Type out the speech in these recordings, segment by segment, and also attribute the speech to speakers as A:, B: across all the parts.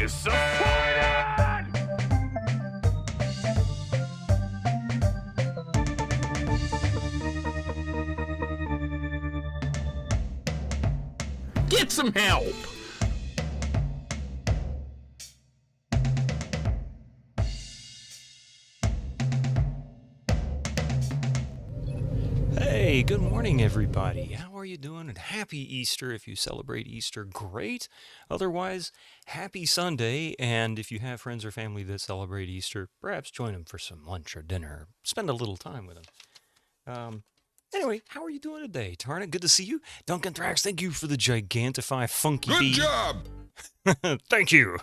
A: disappointed! Get some help!
B: Hey, good morning, everybody. How are you doing? And happy Easter if you celebrate Easter. Great. Otherwise, happy Sunday. And if you have friends or family that celebrate Easter, perhaps join them for some lunch or dinner. Spend a little time with them. Anyway, how are you doing today, Tarna? Good to see you. Duncan Thrax, thank you for the Gigantify Funky Bee.
A: Good job!
B: Thank you.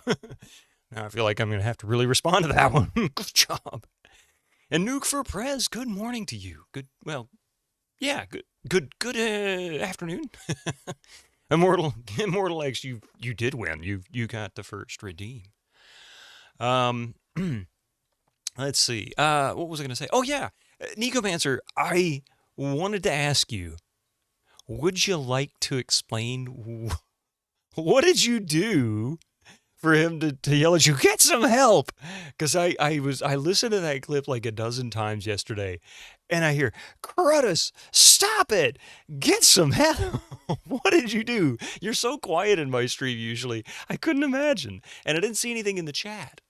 B: Now I feel like I'm going to have to really respond to that one. Good job. And Nuke for Prez, good morning to you. Yeah, good afternoon. Immortal X, you did win. You got the first redeem. Let's see. What was I going to say? Oh yeah, Nicomancer, I wanted to ask you, would you like to explain what did you do for him to yell at you, get some help? Because I listened to that clip like a dozen times yesterday, and I hear, Crudus, stop it! Get some help! What did you do? You're so quiet in my stream usually. I couldn't imagine. And I didn't see anything in the chat.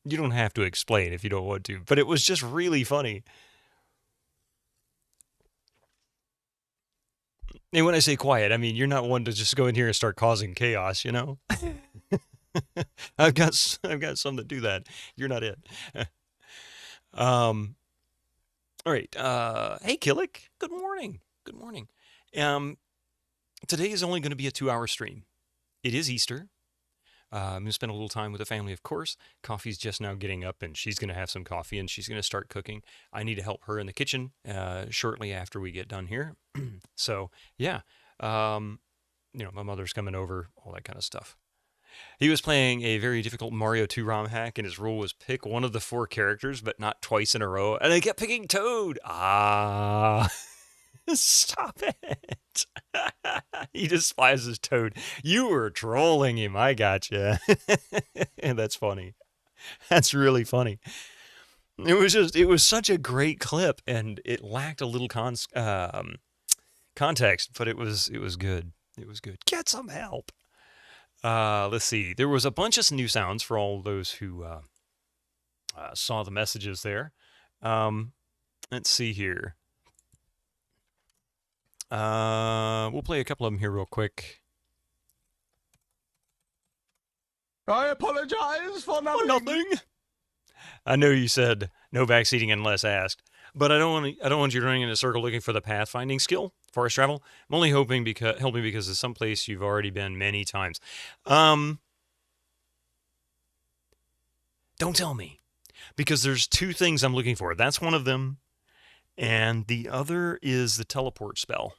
B: You don't have to explain if you don't want to, but it was just really funny. And when I say quiet, I mean you're not one to just go in here and start causing chaos, you know? I've got some that do that. You're not it. All right. Hey, Killick. Good morning. Good morning. Today is only going to be a 2-hour stream. It is Easter. I'm going to spend a little time with the family, of course. Coffee's just now getting up, and she's going to have some coffee, and she's going to start cooking. I need to help her in the kitchen shortly after we get done here. So, yeah. My mother's coming over, all that kind of stuff. He was playing a very difficult Mario 2 ROM hack, and his rule was pick one of the 4 characters, but not twice in a row. And I kept picking Toad. Stop it. He despises Toad. You were trolling him. I gotcha. And that's funny. That's really funny. It was such a great clip, and it lacked a little context, but it was good. It was good. Get some help. Let's see. There was a bunch of new sounds for all those who saw the messages there. Let's see here. We'll play a couple of them here real quick.
A: I apologize for nothing.
B: Nothing. I know you said no backseating unless asked, but I don't want you running in a circle looking for the pathfinding skill. Forest travel. I'm only helping because it's someplace you've already been many times. Don't tell me, because there's 2 things I'm looking for. That's one of them, and the other is the teleport spell.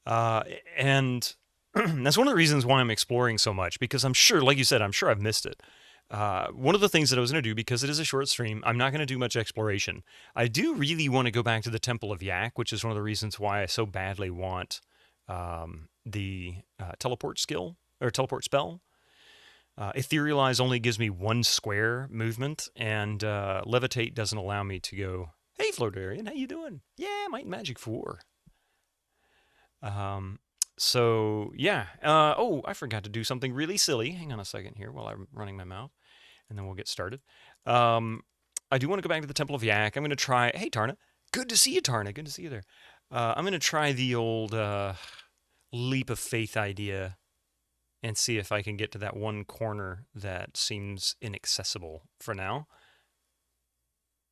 B: And that's one of the reasons why I'm exploring so much, because I'm sure, like you said, I've missed it. One of the things that I was going to do, because it is a short stream, I'm not going to do much exploration. I do really want to go back to the Temple of Yak, which is one of the reasons why I so badly want the teleport skill, or teleport spell. Etherealize only gives me 1 square movement, and Levitate doesn't allow me to go, hey, Flodarian, how you doing? Yeah, Might and Magic 4. So, yeah. I forgot to do something really silly. Hang on a second here while I'm running my mouth, and then we'll get started. I do want to go back to the Temple of Yak. I'm going to try... Hey, Tarna. Good to see you, Tarna. Good to see you there. I'm going to try the old leap of faith idea and see if I can get to that one corner that seems inaccessible for now.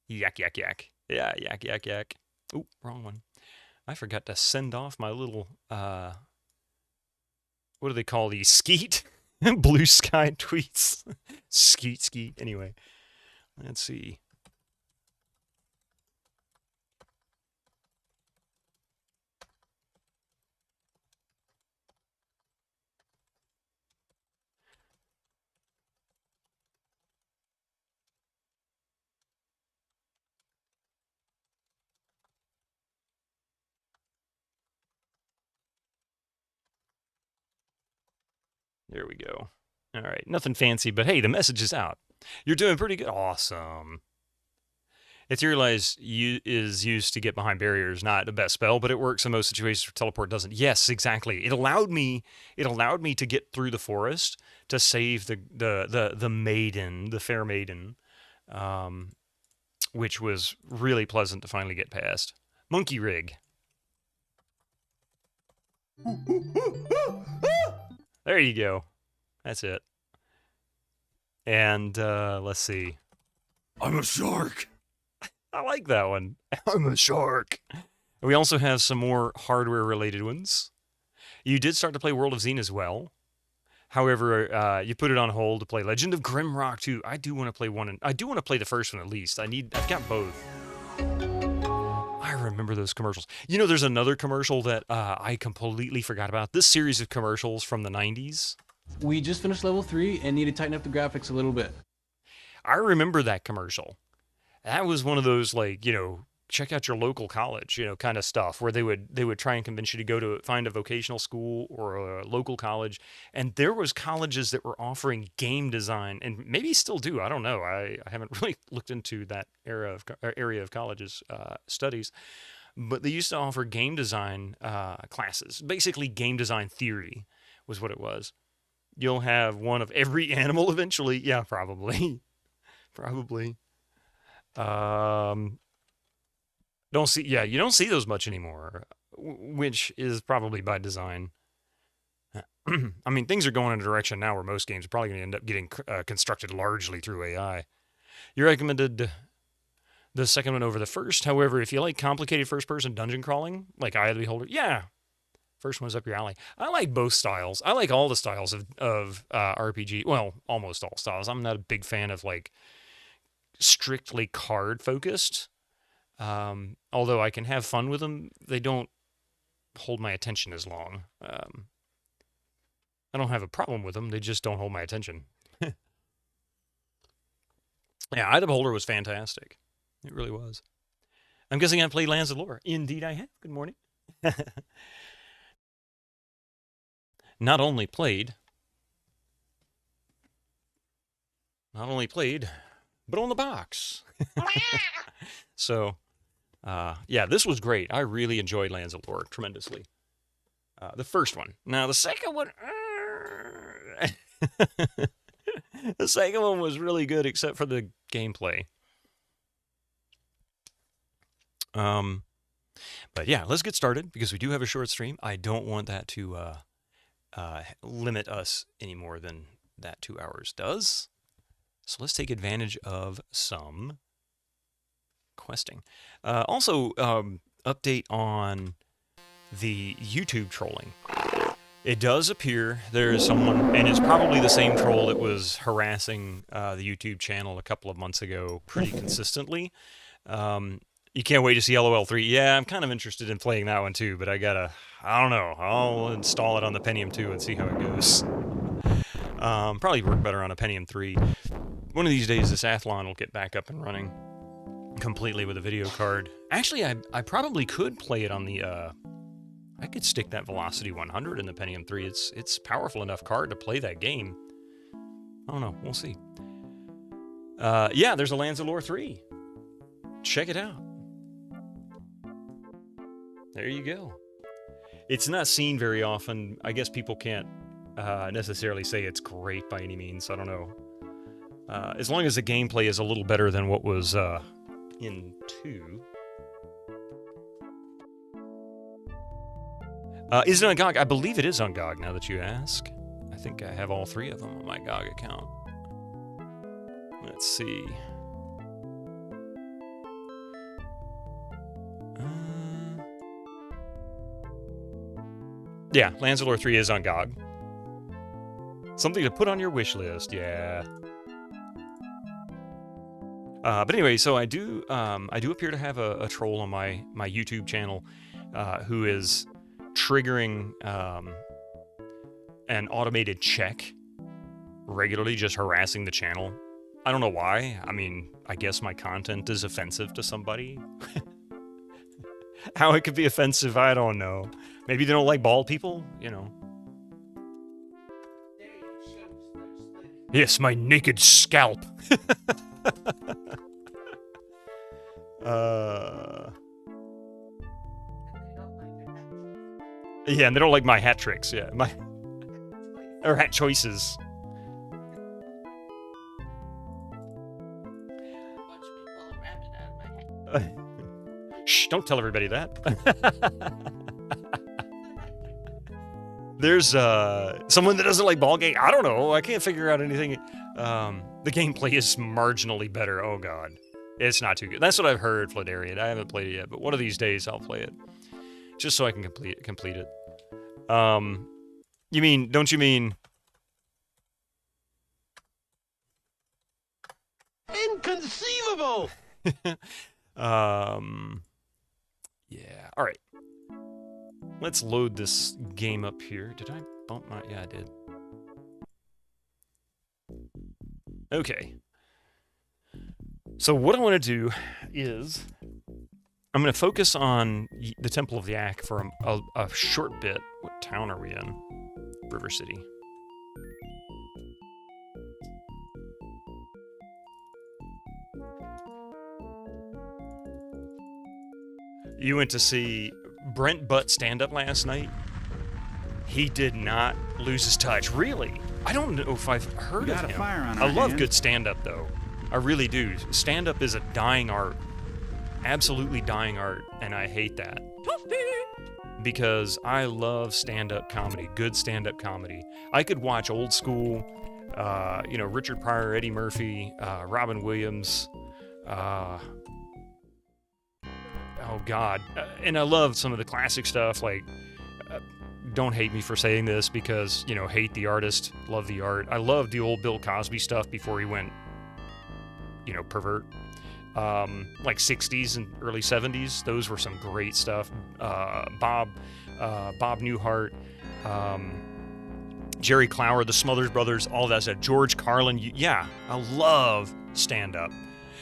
B: Yak, yak, yak. Yeah, yak, yak, yak. Ooh, wrong one. I forgot to send off my little... what do they call these? Skeet? Blue sky tweets. Skeet. Anyway, let's see. There we go. All right, nothing fancy, but hey, the message is out. You're doing pretty good. Awesome. Etherealize is used to get behind barriers, not the best spell, but it works in most situations where teleport doesn't. Yes, exactly. It allowed me to get through the forest to save the maiden, the fair maiden, which was really pleasant to finally get past. Monkey rig. There you go. That's it. And let's see.
A: I'm a shark.
B: I like that one. I'm a shark. We also have some more hardware-related ones. You did start to play World of Xeen as well. However, you put it on hold to play Legend of Grimrock 2. I do want to play one, and I do want to play the first one at least. I've got both. I remember those commercials. You know, there's another commercial that I completely forgot about. This series of commercials from the 90s.
C: We just finished level 3 and need to tighten up the graphics a little bit.
B: I remember that commercial. That was one of those, like, you know, check out your local college, you know, kind of stuff, where they would try and convince you to go to find a vocational school or a local college. And there was colleges that were offering game design, and maybe still do. I don't know. I haven't really looked into that area of colleges studies, but they used to offer game design classes. Basically, game design theory was what it was. You'll have one of every animal eventually. Yeah, probably. Probably. You don't see those much anymore, which is probably by design. I mean, things are going in a direction now where most games are probably going to end up getting constructed largely through AI. You recommended the second one over the first. However, if you like complicated first-person dungeon crawling, like Eye of the Beholder, yeah, first one's up your alley. I like both styles. I like all the styles of RPG. Well, almost all styles. I'm not a big fan of, like, strictly card-focused. Although I can have fun with them, they don't hold my attention as long. I don't have a problem with them, they just don't hold my attention. Yeah, Eye of the Beholder was fantastic. It really was. I'm guessing I played Lands of Lore. Indeed I have. Good morning. Not only played, but on the box. So, yeah, this was great. I really enjoyed Lands of Lore tremendously. The first one. Now, the second one... the second one was really good, except for the gameplay. But yeah, let's get started, because we do have a short stream. I don't want that to limit us any more than that 2 hours does. So let's take advantage of some questing. Also, update on the YouTube trolling. It does appear there is someone, and it's probably the same troll that was harassing the YouTube channel a couple of months ago pretty consistently. You can't wait to see LOL 3. Yeah, I'm kind of interested in playing that one too, but I don't know. I'll install it on the Pentium 2 and see how it goes. Probably work better on a Pentium 3. One of these days, this Athlon will get back up and running completely with a video card. Actually, I probably could play it on the... I could stick that Velocity 100 in the Pentium 3. It's powerful enough card to play that game. I don't know. We'll see. Yeah, there's a Lands of Lore 3. Check it out. There you go. It's not seen very often. I guess people can't necessarily say it's great by any means. I don't know. As long as the gameplay is a little better than what was in 2. Is it on GOG? I believe it is on GOG now that you ask. I think I have all 3 of them on my GOG account. Let's see. Yeah, Lands of Lore 3 is on GOG. Something to put on your wish list, yeah. But anyway, so I do appear to have a troll on my YouTube channel who is triggering an automated check regularly, just harassing the channel. I don't know why. I mean, I guess my content is offensive to somebody. How it could be offensive, I don't know. Maybe they don't like bald people, you know. Yes, my naked scalp. Yeah, and they don't like my hat tricks. Yeah, or hat choices. Shh! Don't tell everybody that. There's someone that doesn't like ball game. I don't know. I can't figure out anything. The gameplay is marginally better. Oh god, it's not too good. That's what I've heard, Fladarian. I haven't played it yet, but one of these days I'll play it, just so I can complete it. You mean? Don't you mean?
D: Inconceivable!
B: Yeah. All right. Let's load this game up here. Did I bump my... Yeah, I did. Okay. So what I want to do is... I'm going to focus on the Temple of Yak for a short bit. What town are we in? River City. You went to see Brent Butt stand up last night? He did not lose his touch. Really? I don't know if I've heard of him. I love good stand up though. I really do. Stand up is a dying art. Absolutely dying art, and I hate that. Because I love stand-up comedy, good stand-up comedy. I could watch old school, Richard Pryor, Eddie Murphy, Robin Williams, oh God. And I love some of the classic stuff, like, don't hate me for saying this because, hate the artist, love the art. I love the old Bill Cosby stuff before he went, pervert. Like 60s and early 70s. Those were some great stuff. Bob Newhart, Jerry Clower, the Smothers Brothers, all that stuff. George Carlin. Yeah, I love stand-up.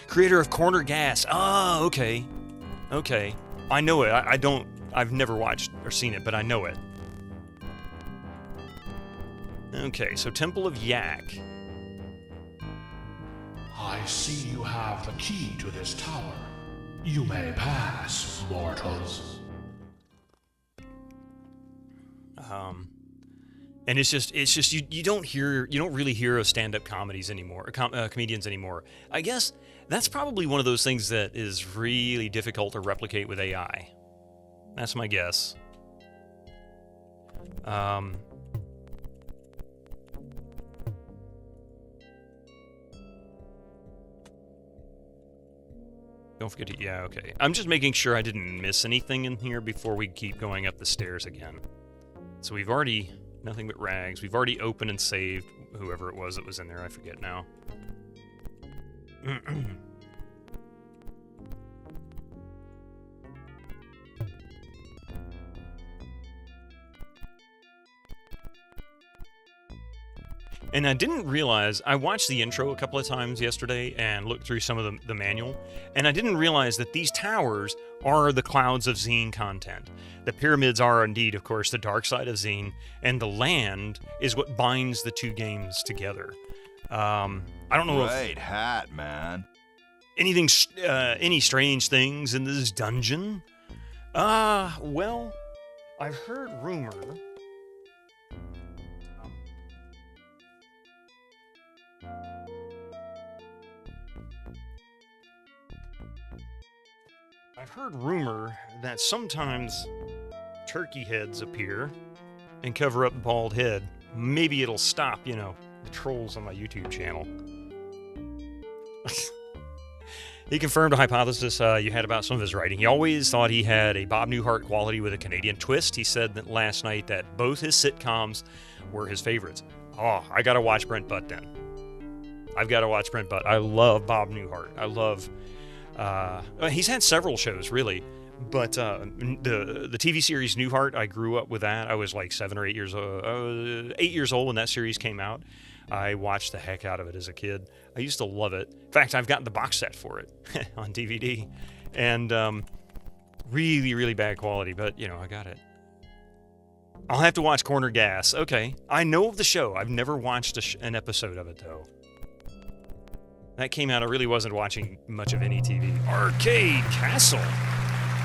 B: Creator of Corner Gas. Oh, okay. Okay. I know it. I've never watched or seen it, but I know it. Okay, so Temple of Yak.
E: I see you have the key to this tower. You may pass, mortals.
B: And it's just you don't really hear of stand-up comedies anymore, comedians anymore. I guess that's probably one of those things that is really difficult to replicate with AI. That's my guess. Don't forget to... Yeah, okay. I'm just making sure I didn't miss anything in here before we keep going up the stairs again. So we've already... Nothing but rags. We've already opened and saved whoever it was that was in there. I forget now. And I didn't realize, I watched the intro a couple of times yesterday and looked through some of the manual, and I didn't realize that these towers are the Clouds of Xeen content. The pyramids are indeed, of course, the dark side of Xeen, and the land is what binds the two games together. I don't know
A: Right hat, man.
B: Any strange things in this dungeon? Well, I've heard rumor... I've heard rumor that sometimes turkey heads appear and cover up the bald head. Maybe it'll stop, the trolls on my YouTube channel. He confirmed a hypothesis you had about some of his writing. He always thought he had a Bob Newhart quality with a Canadian twist. He said that last night that both his sitcoms were his favorites. Oh, I gotta watch Brent Butt then. I've gotta watch Brent Butt. I love Bob Newhart. I love... he's had several shows, really, but the TV series Newhart, I grew up with that. I was like 7 or 8 years old. 8 years old when that series came out. I watched the heck out of it as a kid. I used to love it. In fact, I've gotten the box set for it on DVD, and really, really bad quality, but I got it. I'll have to watch Corner Gas. Okay. I know of the show. I've never watched an episode of it, though. That came out, I really wasn't watching much of any TV. Arcade Castle.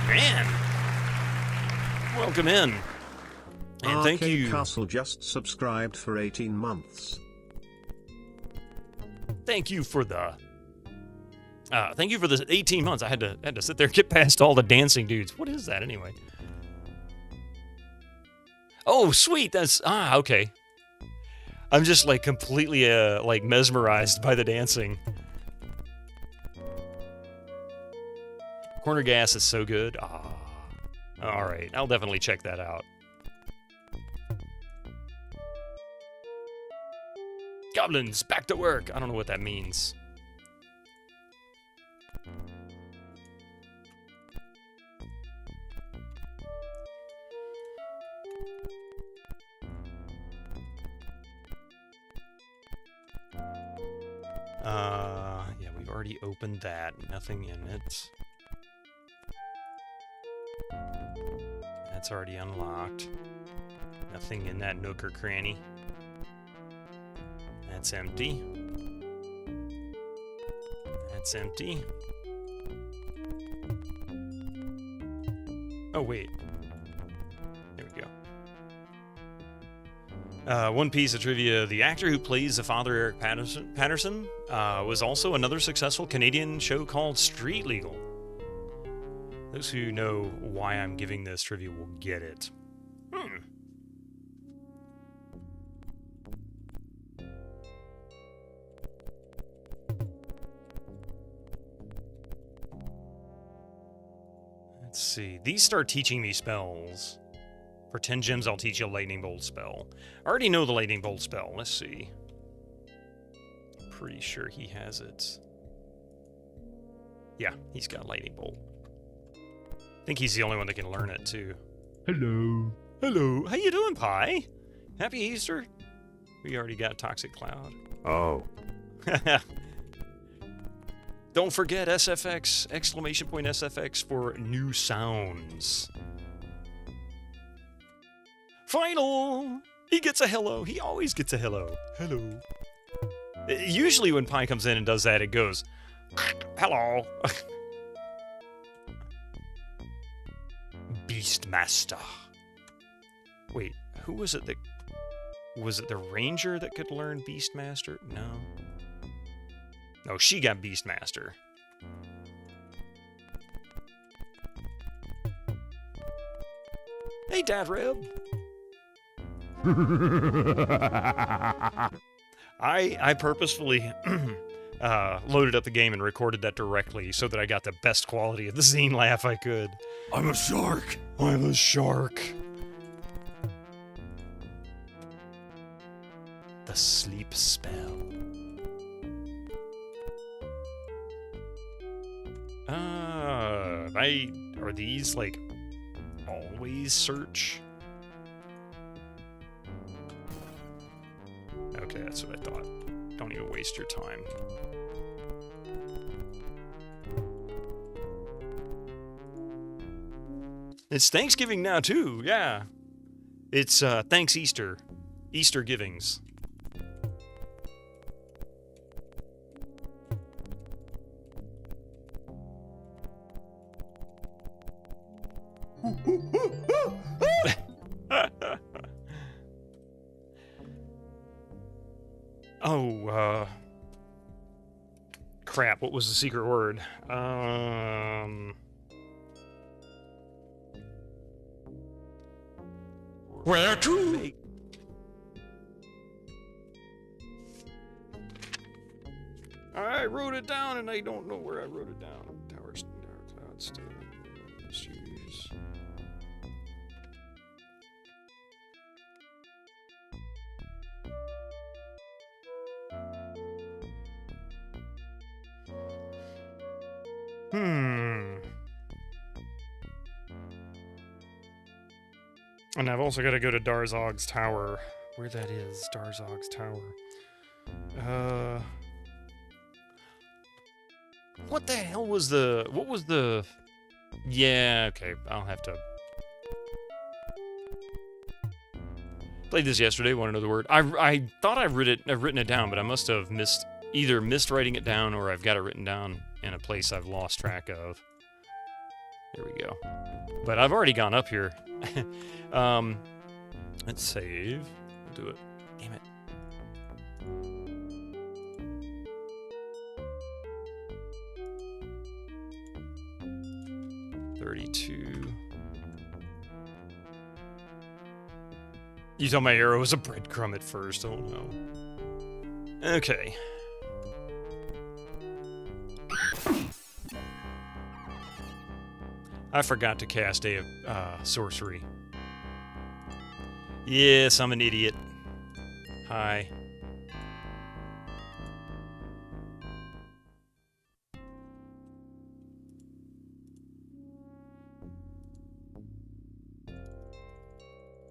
B: Man. Welcome in. And thank you.
F: Arcade Castle just subscribed for 18 months.
B: Thank you for the... thank you for the 18 months. I had to sit there and get past all the dancing dudes. What is that, anyway? Oh, sweet. That's... okay. I'm just, like, completely, like, mesmerized by the dancing. Corner Gas is so good. Alright. I'll definitely check that out. Goblins, back to work. I don't know what that means. Yeah, we've already opened that. Nothing in it. That's already unlocked. Nothing in that nook or cranny. That's empty. That's empty. Oh, wait. There we go. One piece of trivia. The actor who plays the father, Eric Patterson, was also another successful Canadian show called Street Legal. Those who know why I'm giving this trivia will get it. Let's see. These start teaching me spells. For 10 gems, I'll teach you a Lightning Bolt spell. I already know the Lightning Bolt spell. Let's see. I'm pretty sure he has it. Yeah, he's got Lightning Bolt. I think he's the only one that can learn it, too.
E: Hello.
B: Hello. How you doing, Pi? Happy Easter. We already got Toxic Cloud.
A: Oh.
B: Don't forget SFX, exclamation point SFX for new sounds. Final! He gets a hello. He always gets a hello. Hello. Usually when Pi comes in and does that, it goes, hello. Beastmaster. Wait, who was it that... Was it the Ranger that could learn Beastmaster? No. No, she got Beastmaster. Hey, Dad Reb. I purposefully loaded up the game and recorded that directly so that I got the best quality of the Xeen laugh I could.
A: I'm a shark.
B: I'm a shark. The sleep spell. Are these like always search? Okay, that's what I thought. Don't even waste your time. It's Thanksgiving now too, yeah. It's thanks Easter. Easter givings. Oh, crap, what was the secret word?
A: Where to?
B: I wrote it down and I don't know where I wrote it down. Towers, clouds, shoes. And I've also got to go to Darzog's Tower. Where that is, Darzog's Tower. What the hell was the... What was the... Yeah, okay, I'll have to... Played this yesterday, want to know the word. I thought I've written it down, but I must have either missed writing it down or I've got it written down in a place I've lost track of. There we go. But I've already gone up here. Let's save. We'll do it. Damn it. $32. You thought my arrow was a breadcrumb at first. Oh no. Okay. I forgot to cast a sorcery. Yes, I'm an idiot. Hi.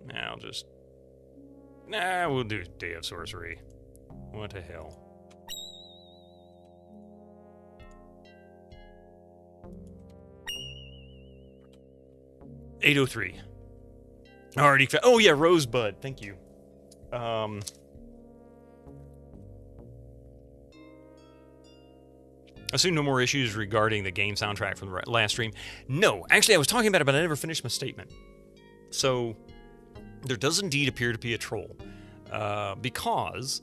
B: Now just... Nah, we'll do Day of Sorcery. What the hell. $803. Already found... Oh yeah, Rosebud. Thank you. Assume no more issues regarding the game soundtrack from the last stream. No, actually I was talking about it, but I never finished my statement. So... there does indeed appear to be a troll, because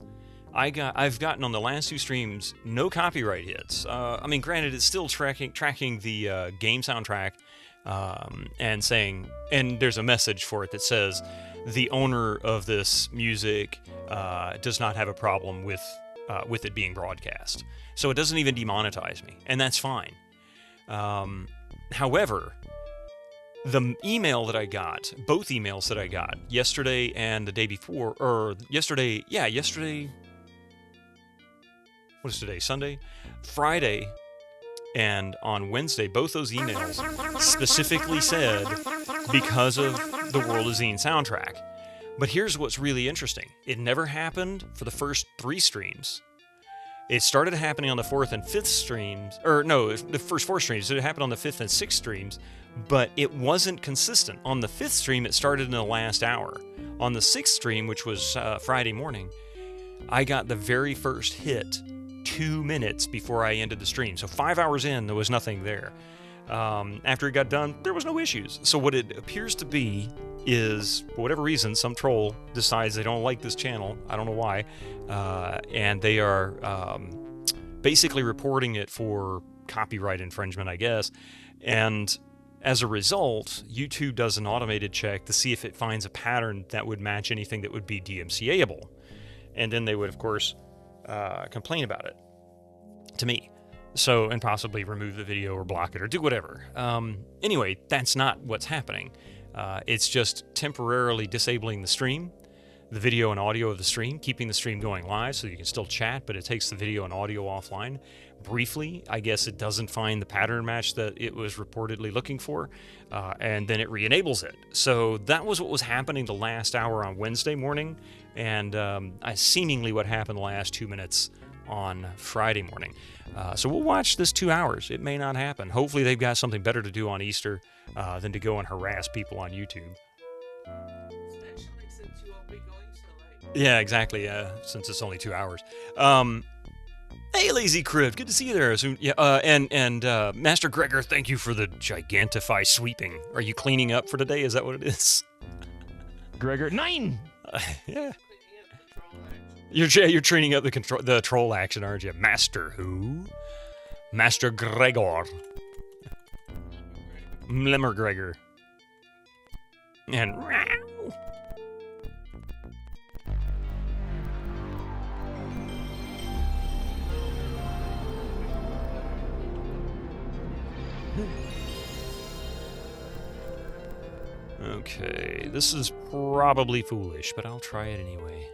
B: I've gotten on the last 2 streams no copyright hits. I mean, granted, it's still tracking the game soundtrack, and saying, and there's a message for it that says the owner of this music does not have a problem with it being broadcast, so it doesn't even demonetize me, and that's fine. However, the email that I got, both emails that I got, yesterday and the day before, or yesterday, what is today, Sunday? Friday, and on Wednesday, both those emails specifically said, because of the World of Xeen soundtrack. But here's what's really interesting. It never happened for the first 3 streams. It started happening on the 4th and 5th streams, or no, the first 4 streams. It happened on the 5th and 6th streams, but it wasn't consistent. On the 5th stream, it started in the last hour. On the 6th stream, which was Friday morning, I got the very first hit 2 minutes before I ended the stream. So 5 hours in, there was nothing there. After it got done, there was no issues. So what it appears to be is, for whatever reason, some troll decides they don't like this channel. I don't know why. And they are basically reporting it for copyright infringement, I guess. And as a result, YouTube does an automated check to see if it finds a pattern that would match anything that would be DMCA-able. And then they would, of course, complain about it to me. So, and possibly remove the video or block it or do whatever. Anyway, that's not what's happening. It's just temporarily disabling the stream, the video and audio of the stream, keeping the stream going live so you can still chat, but it takes the video and audio offline. Briefly, I guess it doesn't find the pattern match that it was reportedly looking for, and then it re-enables it. So that was what was happening the last hour on Wednesday morning, and seemingly what happened the last 2 minutes on Friday morning. So we'll watch this 2 hours. It may not happen. Hopefully they've got something better to do on Easter than to go and harass people on YouTube. Yeah, exactly. Since it's only 2 hours. Hey, Lazy Crib, good to see you there. So, yeah, and Master Gregor, thank you for the Gigantify sweeping. Are you cleaning up for today? Is that what it is?
G: Gregor, 9!
B: Yeah. You're training up the troll action, aren't you? Master who? Master Gregor. Mlemmer Gregor. And okay, this is probably foolish, but I'll try it anyway.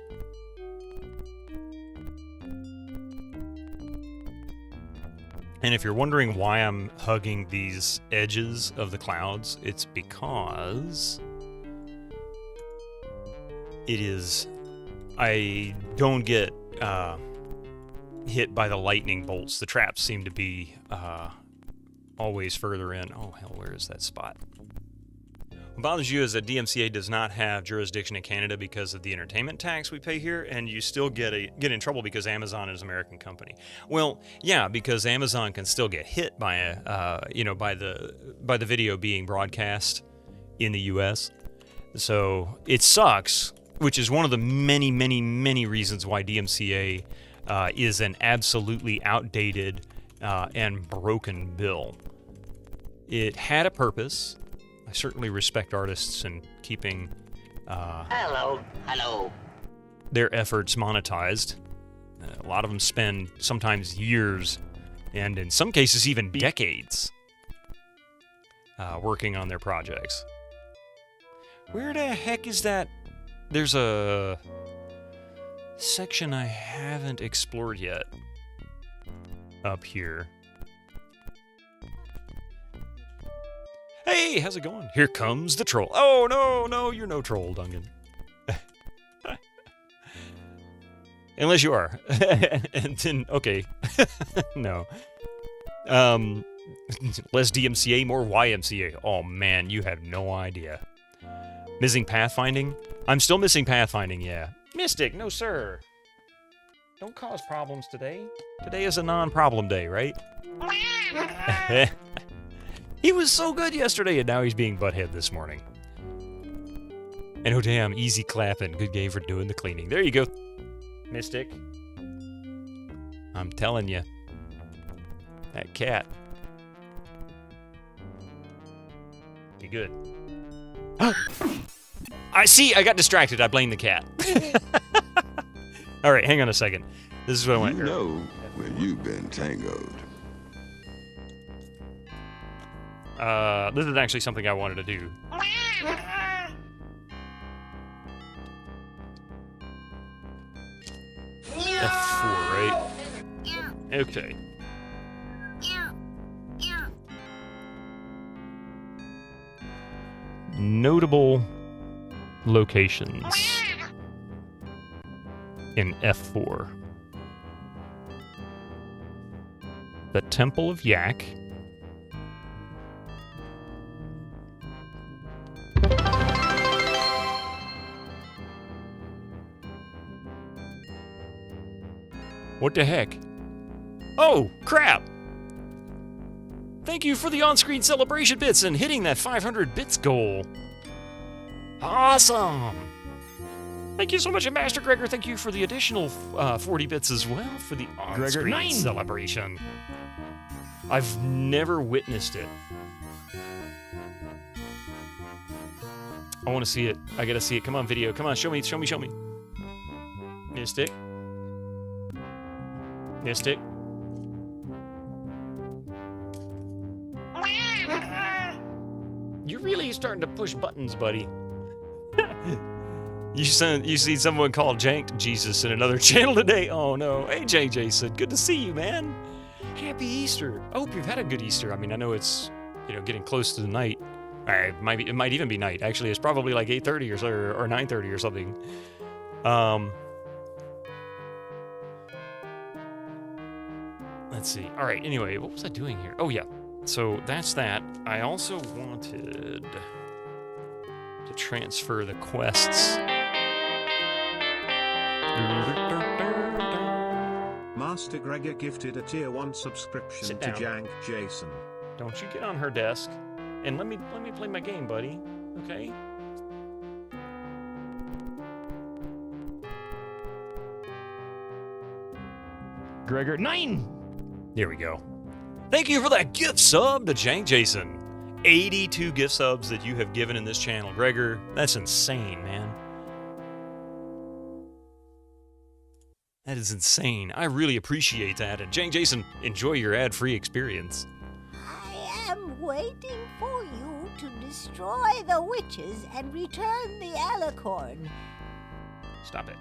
B: And if you're wondering why I'm hugging these edges of the clouds, it's because I don't get hit by the lightning bolts. The traps seem to be always further in. Oh, hell, where is that spot? What bothers you is that DMCA does not have jurisdiction in Canada because of the entertainment tax we pay here, and you still get in trouble because Amazon is an American company. Well, yeah, because Amazon can still get hit by by the video being broadcast in the U.S. So it sucks, which is one of the many, many, many reasons why DMCA is an absolutely outdated and broken bill. It had a purpose. I certainly respect artists in keeping their efforts monetized. A lot of them spend sometimes years, and in some cases even decades, working on their projects. Where the heck is that? There's a section I haven't explored yet up here. Hey, how's it going? Here comes the troll. Oh, no, you're no troll, Duncan. Unless you are. And then, okay. No. Less DMCA, more YMCA. Oh, man, you have no idea. Missing pathfinding? I'm still missing pathfinding, yeah. Mystic, no sir. Don't cause problems today. Today is a non-problem day, right? He was so good yesterday, and now he's being butthead this morning. And oh damn, easy clapping. Good game for doing the cleaning. There you go, Mystic. I'm telling you. That cat. Be good. I see, I got distracted. I blame the cat. All right, hang on a second. This is what I want.
H: You know where you've been tangoed.
B: This is actually something I wanted to do. F4, right? Okay. Notable locations in F4. The Temple of Yak. What the heck? Oh, crap! Thank you for the on-screen celebration bits and hitting that 500 bits goal. Awesome! Thank you so much, Master Gregor. Thank you for the additional 40 bits as well for the on-screen celebration. I've never witnessed it. I want to see it. I gotta see it. Come on, video. Come on, show me, show me, show me. Mystic. Mystic. You're really starting to push buttons, buddy. You see someone called Jank Jesus in another channel today. Oh no. Hey, Jank Jason. Good to see you, man. Happy Easter. I hope you've had a good Easter. I mean, I know it's, getting close to the night. It might even be night. Actually, it's probably like 8:30 or so, or 9:30 or something. Let's see. All right. Anyway, what was I doing here? Oh yeah. So that's that. I also wanted to transfer the quests.
F: Master Gregor gifted a tier 1 subscription to Jank Jason.
B: Don't you get on her desk and let me play my game, buddy. Okay?
G: Gregor, 9!
B: There we go. Thank you for that gift sub to Jank Jason. 82 gift subs that you have given in this channel. Gregor, that's insane, man. That is insane. I really appreciate that. And Jank Jason, enjoy your ad-free experience.
I: I am waiting for you to destroy the witches and return the alicorn.
B: Stop it.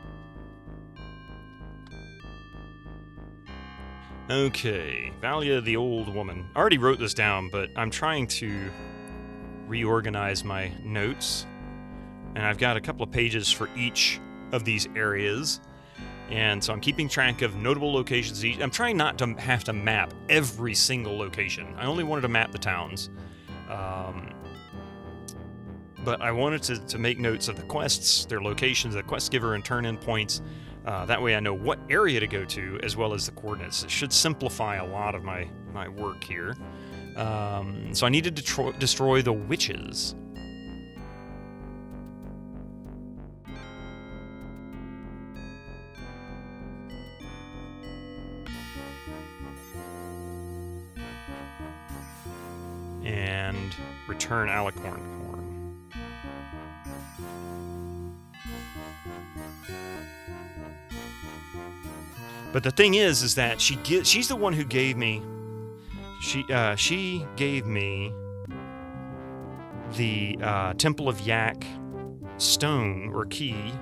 B: Okay, Valia the Old Woman. I already wrote this down, but I'm trying to reorganize my notes. And I've got a couple of pages for each of these areas. And so I'm keeping track of notable locations. I'm trying not to have to map every single location. I only wanted to map the towns. but I wanted to make notes of the quests, their locations, the quest giver and turn-in points. That way I know what area to go to, as well as the coordinates. It should simplify a lot of my work here. So I needed to destroy the witches. And return alicorn horn. But the thing is that she's the one who gave me. She gave me the Temple of Yak stone or key,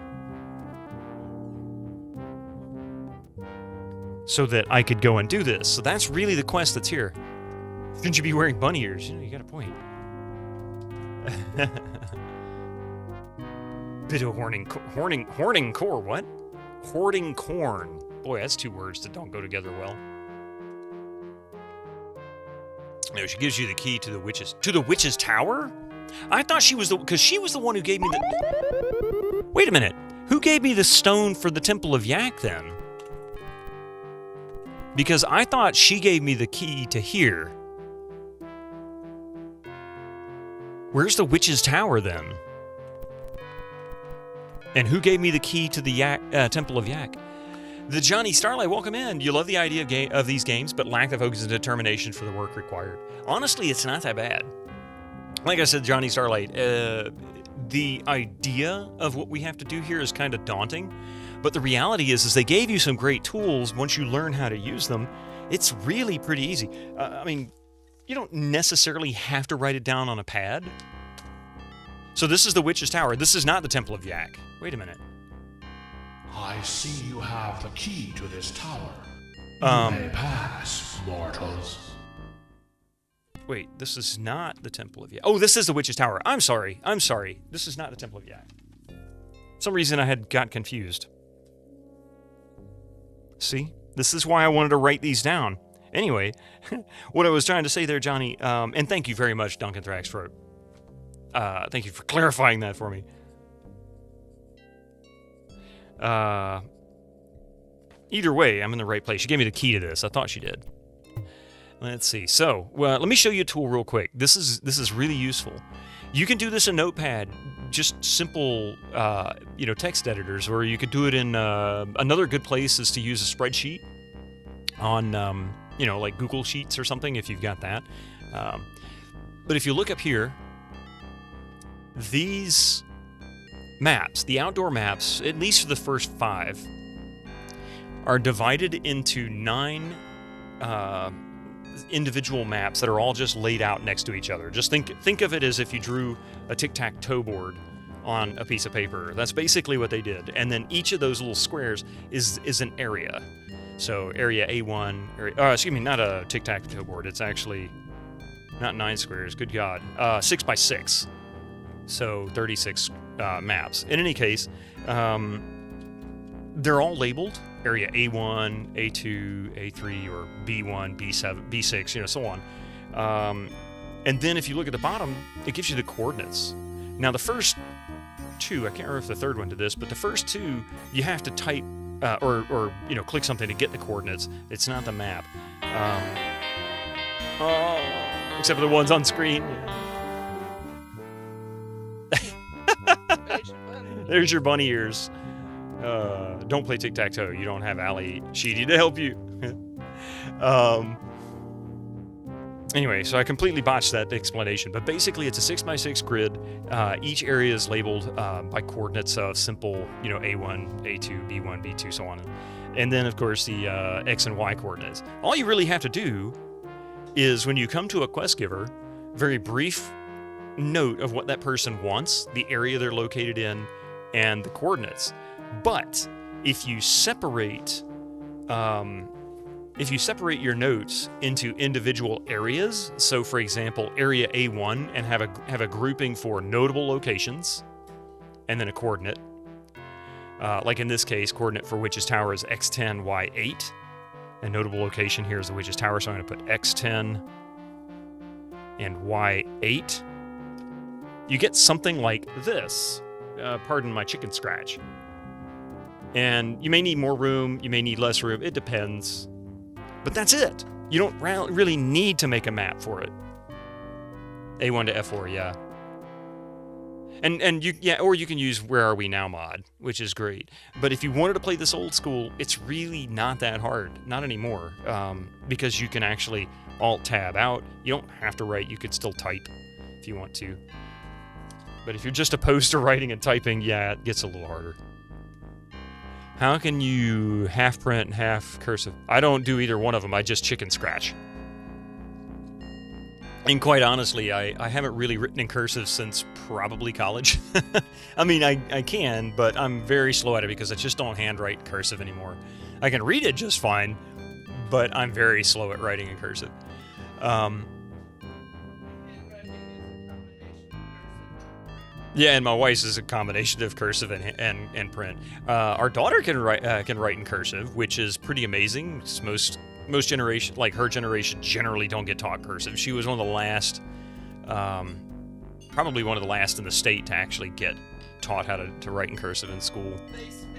B: so that I could go and do this. So that's really the quest that's here. Shouldn't you be wearing bunny ears? You know, you got a point. Bit of hoarding core, what? Hoarding corn. Boy, that's two words that don't go together well. No, she gives you the key to the witch's tower? I thought she was because she was the one who gave me the... Wait a minute. Who gave me the stone for the Temple of Yak, then? Because I thought she gave me the key to here. Where's the witch's tower, then? And who gave me the key to the Temple of Yak? The Johnny Starlight, welcome in. You love the idea of these games, but lack the focus and determination for the work required. Honestly, it's not that bad. Like I said, Johnny Starlight, the idea of what we have to do here is kind of daunting, but the reality is they gave you some great tools. Once you learn how to use them, it's really pretty easy. I mean, you don't necessarily have to write it down on a pad. So this is the Witch's Tower. This is not the Temple of Yak. Wait a minute.
E: I see you have the key to this tower. You may pass, mortals.
B: Wait, this is not the Temple of Yak. Oh, this is the Witch's Tower. I'm sorry. This is not the Temple of Yak. For some reason I had got confused. See? This is why I wanted to write these down. Anyway, what I was trying to say there, Johnny, and thank you very much, Duncan Thrax, for thank you for clarifying that for me. Either way, I'm in the right place. She gave me the key to this. I thought she did. Let's see. So, well, let me show you a tool real quick. This is really useful. You can do this in Notepad, just simple, text editors, or you could do it in another good place is to use a spreadsheet on, like Google Sheets or something if you've got that. But if you look up here, these maps, the outdoor maps, at least for the first 5, are divided into 9 individual maps that are all just laid out next to each other. Just think of it as if you drew a tic-tac-toe board on a piece of paper. That's basically what they did. And then each of those little squares is an area. So area A1, not a tic-tac-toe board. It's actually not 9 squares. Good God, 6 by 6. So 36 maps. In any case, they're all labeled. Area A1, A2, A3, or B1, B7, B6, so on. And then if you look at the bottom, it gives you the coordinates. Now the first 2, I can't remember if the third one did this, but the first 2, you have to type or click something to get the coordinates. It's not the map. Except for the ones on screen. There's your bunny ears. Don't play tic-tac-toe. You don't have Ali Sheedy to help you. Anyway, so I completely botched that explanation, but basically it's a 6 by 6 grid. Each area is labeled by coordinates of simple, A1, A2, B1, B2, so on. And then, of course, the X and Y coordinates. All you really have to do is when you come to a quest giver, very brief note of what that person wants, the area they're located in, and the coordinates. But if you separate your notes into individual areas, so for example, area A1, and have a grouping for notable locations, and then a coordinate. Like in this case, coordinate for Witch's Tower is X10, Y8. A notable location here is the Witch's Tower, so I'm going to put X10 and Y8. you get something like this. Pardon my chicken scratch. And you may need more room, you may need less room, it depends. But that's it. You don't really need to make a map for it. A1 to F4, yeah. And or you can use Where Are We Now mod, which is great. But if you wanted to play this old school, it's really not that hard. Not anymore. Because you can actually Alt-Tab out. You don't have to write, you could still type if you want to. But if you're just opposed to writing and typing, yeah, it gets a little harder. How can you half print and half cursive? I don't do either one of them, I just chicken scratch. And quite honestly, I haven't really written in cursive since probably college. I mean, I can, but I'm very slow at it because I just don't handwrite cursive anymore. I can read it just fine, but I'm very slow at writing in cursive. Yeah, and my wife's is a combination of cursive and print. Our daughter can write in cursive, which is pretty amazing. Most generation, like her generation, generally don't get taught cursive. She was one of the last, probably one of the last in the state to actually get taught how to write in cursive in school.
J: They spent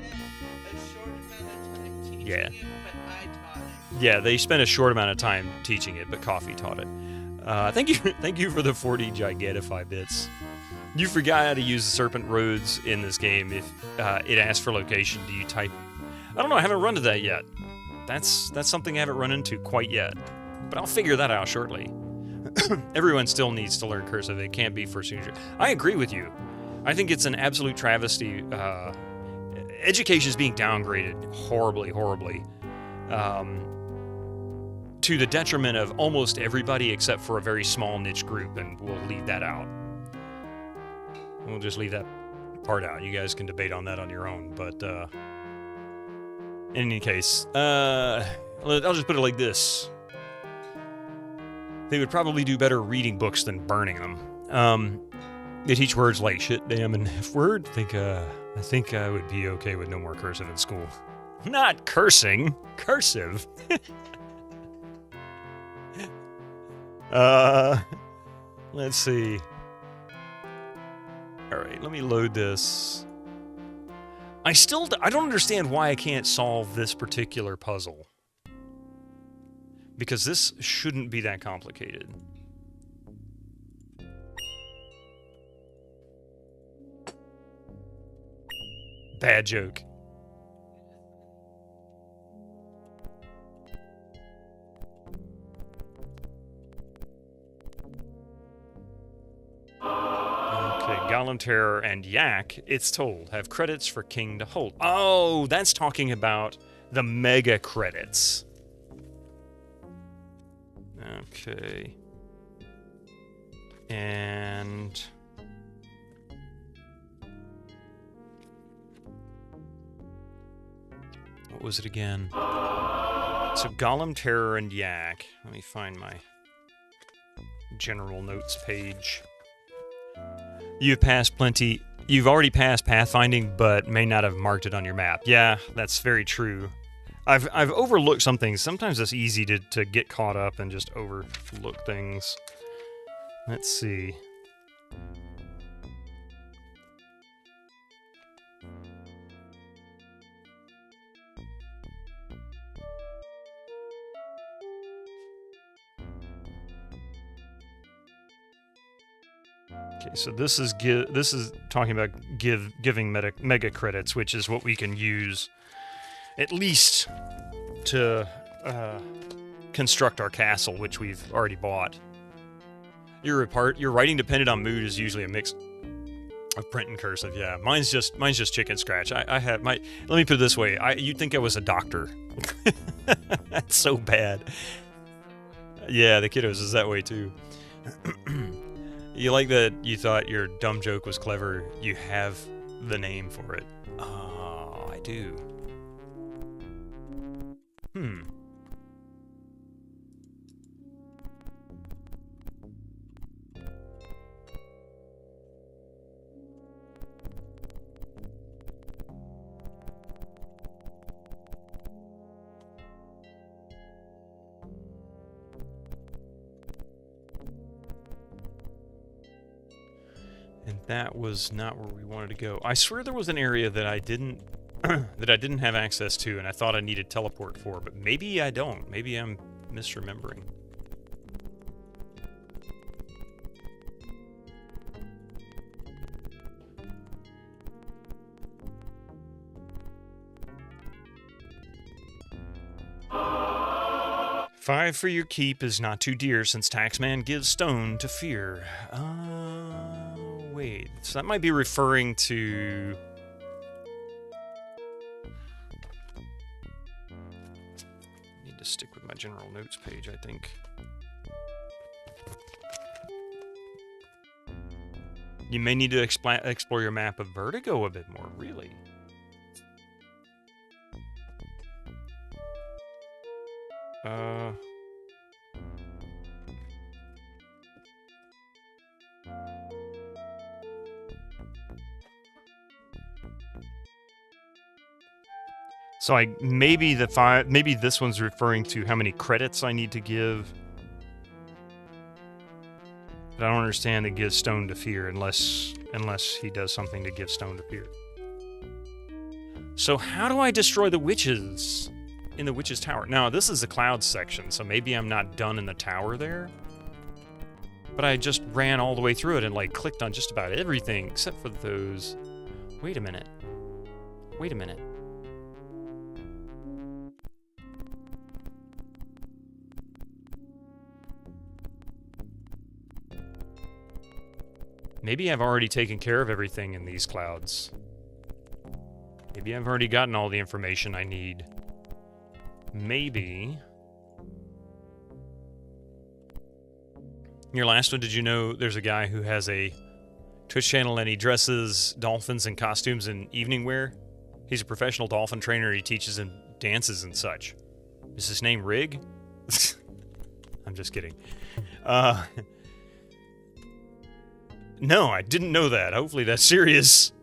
J: a short amount of time teaching
B: Yeah.
J: it, but I taught it.
B: Yeah, they spent a short amount of time teaching it, but Coffee taught it. Thank you for the 40 Gigantify bits. You forgot how to use the Serpent Roads in this game. If it asks for location, do you type? I don't know. I haven't run to that yet. That's something I haven't run into quite yet. But I'll figure that out shortly. Everyone still needs to learn cursive. It can't be for senior. I agree with you. I think it's an absolute travesty. Education is being downgraded horribly, horribly. To the detriment of almost everybody except for a very small niche group, and we'll leave that out. We'll just leave that part out. You guys can debate on that on your own, but in any case, I'll just put it like this. They would probably do better reading books than burning them. They teach words like shit, damn, and F-word. I think I would be okay with no more cursive in school. Not cursing, cursive. Let's see. Alright, let me load this. I don't understand why I can't solve this particular puzzle. Because this shouldn't be that complicated. Bad joke. Golem Terror and Yak, it's told, have credits for King to hold. Oh, that's talking about the mega credits. Okay. And... what was it again? So Golem Terror and Yak. Let me find my general notes page. You've already passed pathfinding, but may not have marked it on your map. Yeah, that's very true. I've overlooked some things. Sometimes it's easy to get caught up and just overlook things. Let's see. Okay, so this is talking about giving mega credits, which is what we can use at least to construct our castle, which we've already bought. Your writing dependent on mood is usually a mix of print and cursive. Yeah, mine's just chicken scratch. I have my. Let me put it this way. You'd think I was a doctor. That's so bad. Yeah, the kiddos is that way too. You like that you thought your dumb joke was clever. You have the name for it. Oh, I do. that was not where we wanted to go. I swear there was an area that I didn't that I didn't have access to, and I thought I needed teleport for, but maybe I don't. Maybe I'm misremembering. $5 for your keep is not too dear since Taxman gives stone to fear. Wait. So that might be referring to... I need to stick with my general notes page, I think. You may need to explore your map of Vertigo a bit more, really. So maybe this one's referring to how many credits I need to give. But I don't understand that gives stone to fear unless he does something to give stone to fear. So how do I destroy the witches in the witch's tower? Now, this is the clouds section, so maybe I'm not done in the tower there. But I just ran all the way through it and like clicked on just about everything except for those. Wait a minute. Wait a minute. Maybe I've already taken care of everything in these clouds. Maybe I've already gotten all the information I need. Maybe. Your last one, did you know there's a guy who has a Twitch channel and he dresses dolphins in costumes in evening wear? He's a professional dolphin trainer. He teaches and dances and such. Is his name Rig? I'm just kidding. No, I didn't know that. Hopefully that's serious.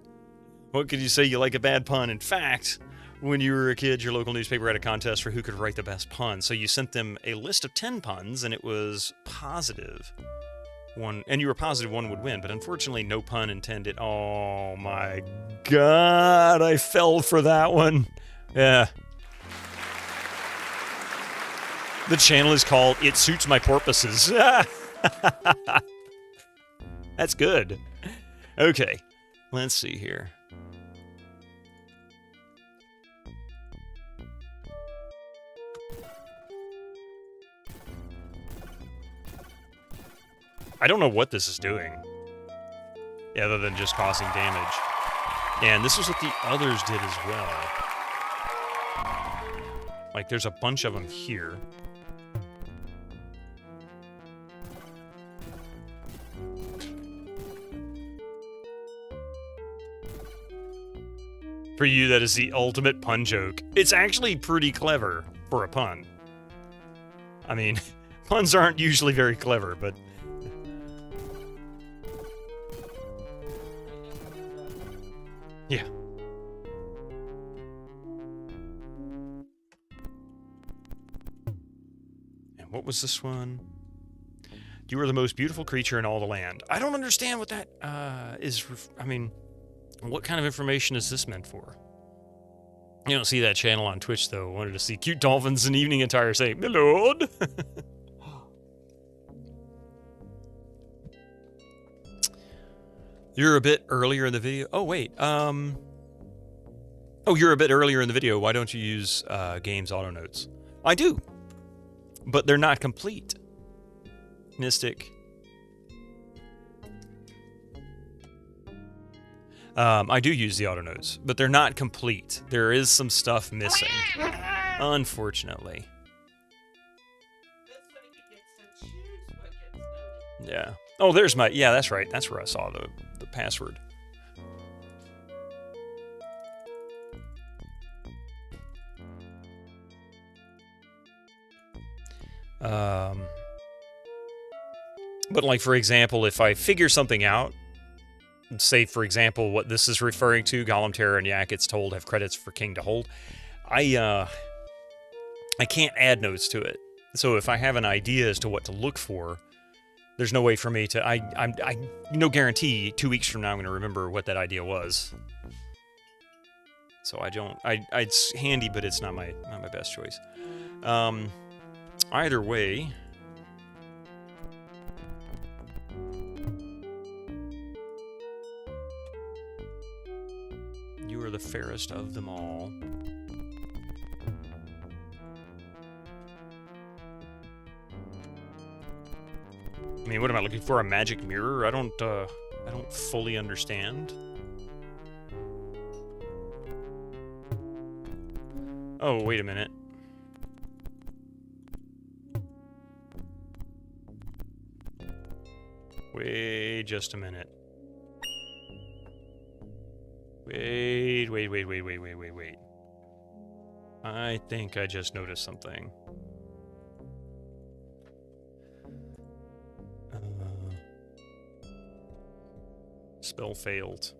B: What could you say? You like a bad pun? In fact, when you were a kid, your local newspaper had a contest for who could write the best pun. So you sent them a list of 10 puns, and it was positive. One, and you were positive one would win, but unfortunately, no pun intended. Oh my god, I fell for that one. Yeah. The channel is called It Suits My Porpoises. That's good. Okay, let's see here. I don't know what this is doing, other than just causing damage. And this is what the others did as well. Like, there's a bunch of them here. For you, that is the ultimate pun joke. It's actually pretty clever for a pun. I mean, puns aren't usually very clever, but... yeah. And what was this one? You are the most beautiful creature in all the land. I don't understand what that is. I mean... what kind of information is this meant for? You don't see that channel on Twitch, though. I wanted to see cute dolphins in evening attire saying, "My lord." You're a bit earlier in the video. Oh, wait. Oh, you're a bit earlier in the video. Why don't you use games auto notes? I do, but they're not complete. Mystic. I do use the auto notes, but they're not complete. There is some stuff missing, unfortunately. Yeah. Oh, there's my... yeah, that's right. That's where I saw the password. But, like, for example, if I figure something out, say, for example, what this is referring to, Gollum, Terror, and Yak, it's told, have credits for King to hold. I can't add notes to it. So if I have an idea as to what to look for, There's no way for me to. I no guarantee 2 weeks from now I'm going to remember what that idea was. So I don't. It's handy, but it's not my best choice. Either way. You are the fairest of them all. I mean, what am I looking for? A magic mirror? I don't fully understand. Oh, wait a minute. Wait just a minute. Wait. I think I just noticed something. Spell failed.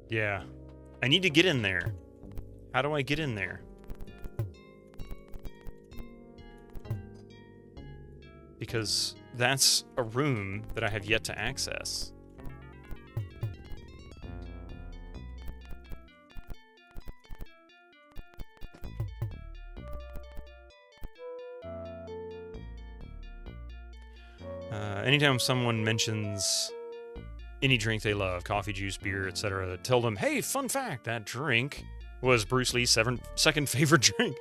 B: Yeah. I need to get in there. How do I get in there? Because that's a room that I have yet to access. Anytime someone mentions any drink they love, coffee, juice, beer, etc., tell them, hey, fun fact, that drink was Bruce Lee's second favorite drink.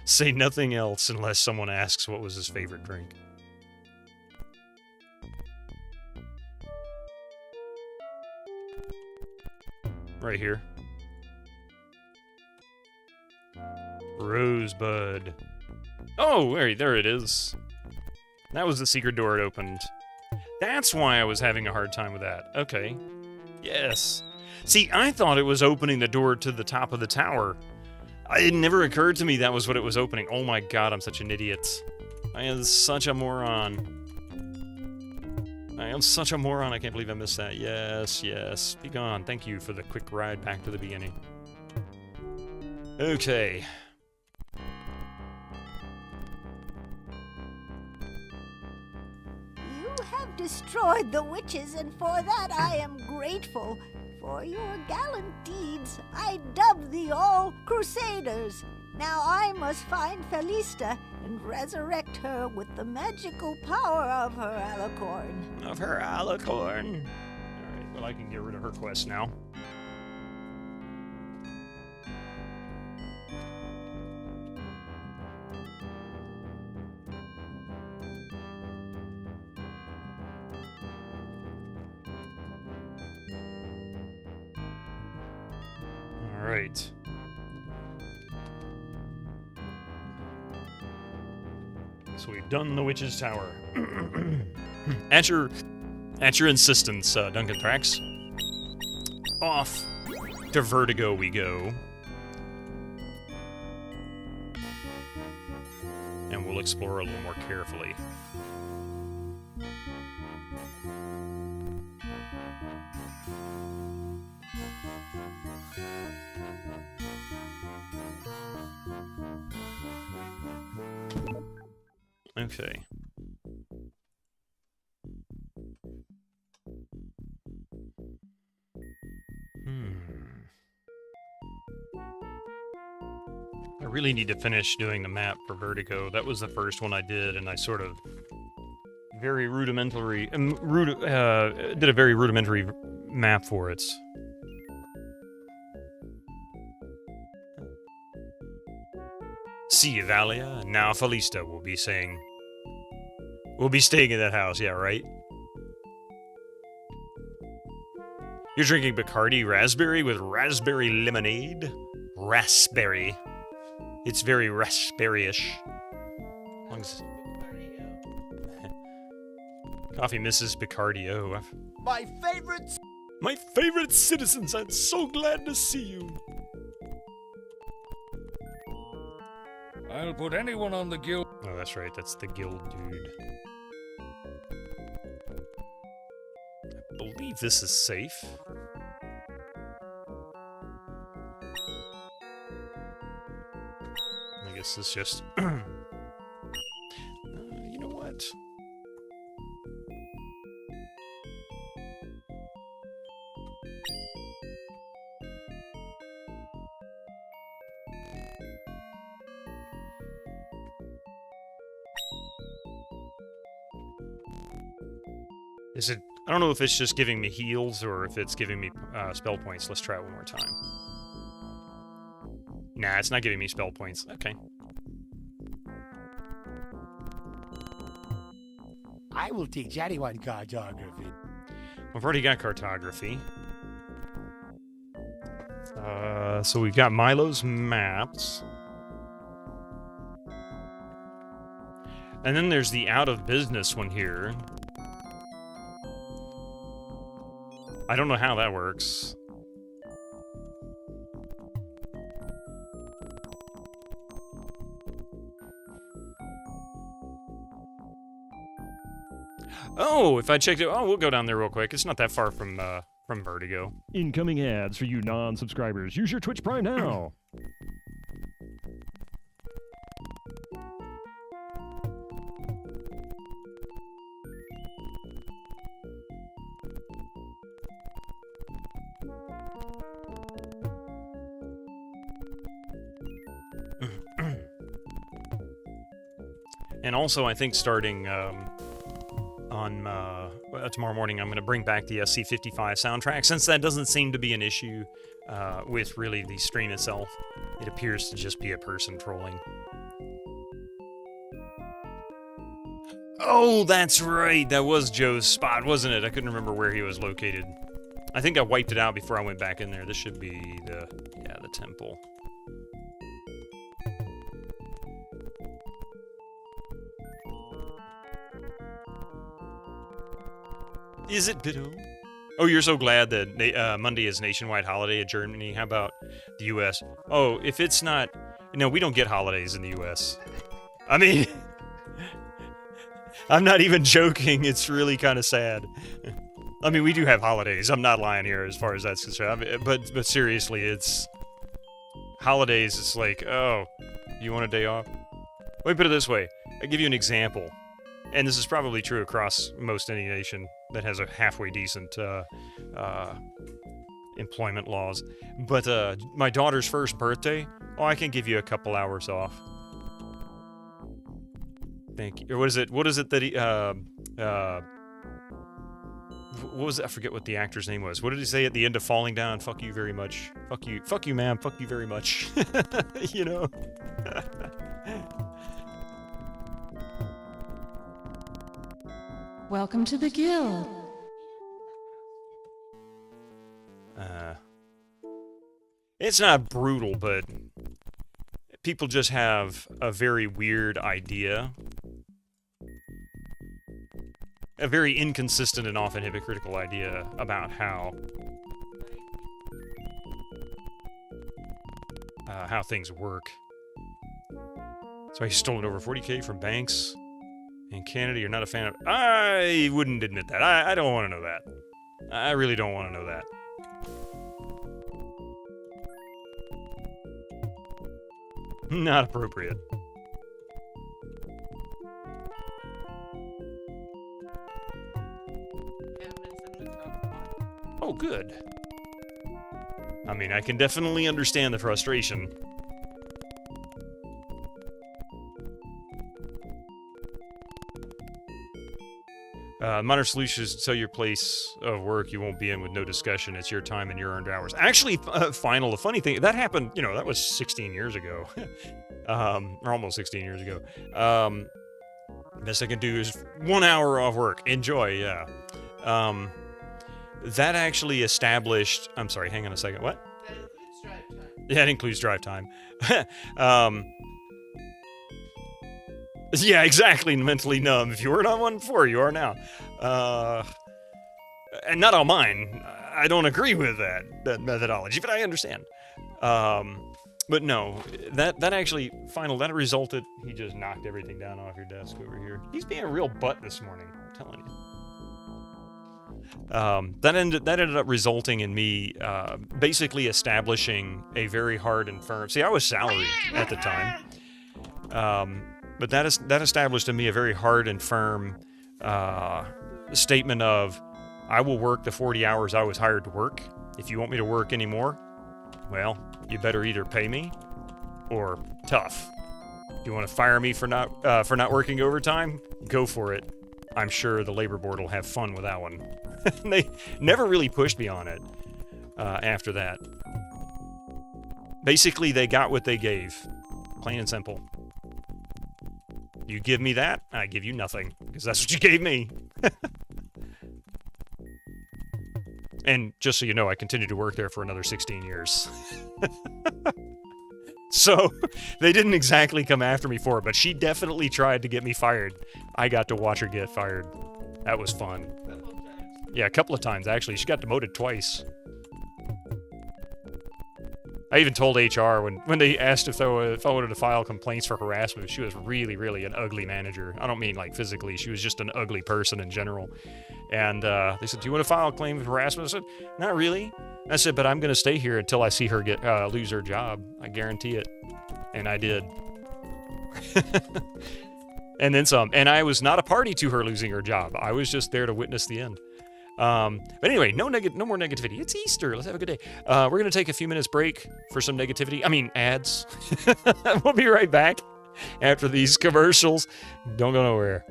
B: Say nothing else unless someone asks what was his favorite drink. Right here. Rosebud. Oh, there it is. That was the secret door it opened. That's why I was having a hard time with that. Okay. Yes. See, I thought it was opening the door to the top of the tower. It never occurred to me that was what it was opening. Oh my god, I'm such an idiot. I am such a moron. I am such a moron, I can't believe I missed that. Yes. Be gone. Thank you for the quick ride back to the beginning. Okay.
I: Destroyed the witches, and for that I am grateful. For your gallant deeds, I dub thee all Crusaders. Now I must find Felista and resurrect her with the magical power of her alicorn.
B: Of her alicorn. Alright, well I can get rid of her quest now. Alright. So we've done the Witch's Tower. At your insistence, Duncan Thrax. Off to Vertigo we go. And we'll explore a little more carefully. Okay. I really need to finish doing the map for Vertigo. That was the first one I did, and I sort of very rudimentary did a very rudimentary map for it. See you, Valia. Now Felista will be saying... We'll be staying in that house, yeah, right? You're drinking Bacardi Raspberry with raspberry lemonade? Raspberry. It's very raspberry-ish. Coffee Mrs. Bacardi, oh.
D: My favorite...
B: My favorite citizens, I'm so glad to see you.
K: I'll put anyone on the guild.
B: Oh, that's right. That's the guild dude. I believe this is safe. This is just... you know what? Is it... I don't know if it's just giving me heals or if it's giving me spell points. Let's try it one more time. Nah, it's not giving me spell points. Okay.
L: I will teach anyone cartography.
B: I've already got cartography. So we've got Milo's maps. And then there's the out of business one here. I don't know how that works. Oh, if I checked it... Oh, we'll go down there real quick. It's not that far from Vertigo.
G: Incoming ads for you non-subscribers. Use your Twitch Prime now.
B: And also, I think starting on tomorrow morning, I'm going to bring back the SC55 soundtrack, since that doesn't seem to be an issue with really the stream itself. It appears to just be a person trolling. Oh, that's right! That was Joe's spot, wasn't it? I couldn't remember where he was located. I think I wiped it out before I went back in there. This should be the temple. Is it Ditto? Oh, you're so glad that Monday is nationwide holiday in Germany. How about the U.S.? Oh, if it's not... No, we don't get holidays in the U.S. I mean... I'm not even joking. It's really kind of sad. I mean, we do have holidays. I'm not lying here as far as that's concerned. I mean, but seriously, it's... Holidays, it's like, oh, you want a day off? Let me put it this way. I'll give you an example. And this is probably true across most any nation that has a halfway decent employment laws. But my daughter's first birthday, oh, I can give you a couple hours off. Thank you. Or what is it? What is it that he... what was it? I forget what the actor's name was. What did he say at the end of Falling Down? Fuck you very much. Fuck you, ma'am. Fuck you very much. You know?
M: Welcome to the guild.
B: It's not brutal, but people just have a very weird idea. A very inconsistent and often hypocritical idea about how things work. So he's stolen over 40K from banks in Canada. You're not a fan of... I wouldn't admit that. I don't want to know that. I really don't want to know that. Not appropriate. Oh, good. I mean, I can definitely understand the frustration. Modern solutions tell your place of work you won't be in with no discussion. It's your time and your earned hours. Actually, final, the funny thing, that happened, you know, that was 16 years ago. Or almost 16 years ago. Best I can do is 1 hour off work. Enjoy, yeah. That actually established... I'm sorry, hang on a second. What?
J: That includes drive time.
B: Yeah, it includes drive time. Yeah, exactly, mentally numb. If you weren't on one before, you are now. And not on mine. I don't agree with that methodology, but I understand. But no, that actually, that resulted... He just knocked everything down off your desk over here. He's being a real butt this morning, I'm telling you. That ended up resulting in me basically establishing a very hard and firm... See, I was salaried at the time. But that established in me a very hard and firm statement of, I will work the 40 hours I was hired to work. If you want me to work anymore, well, you better either pay me or tough. If you want to fire me for not working overtime, go for it. I'm sure the labor board will have fun with that one. They never really pushed me on it after that. Basically, they got what they gave. Plain and simple. You give me that, I give you nothing, because that's what you gave me. And just so you know, I continued to work there for another 16 years. So, they didn't exactly come after me for it, but she definitely tried to get me fired. I got to watch her get fired. That was fun. Yeah, a couple of times, actually. She got demoted twice. I even told HR when they asked if I wanted to file complaints for harassment. She was really, really an ugly manager. I don't mean like physically. She was just an ugly person in general. And they said, do you want to file a claim of harassment? I said, not really. I said, but I'm going to stay here until I see her lose her job. I guarantee it. And I did. And then some. And I was not a party to her losing her job. I was just there to witness the end. But anyway, no more negativity. It's Easter. Let's have a good day. We're going to take a few minutes break for some negativity. I mean, ads. We'll be right back after these commercials. Don't go nowhere.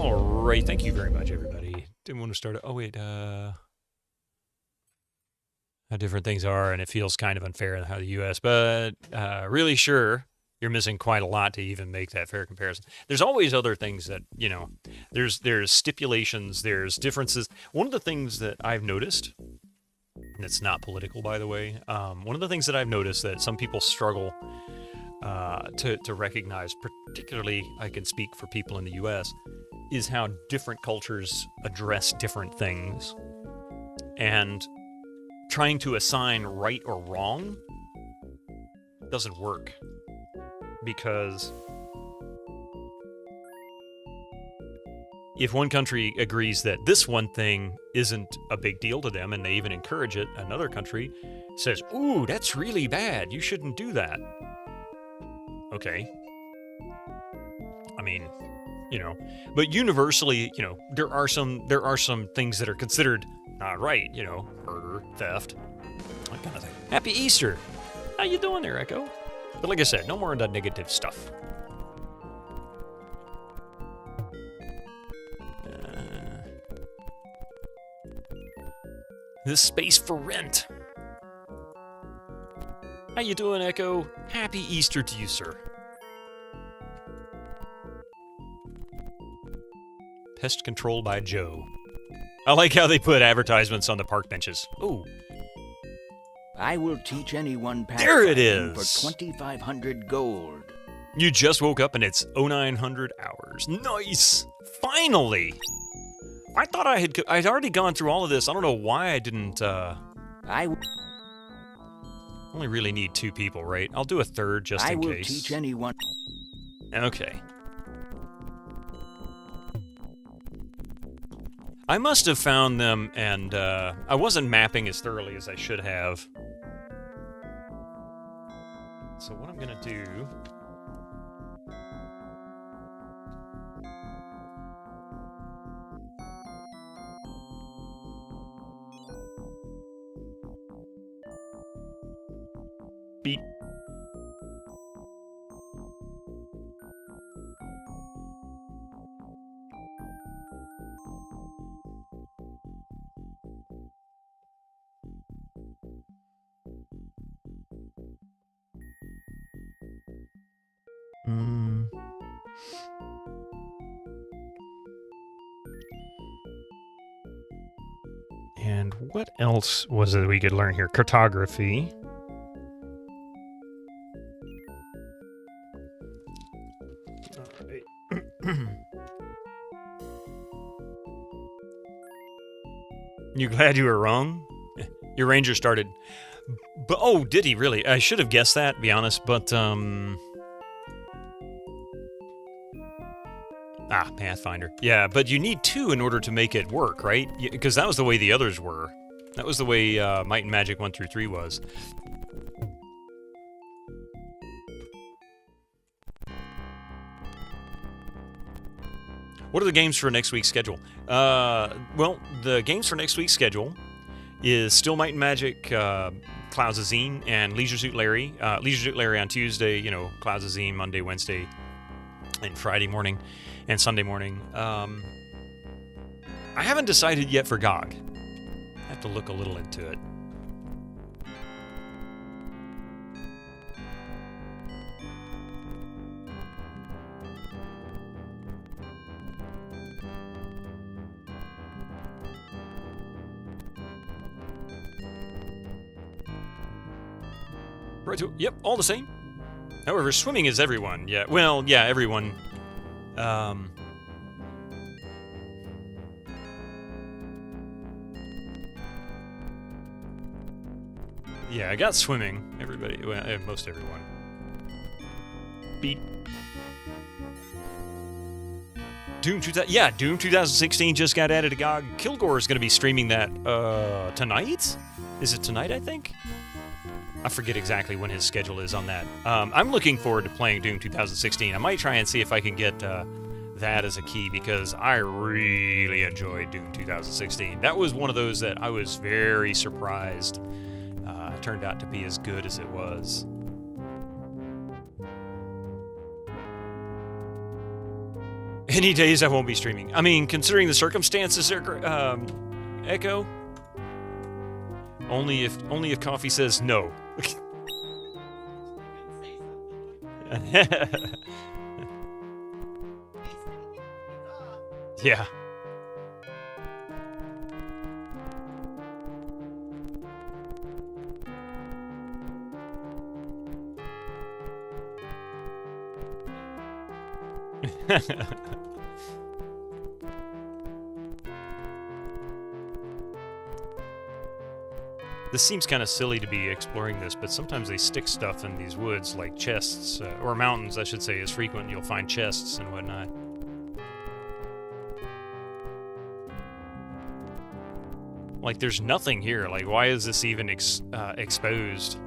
B: All right, thank you very much, everybody. Didn't want to start. Oh wait, how different things are, and it feels kind of unfair in how the U.S. But really, sure, you're missing quite a lot to even make that fair comparison. There's always other things that there's stipulations, there's differences. One of the things that I've noticed, and it's not political, by the way. One of the things that I've noticed that some people struggle to recognize, particularly I can speak for people in the U.S., is how different cultures address different things. And trying to assign right or wrong doesn't work. Because if one country agrees that this one thing isn't a big deal to them and they even encourage it, another country says, ooh, that's really bad. You shouldn't do that. Okay. I mean, but universally, there are some things that are considered not right, murder, theft, that kind of thing. Happy Easter. How you doing there, Echo? But like I said, no more of that negative stuff. This space for rent. How you doing, Echo? Happy Easter to you, sir. Pest control by Joe. I like how they put advertisements on the park benches. Ooh.
M: I will teach anyone
B: there it is.
M: For 2,500 gold.
B: You just woke up and it's 0900 hours. Nice! Finally! I thought I'd already gone through all of this. I don't know why I didn't,
M: I
B: only really need 2 people, right? I'll do a third just in case.
M: I will teach anyone.
B: Okay. I must have found them, and I wasn't mapping as thoroughly as I should have. So what I'm gonna do... Beat. And what else was it we could learn here? Cartography. You glad you were wrong? Your ranger started... But, oh, did he really? I should have guessed that, to be honest, but, Pathfinder. Yeah, but you need 2 in order to make it work, right? Because that was the way the others were. That was the way Might and Magic 1 through 3 was. What are the games for next week's schedule? Well, the games for next week's schedule is still Might and Magic, Clouds of Xeen, and Leisure Suit Larry. Leisure Suit Larry on Tuesday, Clouds of Xeen Monday, Wednesday, and Friday morning, and Sunday morning. I haven't decided yet for GOG. I have to look a little into it. Right, yep, all the same. However, swimming is everyone. Yeah, well, yeah, everyone. Yeah, I got swimming. Everybody, well, most everyone. Beat. Doom 2000. Yeah, Doom 2016 just got added to GOG. Kilgore is going to be streaming that tonight. Is it tonight? I think. I forget exactly when his schedule is on that. I'm looking forward to playing Doom 2016. I might try and see if I can get that as a key, because I really enjoyed Doom 2016. That was one of those that I was very surprised turned out to be as good as it was. Many days I won't be streaming. I mean, considering the circumstances, Echo. Only if Coffee says no. Yeah. This seems kind of silly to be exploring this, but sometimes they stick stuff in these woods, like chests, or mountains, I should say, is frequent. You'll find chests and whatnot. Like, there's nothing here. Like, why is this even exposed?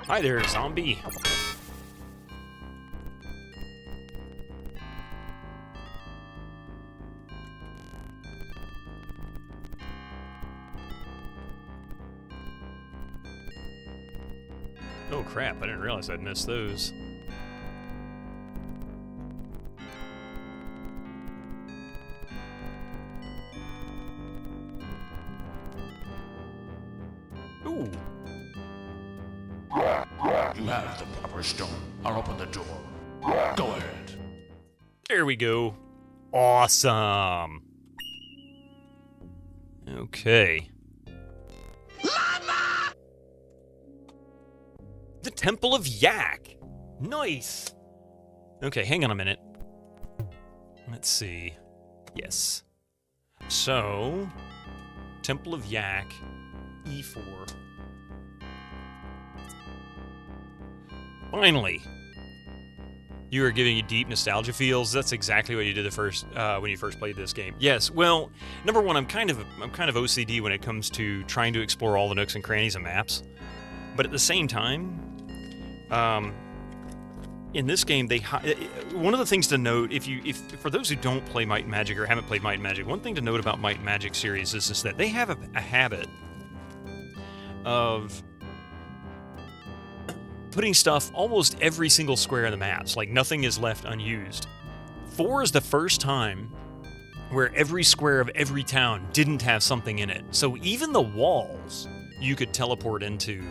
B: Hi there, zombie. Oh crap, I didn't realize I'd missed those. Ooh.
E: You have the proper stone. I'll open the door. Go ahead.
B: There we go. Awesome. Okay. Llama! The Temple of Yak. Nice. Okay, hang on a minute. Let's see. Yes. So, Temple of Yak, E4. Finally. You are giving you deep nostalgia feels. That's exactly what you did the first when you first played this game. Yes. Well, number one, I'm kind of OCD when it comes to trying to explore all the nooks and crannies of maps. But at the same time, in this game, one of the things to note, if for those who don't play Might and Magic or haven't played Might and Magic, one thing to note about Might and Magic series is that they have a habit of putting stuff almost every single square in the maps, like nothing is left unused. 4 is the first time where every square of every town didn't have something in it. So even the walls you could teleport into,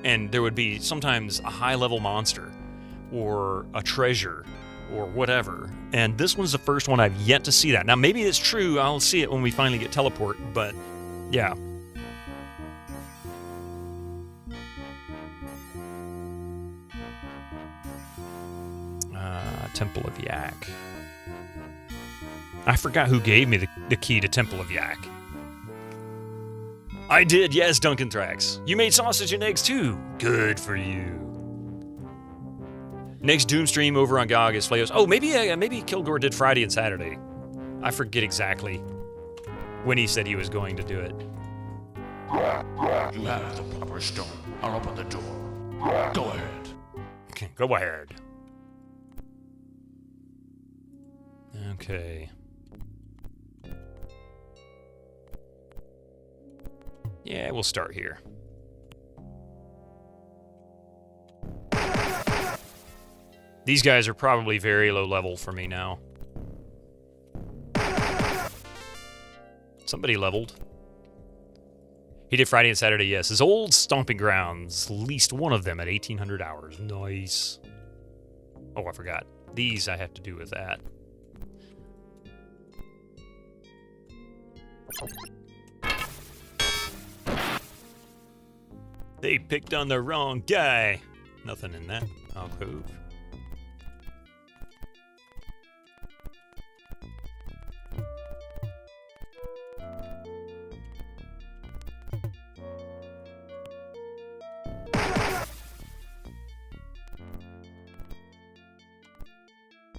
B: and there would be sometimes a high-level monster or a treasure or whatever. And this one's the first one I've yet to see that. Now maybe it's true, I'll see it when we finally get teleport, but yeah. Temple of Yak. I forgot who gave me the key to Temple of Yak. I did, yes, Duncan Trax. You made sausage and eggs too. Good for you. Next Doom stream over on GOG is Flayos. Oh, maybe Kilgore did Friday and Saturday. I forget exactly when he said he was going to do it.
E: You have the proper stone. I'll open the door. Go ahead.
B: Okay, go ahead. Okay. Yeah, we'll start here. These guys are probably very low level for me now. Somebody leveled. He did Friday and Saturday, yes. His old stomping grounds, at least one of them at 1,800 hours. Nice. Oh, I forgot. These I have to do with that. They picked on the wrong guy. Nothing in that alcove.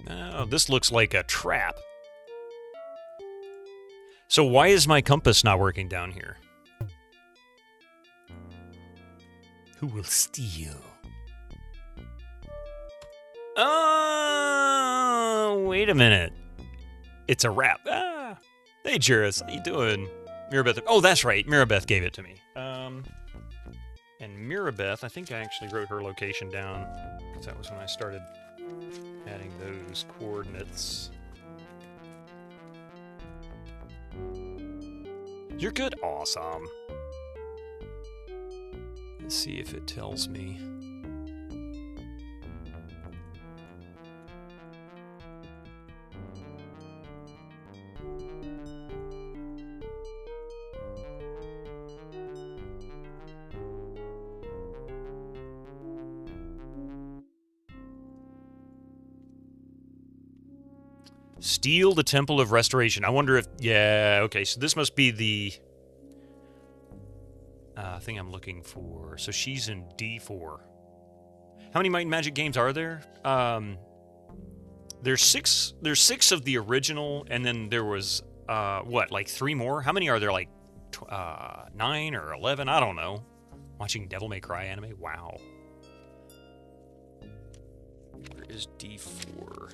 B: Oh, this looks like a trap. So why is my compass not working down here? Who will steal? Oh, wait a minute. It's a wrap. Ah. Hey, Juris, how you doing? Mirabeth. Oh, that's right. Mirabeth gave it to me. And Mirabeth, I think I actually wrote her location down, because that was when I started adding those coordinates. You're good? Awesome. Let's see if it tells me. Steal the Temple of Restoration. I wonder if... Yeah, okay, so this must be the thing I'm looking for. So she's in D4. How many Might and Magic games are there? There's six of the original, and then there was, what, like 3 more? How many are there, like 9 or 11? I don't know. Watching Devil May Cry anime? Wow. Where is D4?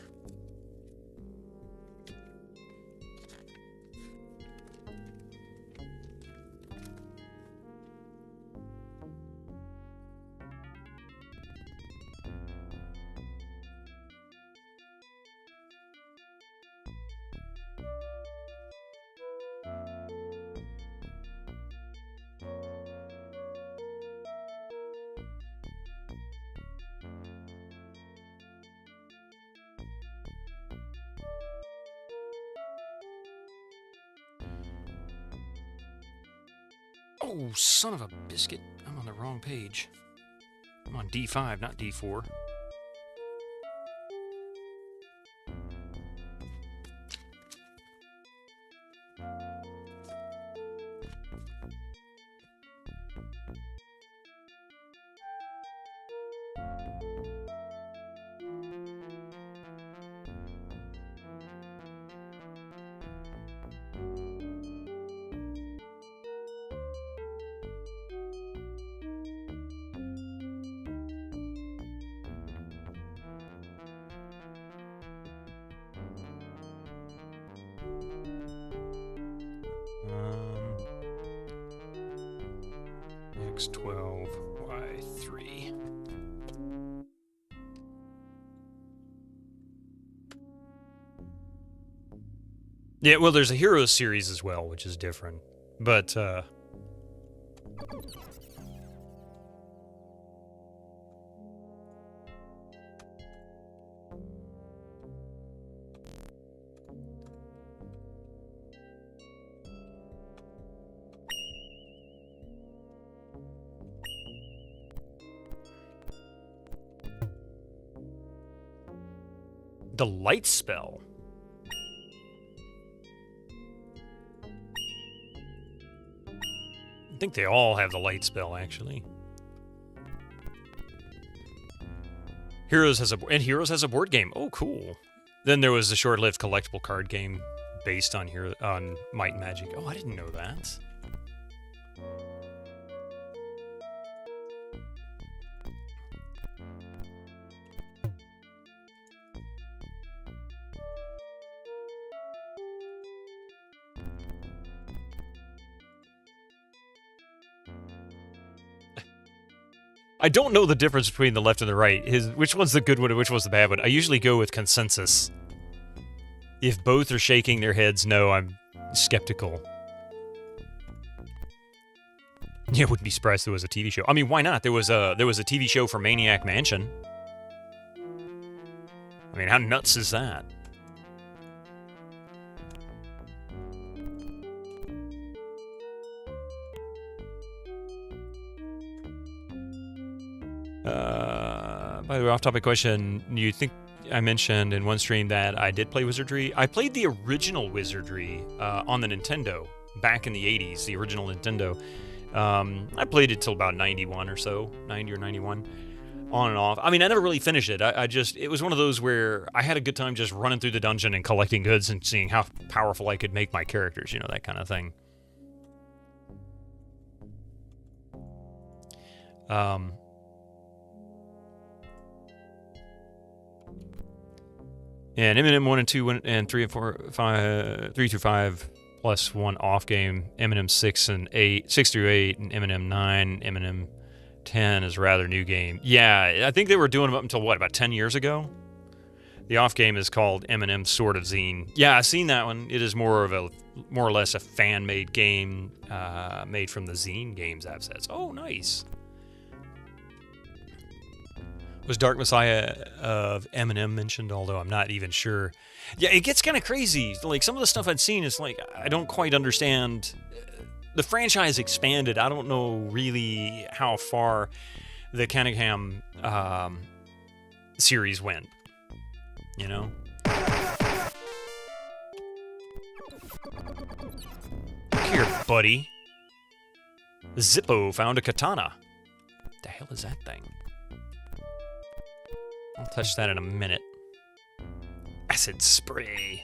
B: Oh, son of a biscuit. I'm on the wrong page. I'm on D5, not D4. X12, Y3. Yeah, well, there's a Heroes series as well, which is different. But, the light spell. I think they all have the light spell, actually. Heroes has a board game. Oh, cool. Then there was a short-lived collectible card game based on Might and Magic. Oh, I didn't know that. I don't know the difference between the left and the right. Which one's the good one and which one's the bad one? I usually go with consensus. If both are shaking their heads no, I'm skeptical. Yeah, wouldn't be surprised if there was a TV show. I mean, why not? There was a TV show for Maniac Mansion. I mean, how nuts is that? By the way, off-topic question, you think I mentioned in one stream that I did play Wizardry? I played the original Wizardry on the Nintendo back in the 80s, the original Nintendo. I played it till about 91 or so, 90 or 91, on and off. I mean, I never really finished it. It was one of those where I had a good time just running through the dungeon and collecting goods and seeing how powerful I could make my characters, you know, that kind of thing. And Eminem 1 and 2 and 3 and 4, 5, 3 through 5 plus 1 off game. Eminem 6 through 8, and Eminem 9, Eminem 10 is a rather new game. Yeah, I think they were doing them up until what, about 10 years ago? The off game is called Eminem Sword of Xeen. Yeah, I've seen that one. It is more or less a fan-made game made from the Xeen games assets. Oh, nice. Was Dark Messiah of Eminem mentioned? Although I'm not even sure. Yeah, it gets kind of crazy. Like, some of the stuff I'd seen is like, I don't quite understand. The franchise expanded. I don't know really how far the Cunningham series went. You know? Look here, buddy. Zippo found a katana. What the hell is that thing? I'll touch that in a minute. Acid spray.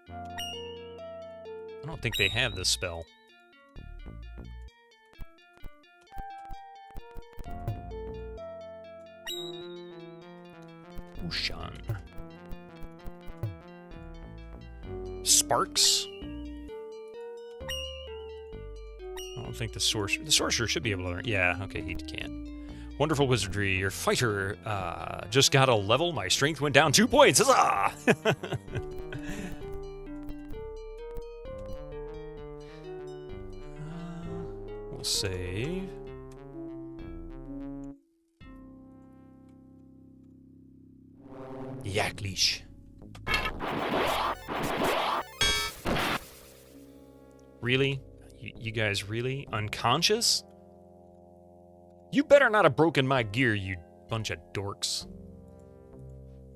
B: I don't think they have this spell. Ushan. Sparks. I don't think the sorcerer should be able to learn. Yeah, okay, he can. Wonderful wizardry. Your fighter just got a level. My strength went down 2 points. Huzzah! We'll save. Yak leash. Really? You guys really? Unconscious? You better not have broken my gear, you bunch of dorks.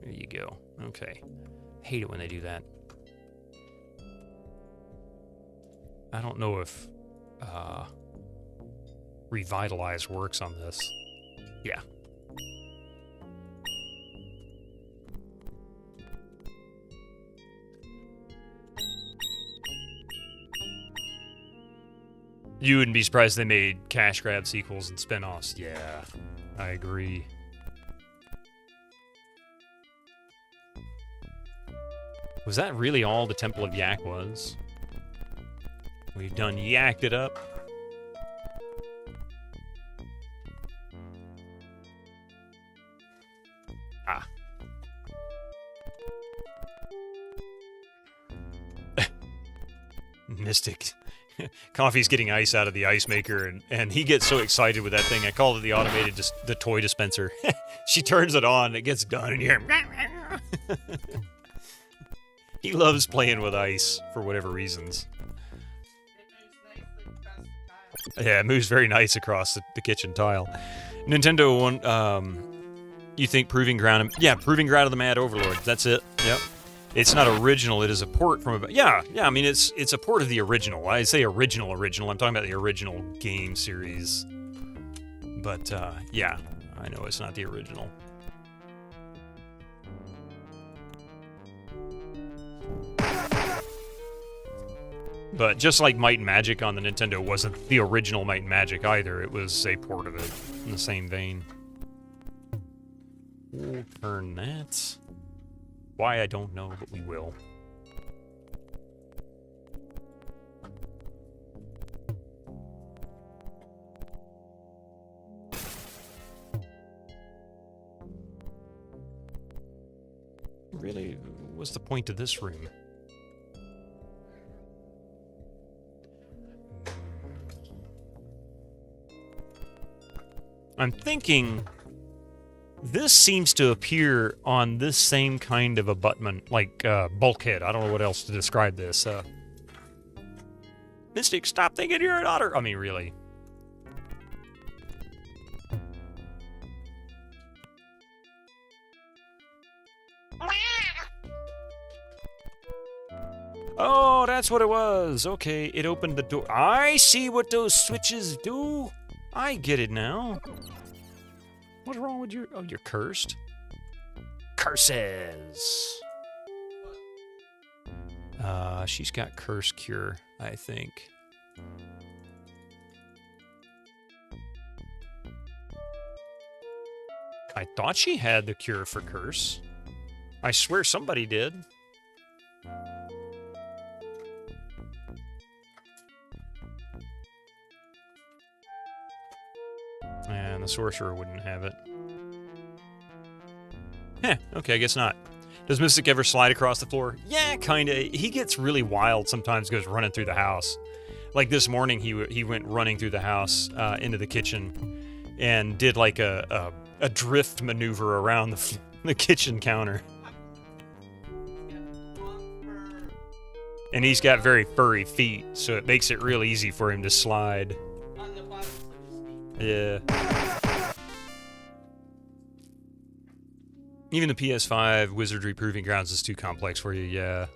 B: There you go. Okay. Hate it when they do that. I don't know if Revitalize works on this. Yeah. You wouldn't be surprised they made cash grab sequels and spin-offs. Yeah, I agree. Was that really all the Temple of Yak was? We done yacked it up. Ah. Mystic. Coffee's getting ice out of the ice maker, and he gets so excited with that thing. I called it the automated, the toy dispenser. She turns it on, it gets done, and you hear him. He loves playing with ice for whatever reasons. Yeah, it moves very nice across the kitchen tile. Nintendo one, you think Proving Ground? Yeah, Proving Ground of the Mad Overlord. That's it. Yep. It's not original. It is a port from a... Yeah. I mean, it's a port of the original. I say original. I'm talking about the original game series. But, yeah. I know it's not the original. But just like Might and Magic on the Nintendo wasn't the original Might and Magic either. It was a port of it in the same vein. We'll turn that... Why, I don't know, but we will. Really, what's the point of this room? I'm thinking... This seems to appear on this same kind of abutment, like bulkhead. I don't know what else to describe this. Mystic, stop thinking you're an otter. I mean, really. Oh, that's what it was. Okay, it opened the door. I see what those switches do. I get it now. What's wrong with your... Oh, you're cursed? Curses! She's got curse cure, I think. I thought she had the cure for curse. I swear somebody did. And the sorcerer wouldn't have it. Okay, I guess not. Does Mystic ever slide across the floor? Yeah, kinda. He gets really wild sometimes, goes running through the house. Like this morning, he went running through the house into the kitchen and did like a drift maneuver around the kitchen counter. And he's got very furry feet, so it makes it real easy for him to slide. Yeah. Even the PS5 Wizardry Proving Grounds is too complex for you, yeah.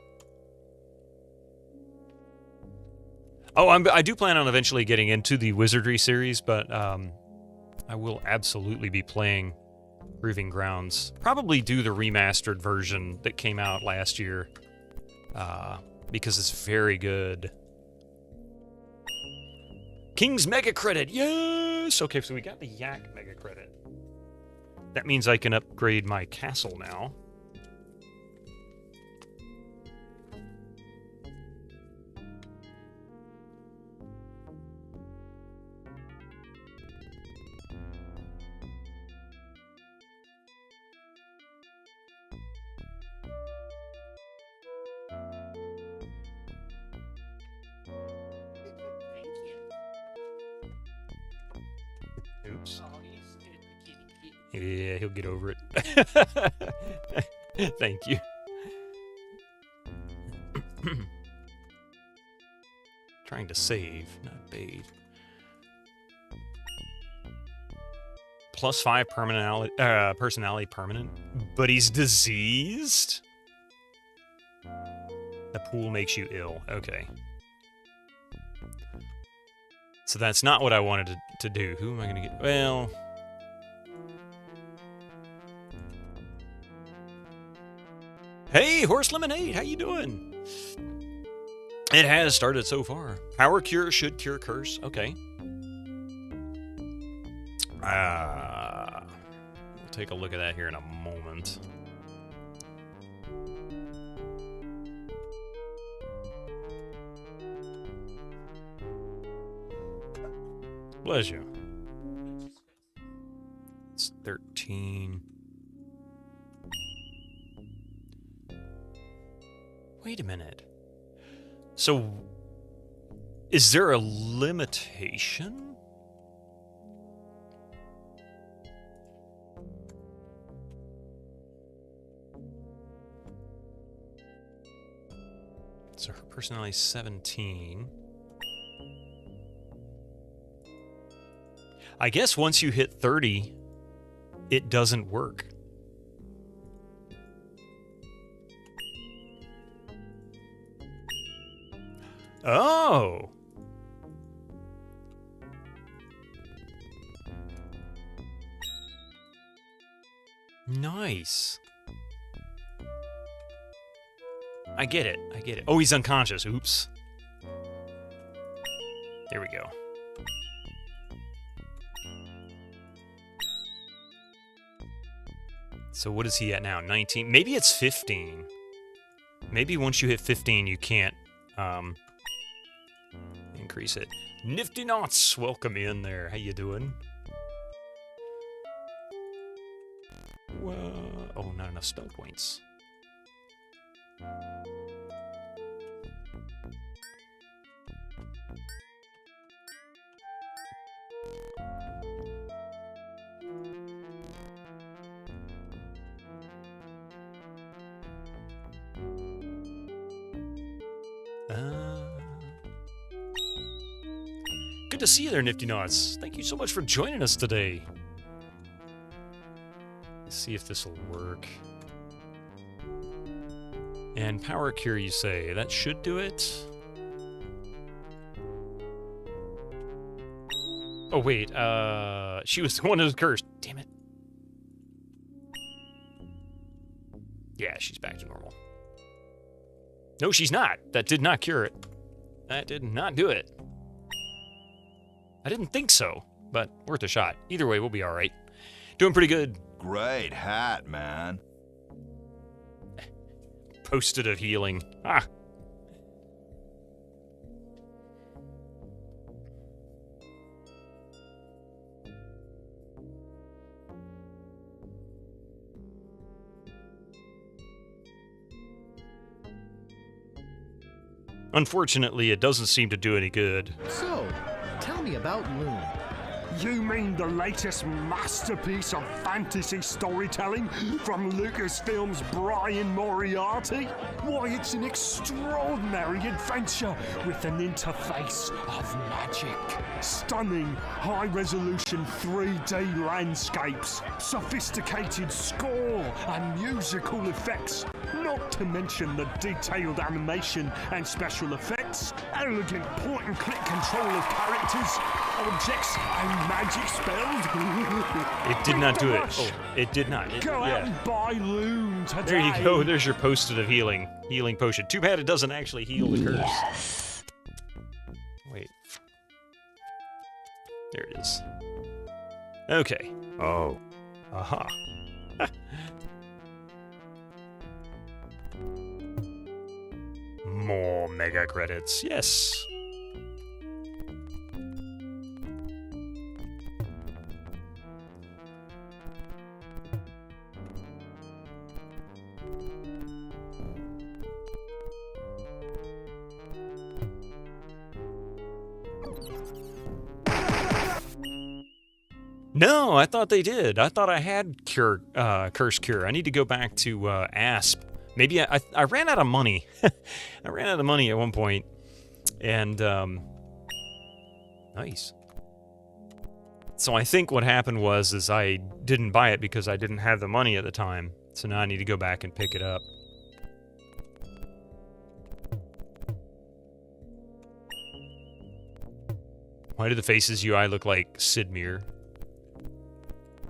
B: Oh, I do plan on eventually getting into the Wizardry series, but I will absolutely be playing Proving Grounds. Probably do the remastered version that came out last year, because it's very good. King's Mega Credit, yes! Okay, so we got the Yak Mega Credit. That means I can upgrade my castle now. Oops. Yeah, he'll get over it. Thank you. Trying to save, not bathe. +5 personality permanent, but he's diseased? The pool makes you ill. Okay. So that's not what I wanted to do. Who am I going to get? Well... Hey, Horse Lemonade, how you doing? It has started so far. Power Cure should cure curse. Okay. We'll take a look at that here in a moment. Bless you. It's 13. Wait a minute. So, is there a limitation? So her personality is 17. I guess once you hit 30, it doesn't work. Oh! Nice. I get it. I get it. Oh, he's unconscious. Oops. There we go. So what is he at now? 19? Maybe it's 15. Maybe once you hit 15, you can't increase it. Nifty Knots, welcome in there. How you doing? Oh, not enough spell points. Good to see you there, Nifty Knots. Thank you so much for joining us today. Let's see if this will work. And Power Cure, you say. That should do it? Oh, wait. She was the one who was cursed. Damn it. Yeah, she's back to normal. No, she's not. That did not cure it. That did not do it. I didn't think so, but worth a shot. Either way, we'll be all right. Doing pretty good.
H: Great hat, man.
B: Posted of healing. Ah. Unfortunately, it doesn't seem to do any good.
N: So, tell me about Loon.
O: You mean the latest masterpiece of fantasy storytelling from Lucasfilm's Brian Moriarty? Why, it's an extraordinary adventure with an interface of magic. Stunning, high-resolution 3D landscapes, sophisticated score and musical effects, not to mention the detailed animation and special effects, elegant point-and-click control of characters, objects, and magic spells.
B: It did not do it. Oh, it did not.
O: Go out and buy Loon today.
B: There you go. There's your posted of healing potion. Too bad it doesn't actually heal the curse.
I: Yes.
B: Wait. There it is. Okay. Oh. Aha. More mega credits. Yes. No, I thought they did. I thought I had Curse Cure. I need to go back to Asp. Maybe I ran out of money. I ran out of money at one point. And, nice. So I think what happened was I didn't buy it because I didn't have the money at the time. So now I need to go back and pick it up. Why do the faces UI look like Sidmere?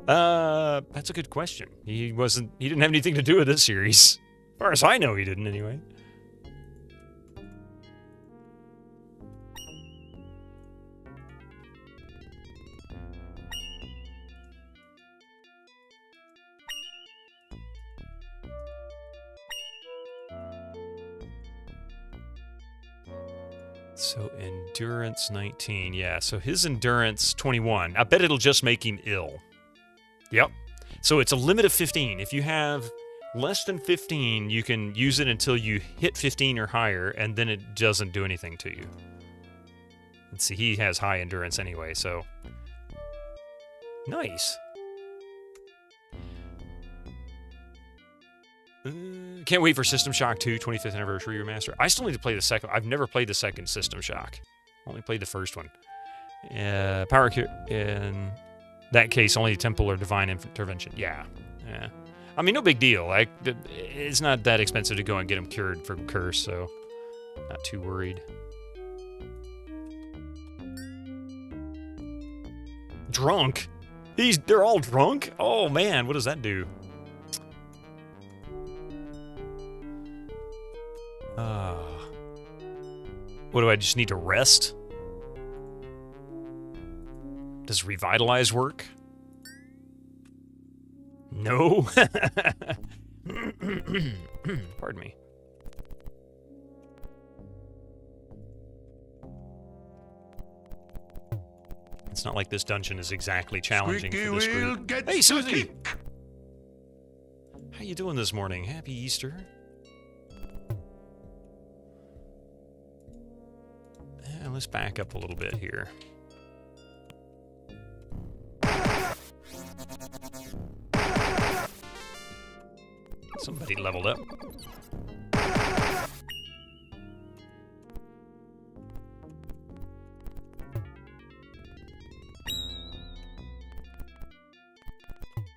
B: That's a good question. He didn't have anything to do with this series. As far as I know, he didn't anyway. So endurance 19, yeah. So his endurance 21. I bet it'll just make him ill. Yep. So it's a limit of 15. If you have less than 15, you can use it until you hit 15 or higher, and then it doesn't do anything to you. Let's see, he has high endurance anyway, so... Nice. Can't wait for System Shock 2 25th Anniversary Remaster. I still need to play the second. I've never played the second System Shock. Only played the first one. Power Cure... In that case, only Temple or Divine Intervention. Yeah. I mean, no big deal. Like, it's not that expensive to go and get him cured from Curse, so... Not too worried. Drunk? They're all drunk? Oh, man, what does that do? What do I just need to rest? Does Revitalize work? No? Pardon me. It's not like this dungeon is exactly challenging for this group. Hey, Susie! How you doing this morning? Happy Easter. Let's back up a little bit here. Somebody leveled up.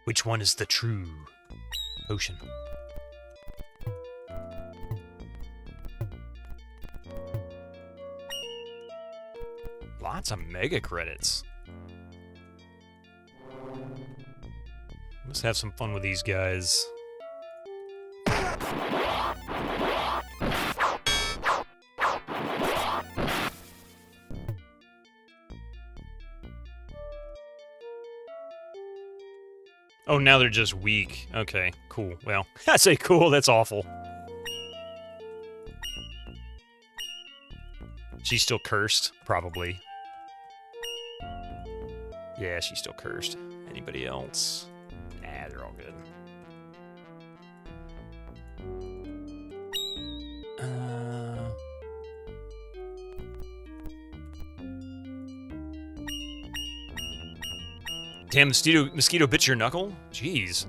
B: Which one is the true potion? Lots of mega credits. Let's have some fun with these guys. Oh, now they're just weak. Okay, cool. Well, I say cool, that's awful. She's still cursed, probably. Yeah, she's still cursed. Anybody else? Nah, they're all good. Damn, mosquito bit your knuckle? Jeez.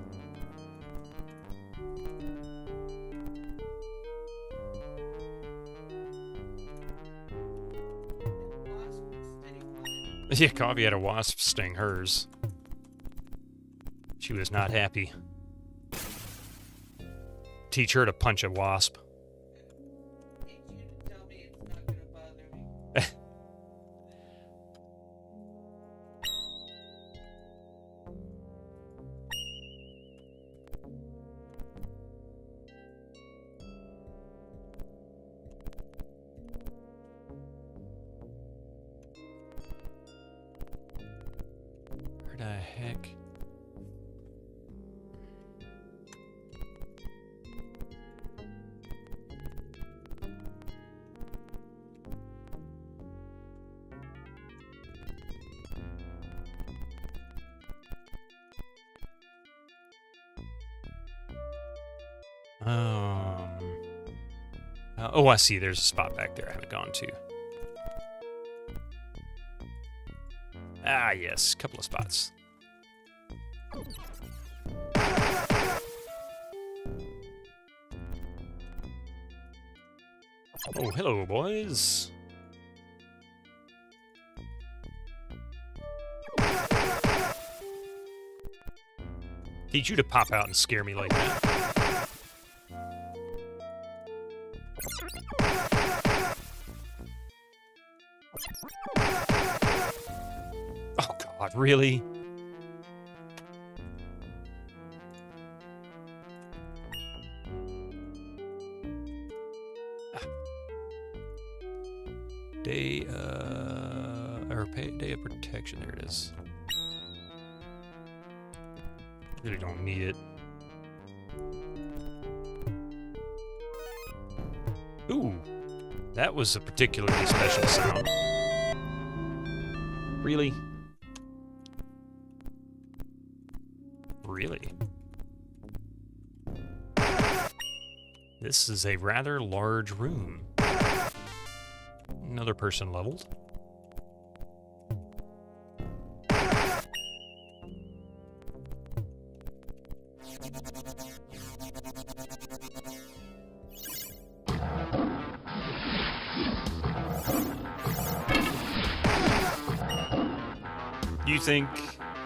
B: Yeah, Coffee had a wasp sting hers. She was not happy. Teach her to punch a wasp. Where the heck? Oh, I see. There's a spot back there I haven't gone to. Ah, yes. A couple of spots. Oh, hello, boys. Teach you to pop out and scare me like that. Oh, God, really? Day of protection. There it is. Really don't need it. Ooh, that was a particularly special sound. Really? Really? This is a rather large room. Another person leveled. You think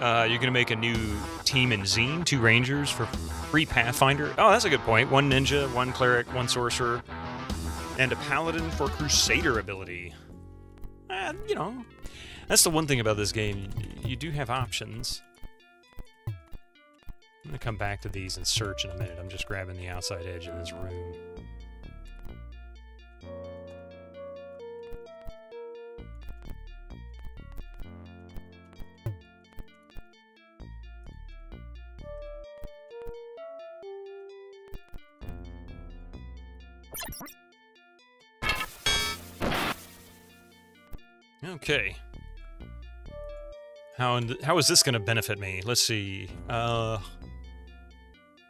B: you're going to make a new team in Xeen? 2 Rangers for free Pathfinder? Oh, that's a good point. 1 Ninja, 1 Cleric, 1 Sorcerer, and a Paladin for Crusader ability. You know, that's the one thing about this game. You do have options. I'm going to come back to these and search in a minute. I'm just grabbing the outside edge of this room. Okay. How is this going to benefit me? Let's see.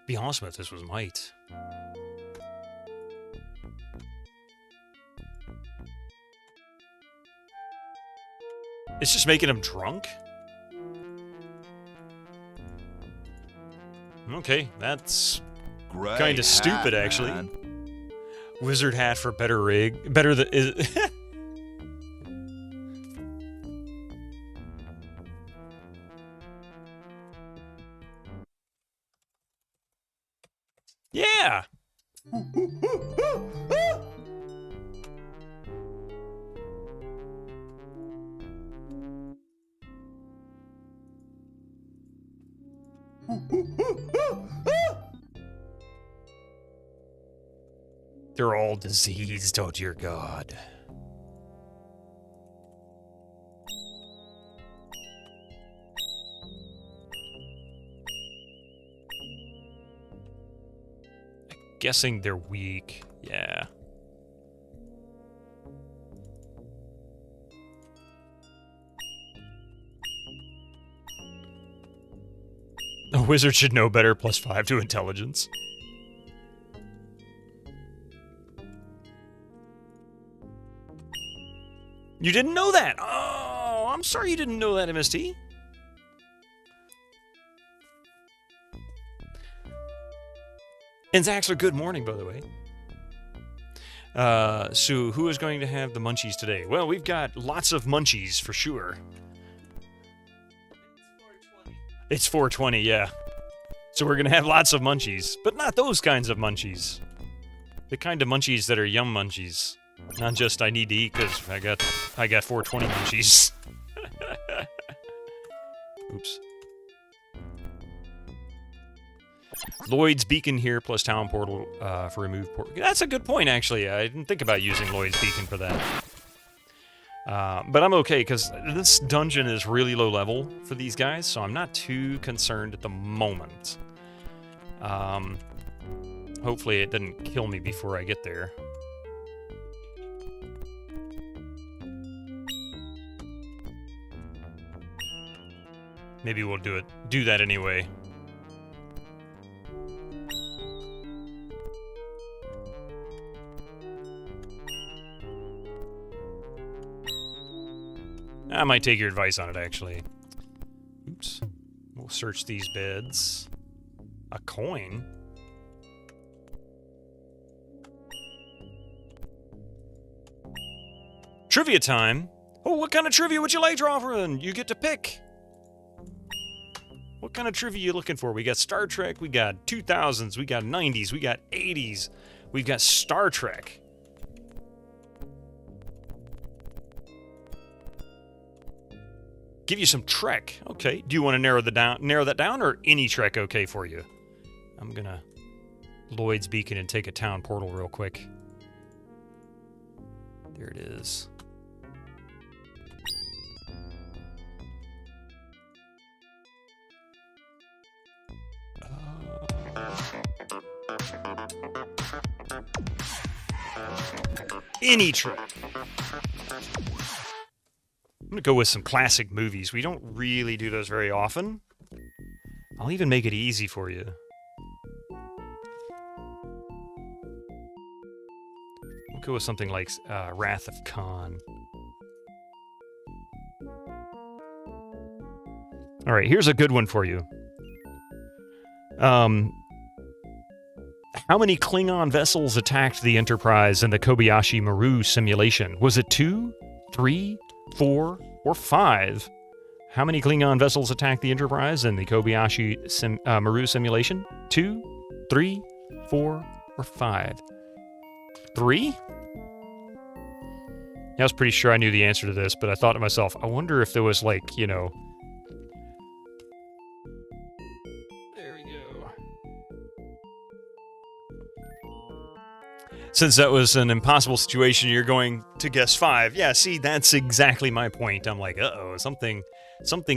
B: Be awesome if this was might. It's just making him drunk? Okay, that's kind of stupid, actually. Man. Wizard hat for better rig. Better than... Yeah! They're all diseased, oh dear God. Guessing they're weak. Yeah. wizard should know better, +5 to intelligence. You didn't know that! Oh, I'm sorry you didn't know that, MST. And Zaxler, good morning, by the way. So who is going to have the munchies today? Well, we've got lots of munchies, for sure. It's 420, yeah. So we're going to have lots of munchies, but not those kinds of munchies. The kind of munchies that are yum munchies. Not just I need to eat because I got 420 munchies. Oops. Lloyd's Beacon here plus Town Portal for remove portal. That's a good point, actually. I didn't think about using Lloyd's Beacon for that. But I'm okay, because this dungeon is really low level for these guys, so I'm not too concerned at the moment. Hopefully it didn't kill me before I get there. Maybe we'll do that anyway. I might take your advice on it, actually. Oops. We'll search these beds. A coin? Trivia time! Oh, what kind of trivia would you like, Drawford? You get to pick. What kind of trivia are you looking for? We got Star Trek, we got 2000s, we got 90s, we got 80s, we've got Star Trek. Give you some Trek. Okay. Do you want to narrow that down, or any Trek okay for you? I'm gonna Lloyd's Beacon and take a Town Portal real quick. There it is. Any Trek. I'm gonna go with some classic movies. We don't really do those very often. I'll even make it easy for you. We'll go with something like Wrath of Khan. Alright, here's a good one for you. How many Klingon vessels attacked the Enterprise in the Kobayashi Maru simulation? Was it 2, 3, 4, or 5? How many Klingon vessels attacked the Enterprise in the Kobayashi Maru simulation? 2, 3, 4, or 5? 3? Yeah, I was pretty sure I knew the answer to this, but I thought to myself, I wonder if there was, like, you know... There we go. Since that was an impossible situation, you're going to guess 5. Yeah, see, that's exactly my point. I'm like, uh-oh, something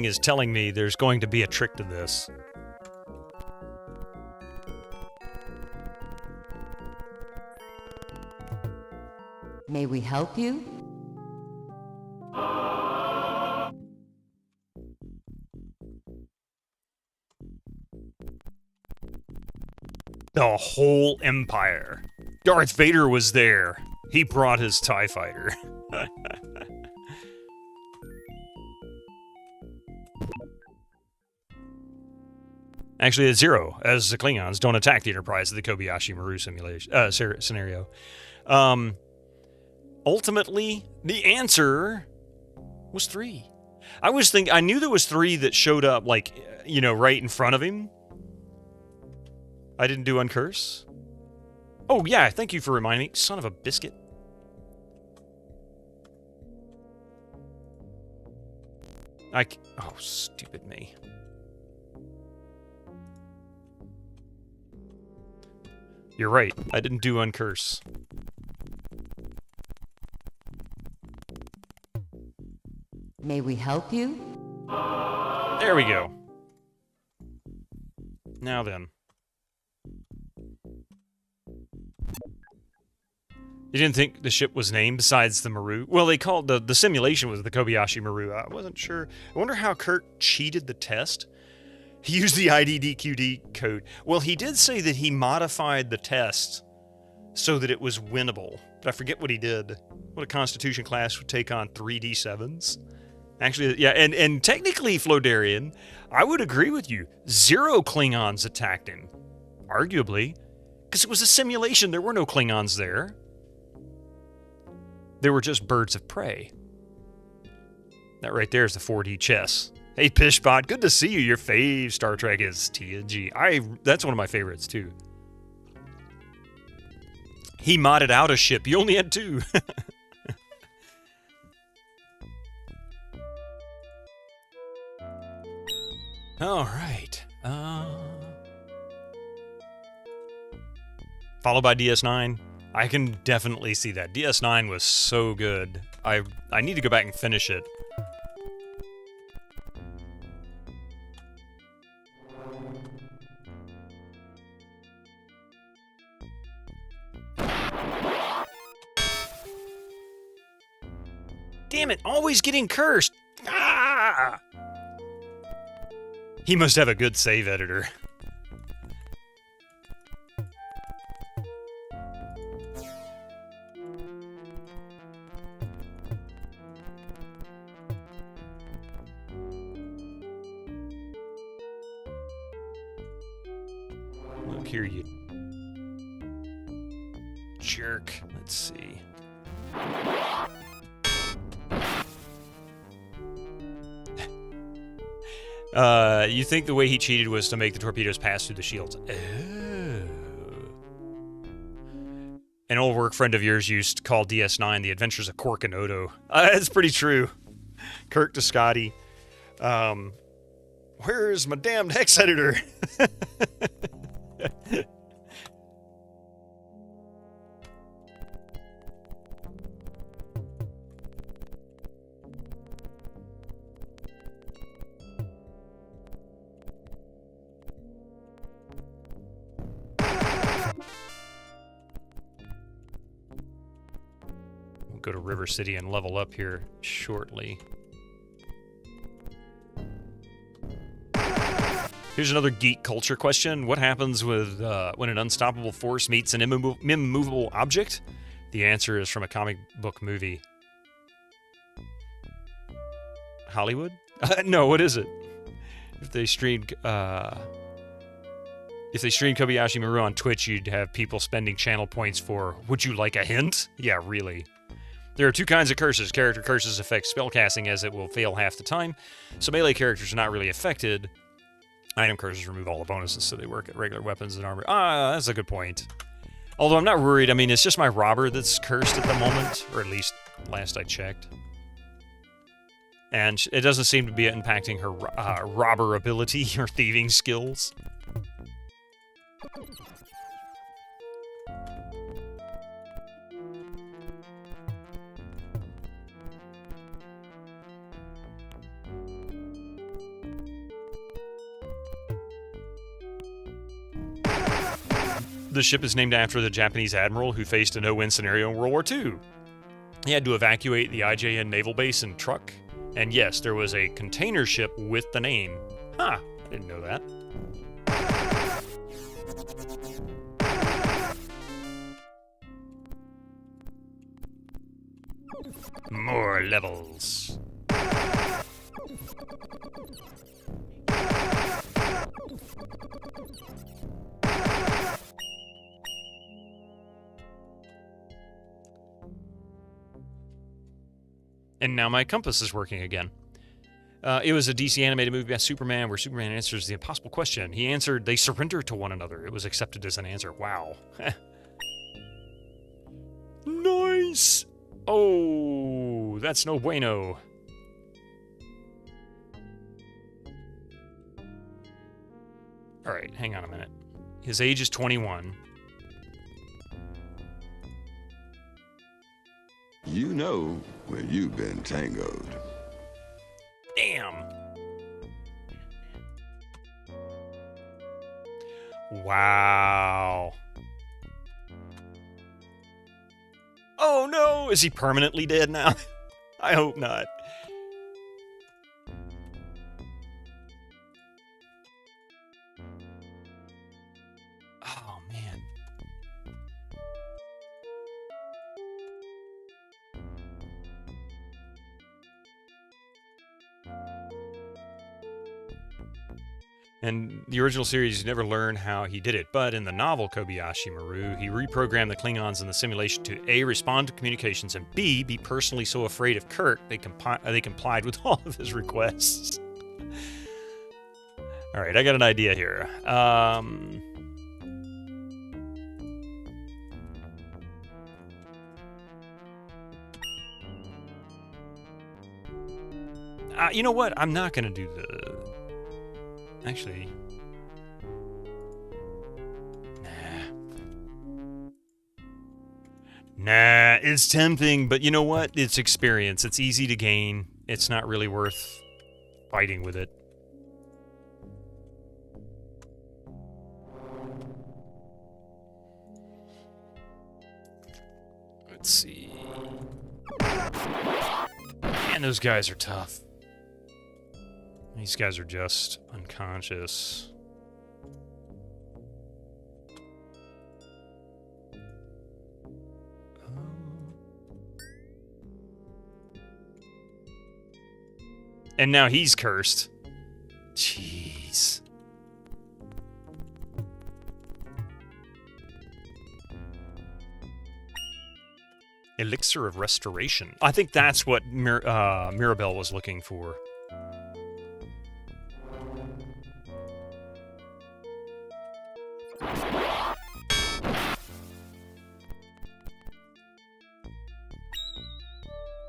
B: is telling me there's going to be a trick to this.
P: May we help you?
B: The whole Empire. Darth Vader was there. He brought his TIE fighter. Actually, it's 0, as the Klingons don't attack the Enterprise of the Kobayashi Maru simulation scenario. Ultimately, the answer was 3. I knew there was 3 that showed up, like, you know, right in front of him. I didn't do Uncurse. Oh, yeah, thank you for reminding me. Son of a biscuit. Oh, stupid me. You're right. I didn't do Uncurse.
P: May we help you?
B: There we go. Now then. You didn't think the ship was named besides the Maru? Well, they called the simulation was the Kobayashi Maru. I wasn't sure. I wonder how Kirk cheated the test. He used the IDDQD code. Well, he did say that he modified the test so that it was winnable. But I forget what he did. What a Constitution class would take on 3d7s. Actually, yeah, and technically, Flodarian, I would agree with you. 0 Klingons attacked him. Arguably. Because it was a simulation. There were no Klingons there. There were just birds of prey. That right there is the 4D chess. Hey, Pishbot, good to see you. Your fave Star Trek is TNG. That's one of my favorites, too. He modded out a ship. He only had 2. All right. Followed by DS9. I can definitely see that. DS9 was so good. I need to go back and finish it. Damn it, always getting cursed. Ah! He must have a good save editor. Look here, you jerk. Let's see. You think the way he cheated was to make the torpedoes pass through the shields? Oh. An old work friend of yours used to call DS9 The Adventures of Quark and Odo. That's pretty true. Kirk to Scotty. Where's my damned hex editor? Go to River City and level up here shortly. Here's another geek culture question. What happens with when an unstoppable force meets an immovable object? The answer is from a comic book movie. Hollywood? No, what is it? If they streamed Kobayashi Maru on Twitch, you'd have people spending channel points for, would you like a hint? Yeah, really. There are 2 kinds of curses. Character curses affect spellcasting as it will fail half the time, so melee characters are not really affected. Item curses remove all the bonuses, so they work at regular weapons and armor. Ah, that's a good point. Although I'm not worried. I mean, it's just my robber that's cursed at the moment, or at least last I checked. And it doesn't seem to be impacting her robber ability or thieving skills. The ship is named after the Japanese admiral who faced a no-win scenario in World War II. He had to evacuate the IJN naval base in truck. And yes, there was a container ship with the name. Huh, I didn't know that. More levels. And now my compass is working again. It was a DC animated movie about Superman where Superman answers the impossible question. He answered, they surrender to one another. It was accepted as an answer. Wow. Nice! Oh, that's no bueno. All right, hang on a minute. His age is 21.
H: You know where you've been tangoed.
B: Damn. Wow. Oh no, is he permanently dead now? I hope not. And the original series, you never learn how he did it. But in the novel Kobayashi Maru, he reprogrammed the Klingons in the simulation to A, respond to communications, and B, be personally so afraid of Kirk they complied with all of his requests. All right, I got an idea here. You know what? I'm not going to do the... Actually... Nah, it's tempting, but you know what? It's experience. It's easy to gain. It's not really worth fighting with it. Let's see. Man, those guys are tough. These guys are just unconscious. And now he's cursed. Jeez. Elixir of Restoration. I think that's what Mirabelle was looking for.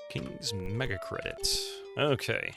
B: King's Mega Credit. Okay.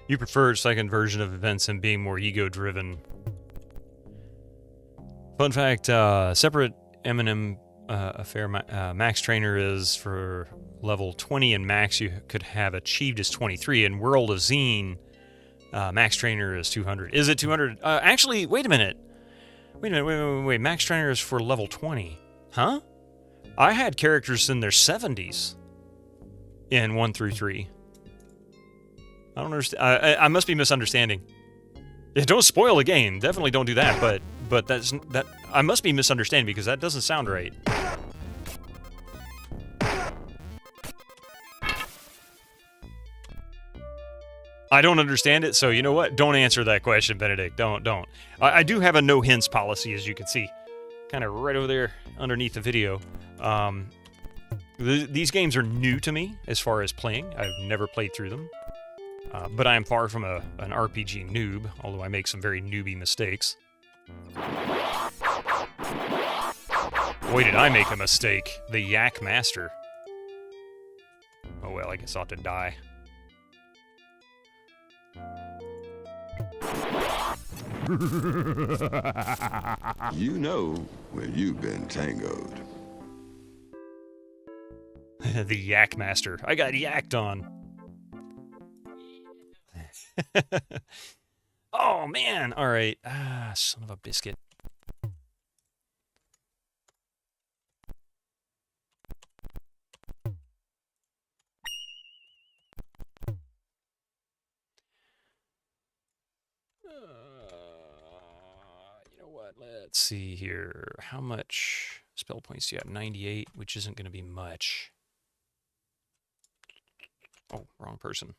B: You prefer second version of events and being more ego-driven. Fun fact, separate M&M affair max trainer is for level 20, and max you could have achieved is 23. In World of Xeen, max trainer is 200. Is it 200? Actually, wait a minute. Wait. Max trainer is for level 20. Huh? I had characters in their 70s in 1 through 3. I don't understand. I must be misunderstanding. Yeah, don't spoil the game. Definitely don't do that. But that I must be misunderstanding because that doesn't sound right. I don't understand it. So you know what? Don't answer that question, Benedict. Don't. I do have a no hints policy, as you can see, kind of right over there underneath the video. These games are new to me as far as playing. I've never played through them. But I am far from an RPG noob, although I make some very newbie mistakes. Boy, did I make a mistake. The Yak Master. Oh well, I guess I'll have to die.
H: You know when you've been tangoed.
B: The Yak Master. I got yacked on. Oh, man. All right. Son of a biscuit. You know what? Let's see here. How much spell points do you have? 98, which isn't going to be much. Oh, wrong person.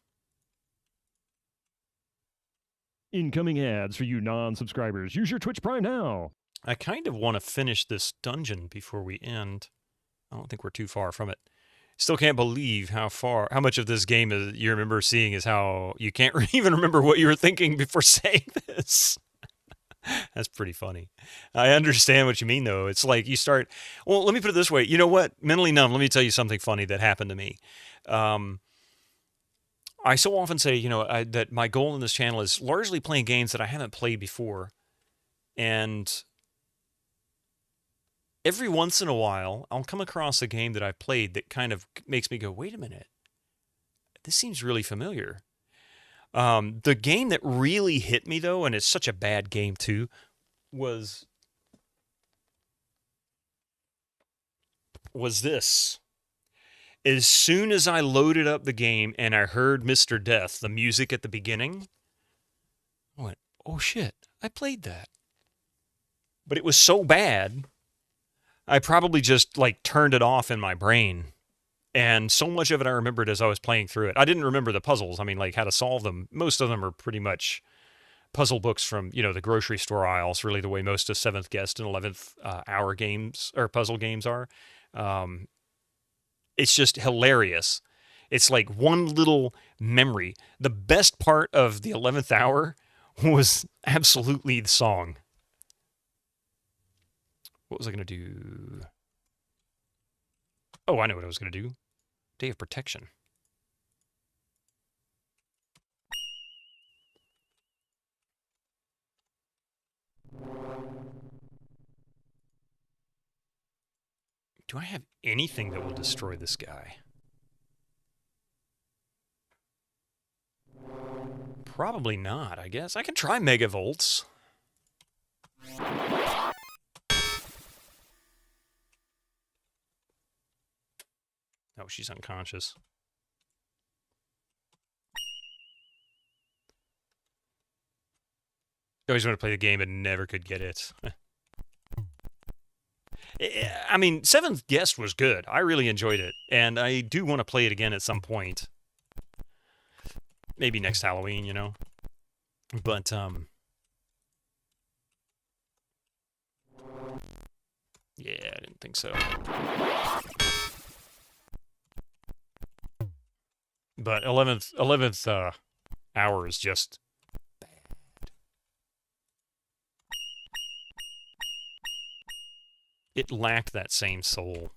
G: Incoming ads for you non-subscribers. Use your Twitch Prime now.
B: I kind of want to finish this dungeon before we end. I don't think we're too far from it. Still can't believe how much of this game you remember seeing is how you can't even remember what you were thinking before saying this. That's pretty funny. I understand what you mean, though. It's like you start... Well, let me put it this way. You know what? Mentally numb, let me tell you something funny that happened to me. I so often say, that my goal in this channel is largely playing games that I haven't played before. And every once in a while, I'll come across a game that I've played that kind of makes me go, wait a minute. This seems really familiar. The game that really hit me, though, and it's such a bad game, too, was this. As soon as I loaded up the game and I heard Mr. Death, the music at the beginning, I went, oh, shit, I played that. But it was so bad, I probably just, turned it off in my brain. And so much of it I remembered as I was playing through it. I didn't remember the puzzles. I mean, how to solve them. Most of them are pretty much puzzle books from, the grocery store aisles, really the way most of 7th Guest and 11th Hour games, or puzzle games are. It's just hilarious. It's like one little memory. The best part of the 11th Hour was absolutely the song. What was I going to do? Oh, I know what I was going to do. Day of Protection. Do I have anything that will destroy this guy? Probably not, I guess. I can try Megavolts. Oh, she's unconscious. I always want to play the game and never could get it. I mean, 7th Guest was good. I really enjoyed it. And I do want to play it again at some point. Maybe next Halloween, But, yeah, I didn't think so. But 11th Hour is just bad. It lacked that same soul.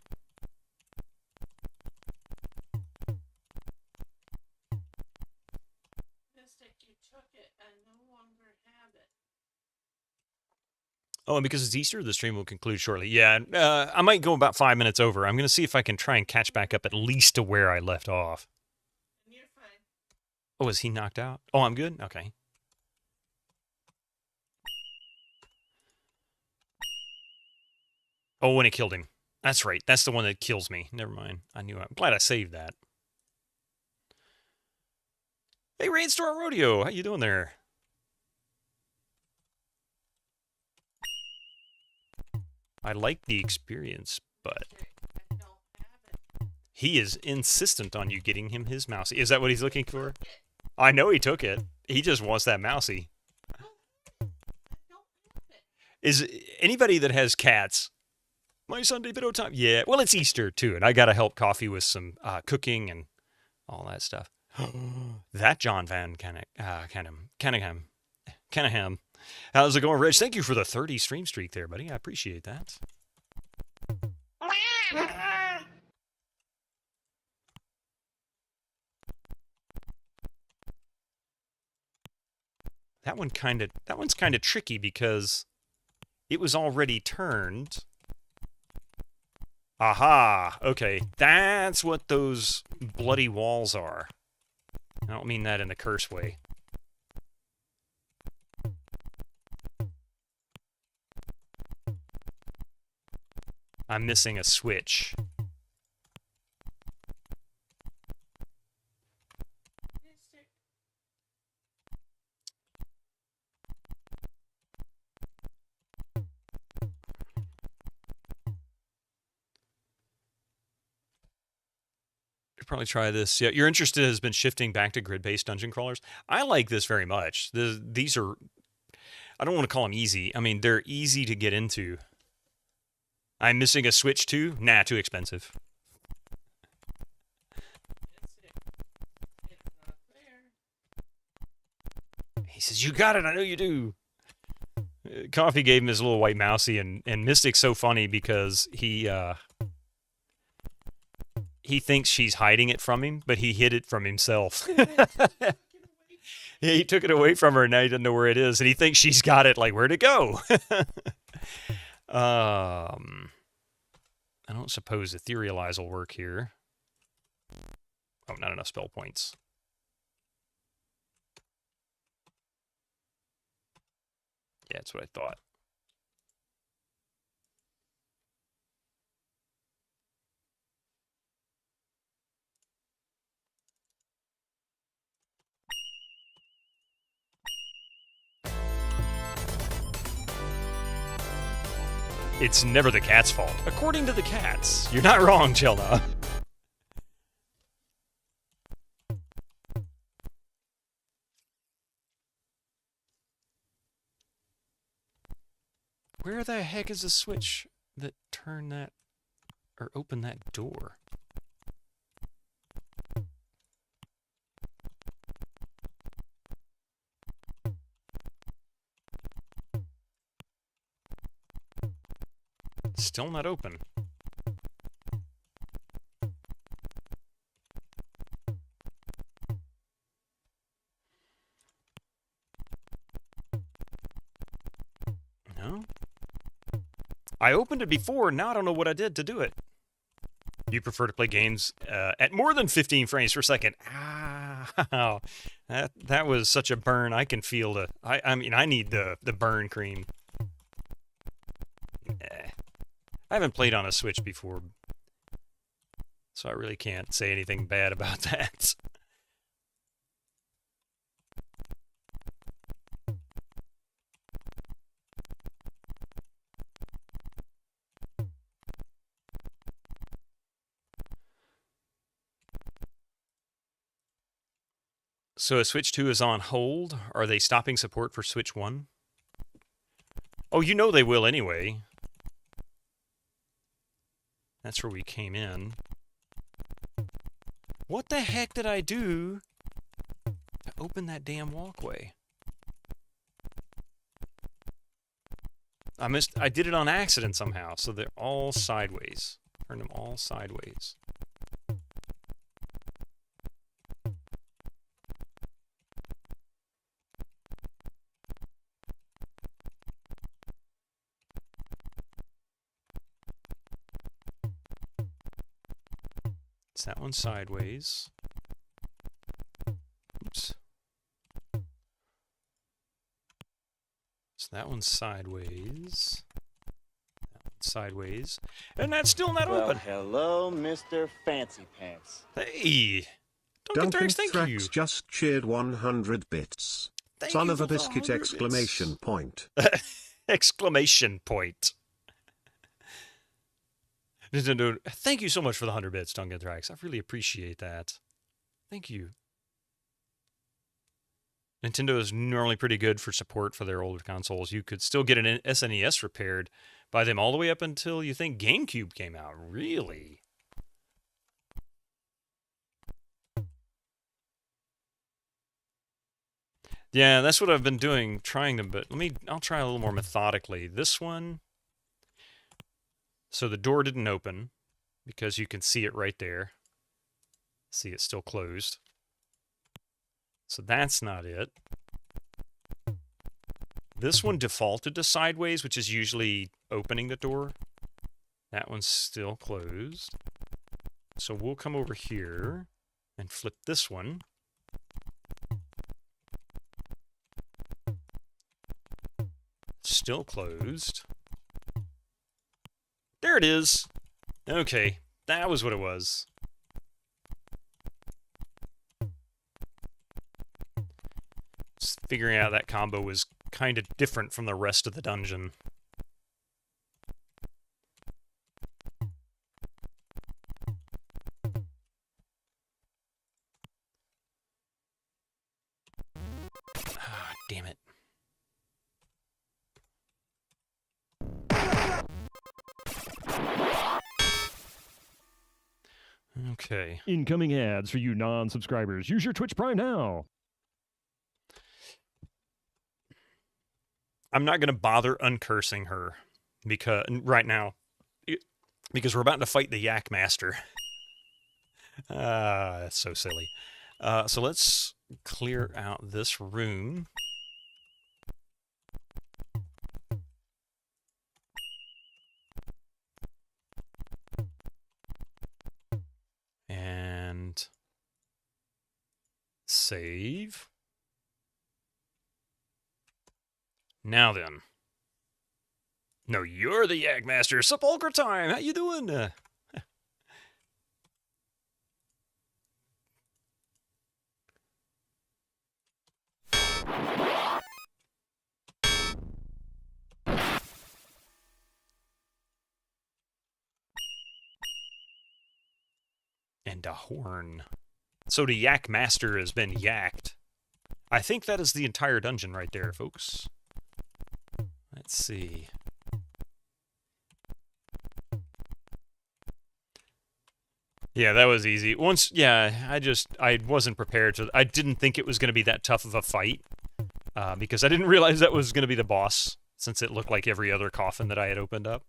J: Mystic, you took it and no longer have it.
B: Oh, and because it's Easter, the stream will conclude shortly. Yeah, I might go about 5 minutes over. I'm going to see if I can try and catch back up at least to where I left off.
J: You're fine.
B: Oh, is he knocked out? Oh, I'm good? Okay. Oh, and it killed him. That's right. That's the one that kills me. Never mind. I'm glad I saved that. Hey, Rainstorm Rodeo. How you doing there? I like the experience, but he is insistent on you getting him his mousey. Is that what he's looking for? I know he took it. He just wants that mousey. Is anybody that has cats... My Sunday video time. Yeah, well, it's Easter, too, and I got to help Coffee with some cooking and all that stuff. That John Van Cunningham. How's it going, Rich? Thank you for the 30 stream streak there, buddy. I appreciate that. That one's kind of tricky because it was already turned. Aha! Okay, that's what those bloody walls are. I don't mean that in a curse way. I'm missing a switch. Probably try this. Yeah, your interest has been shifting back to grid-based dungeon crawlers. I like this very much. These are, I don't want to call them easy. I mean, they're easy to get into. I'm missing a switch too? Nah, too expensive. He says, you got it, I know you do. Coffee gave him his little white mousey, and Mystic's so funny because he thinks she's hiding it from him, but he hid it from himself. He took it away from her, and now he doesn't know where it is, and he thinks she's got it. Like, where'd it go? I don't suppose Etherealize will work here. Oh, not enough spell points. Yeah, that's what I thought. It's never the cat's fault. According to the cats. You're not wrong, Chelna. Where the heck is the switch that turned that, or opened that door? Still not open. No? I opened it before, now I don't know what I did to do it. You prefer to play games at more than 15 frames per second. Ah, that was such a burn. I can feel the... I mean, I need the burn cream. I haven't played on a Switch before, so I really can't say anything bad about that. So Switch 2 is on hold. Are they stopping support for Switch 1? Oh, you know they will anyway. That's where we came in. What the heck did I do to open that damn walkway? I did it on accident somehow, so they're all sideways. Turn them all sideways. That one sideways. Oops. So that one's sideways. That one's sideways. And that's still not open.
Q: Hello, Mr. Fancy Pants.
B: Hey! Duncan thank you.
F: Just cheered 100 bits.
B: Thank
F: Son
B: you
F: of a
B: for the
F: biscuit!
B: 100
F: Exclamation
B: bits.
F: point.
B: Exclamation point. Nintendo, thank you so much for the 100 bits, Duncan Thrax. I really appreciate that. Thank you. Nintendo is normally pretty good for support for their older consoles. You could still get an SNES repaired by them all the way up until you think GameCube came out. Really? Yeah, that's what I've been doing, trying to, but I'll try a little more methodically. This one... So the door didn't open because you can see it right there. See, it's still closed. So that's not it. This one defaulted to sideways, which is usually opening the door. That one's still closed. So we'll come over here and flip this one. Still closed. There it is. Okay, that was what it was. Just figuring out that combo was kind of different from the rest of the dungeon. Ah, damn it. Okay.
G: Incoming ads for you non-subscribers. Use your Twitch Prime now.
B: I'm not going to bother uncursing her because right now, because we're about to fight the Yak Master. That's so silly. So let's clear out this room. And save. Now then. No, you're the Yak Master. Sepulchre time. How you doing? And a horn. So the Yak Master has been yacked. I think that is the entire dungeon right there, folks. Let's see. Yeah, that was easy. I wasn't prepared to. I didn't think it was going to be that tough of a fight. Because I didn't realize that was going to be the boss, since it looked like every other coffin that I had opened up.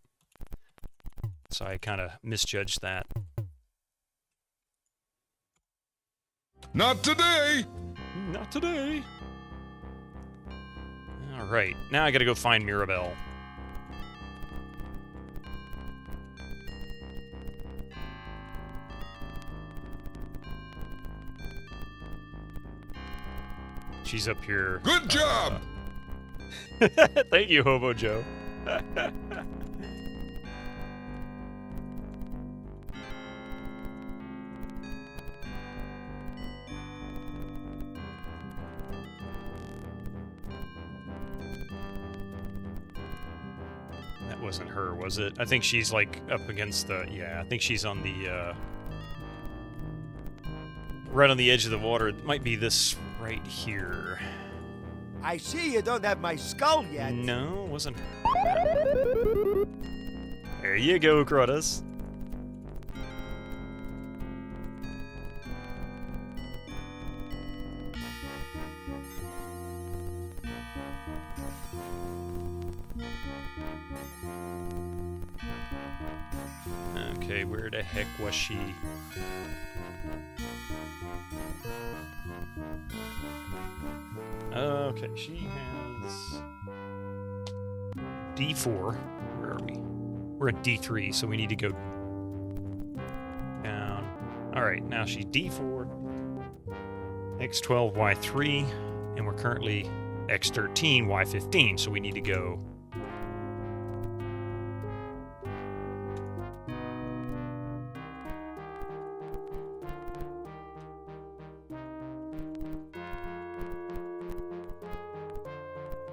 B: So I kind of misjudged that.
K: Not today!
B: Not today! Alright, now I gotta go find Mirabelle. She's up here.
K: Good job!
B: Thank you, Hobo Joe. That wasn't her, was it? I think she's like up against the... Yeah, I think she's on the... right on the edge of the water. It might be this right here.
L: I see you don't have my skull yet.
B: No, it wasn't her. There you go, Crotus. Okay, where the heck was she? Okay, she has D4. Where are we? We're at D3, so we need to go down. Alright, now she's D4, X12, Y3, and we're currently X13, Y15, so we need to go...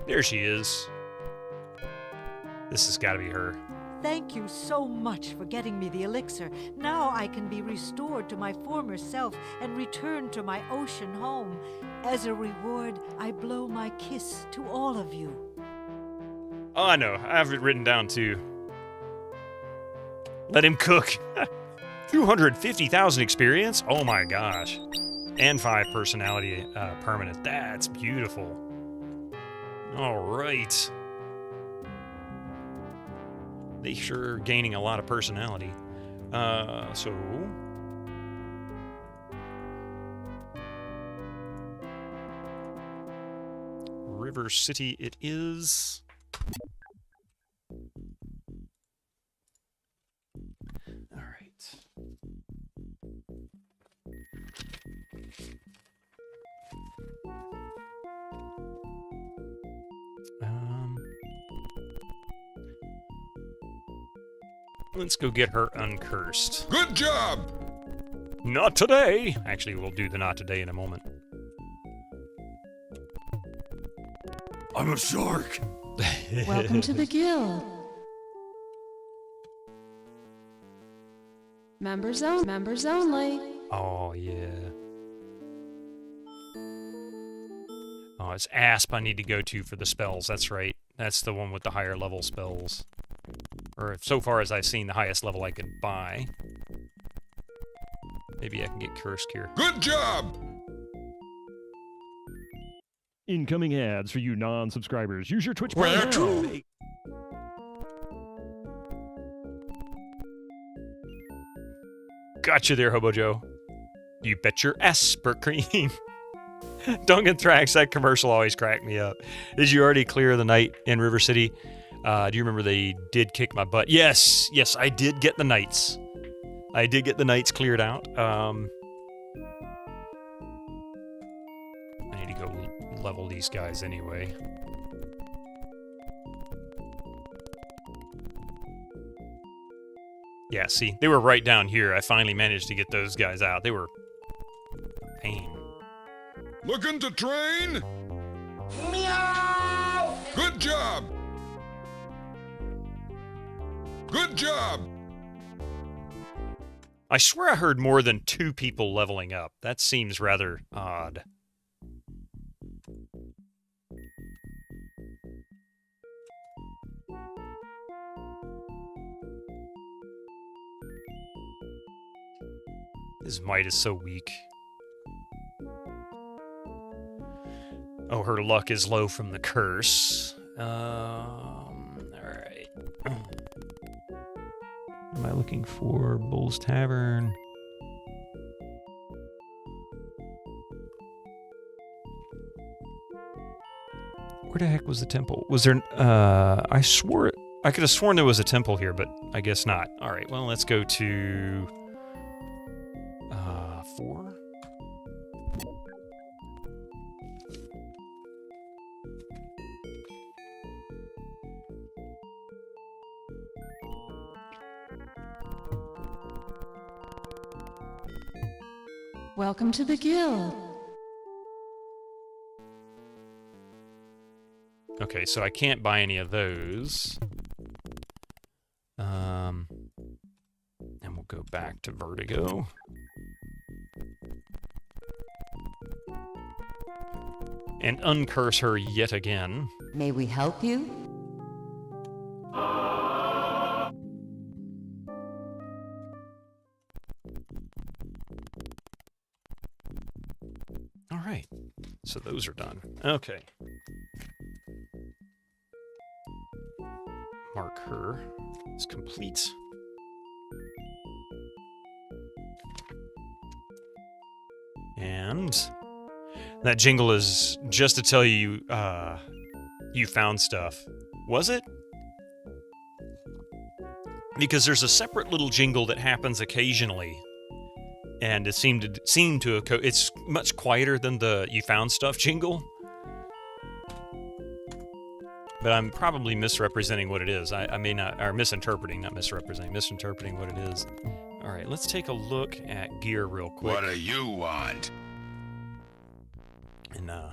B: There she is. This has got to be her.
R: Thank you so much for getting me the elixir. Now I can be restored to my former self and return to my ocean home. As a reward, I blow my kiss to all of you.
B: Oh, I know. I have it written down too. Let him cook. 250,000 experience? Oh my gosh. And 5 personality permanent. That's beautiful. All right. They sure are gaining a lot of personality. So... River City it is. All right. Let's go get her uncursed.
K: Good job!
B: Not today! Actually, we'll do the not today in a moment.
A: I'm a shark!
P: Welcome to the guild. Members only.
B: Oh, yeah. Oh, it's Asp I need to go to for the spells. That's right. That's the one with the higher level spells. Or so far as I've seen, the highest level I could buy. Maybe I can get cursed here.
K: Good job!
G: Incoming ads for you non-subscribers. Use your Twitch
A: Where
G: Prime
A: to?
G: now.
B: Gotcha there, Hobo Joe. You bet your Esper cream. Duncan Thrax, that commercial always cracked me up. Did you already clear the night in River City? Do you remember they did kick my butt? Yes, I did get the nights. I did get the nights cleared out. I need to go level these guys anyway. Yeah, see, they were right down here. I finally managed to get those guys out. They were a pain.
A: Looking to train? Meow! Good job! Good job!
B: I swear I heard more than 2 people leveling up. That seems rather odd. His might is so weak. Oh, her luck is low from the curse. Alright. Am I looking for Bull's Tavern? Where the heck was the temple? Was there... I swore... I could have sworn there was a temple here, but I guess not. Alright, well, let's go to... 4?
P: Welcome to the guild.
B: Okay, so I can't buy any of those. And we'll go back to Vertigo. And uncurse her yet again.
S: May we help you?
B: All right, so those are done. Okay. Mark her as complete. And that jingle is just to tell you, you found stuff. Was it? Because there's a separate little jingle that happens occasionally, and it seemed to it's much quieter than the you found stuff jingle. But I'm probably misrepresenting what it is. I may not, or misinterpreting, not misrepresenting, misinterpreting what it is. All right, let's take a look at gear real quick.
A: What do you want?
B: And I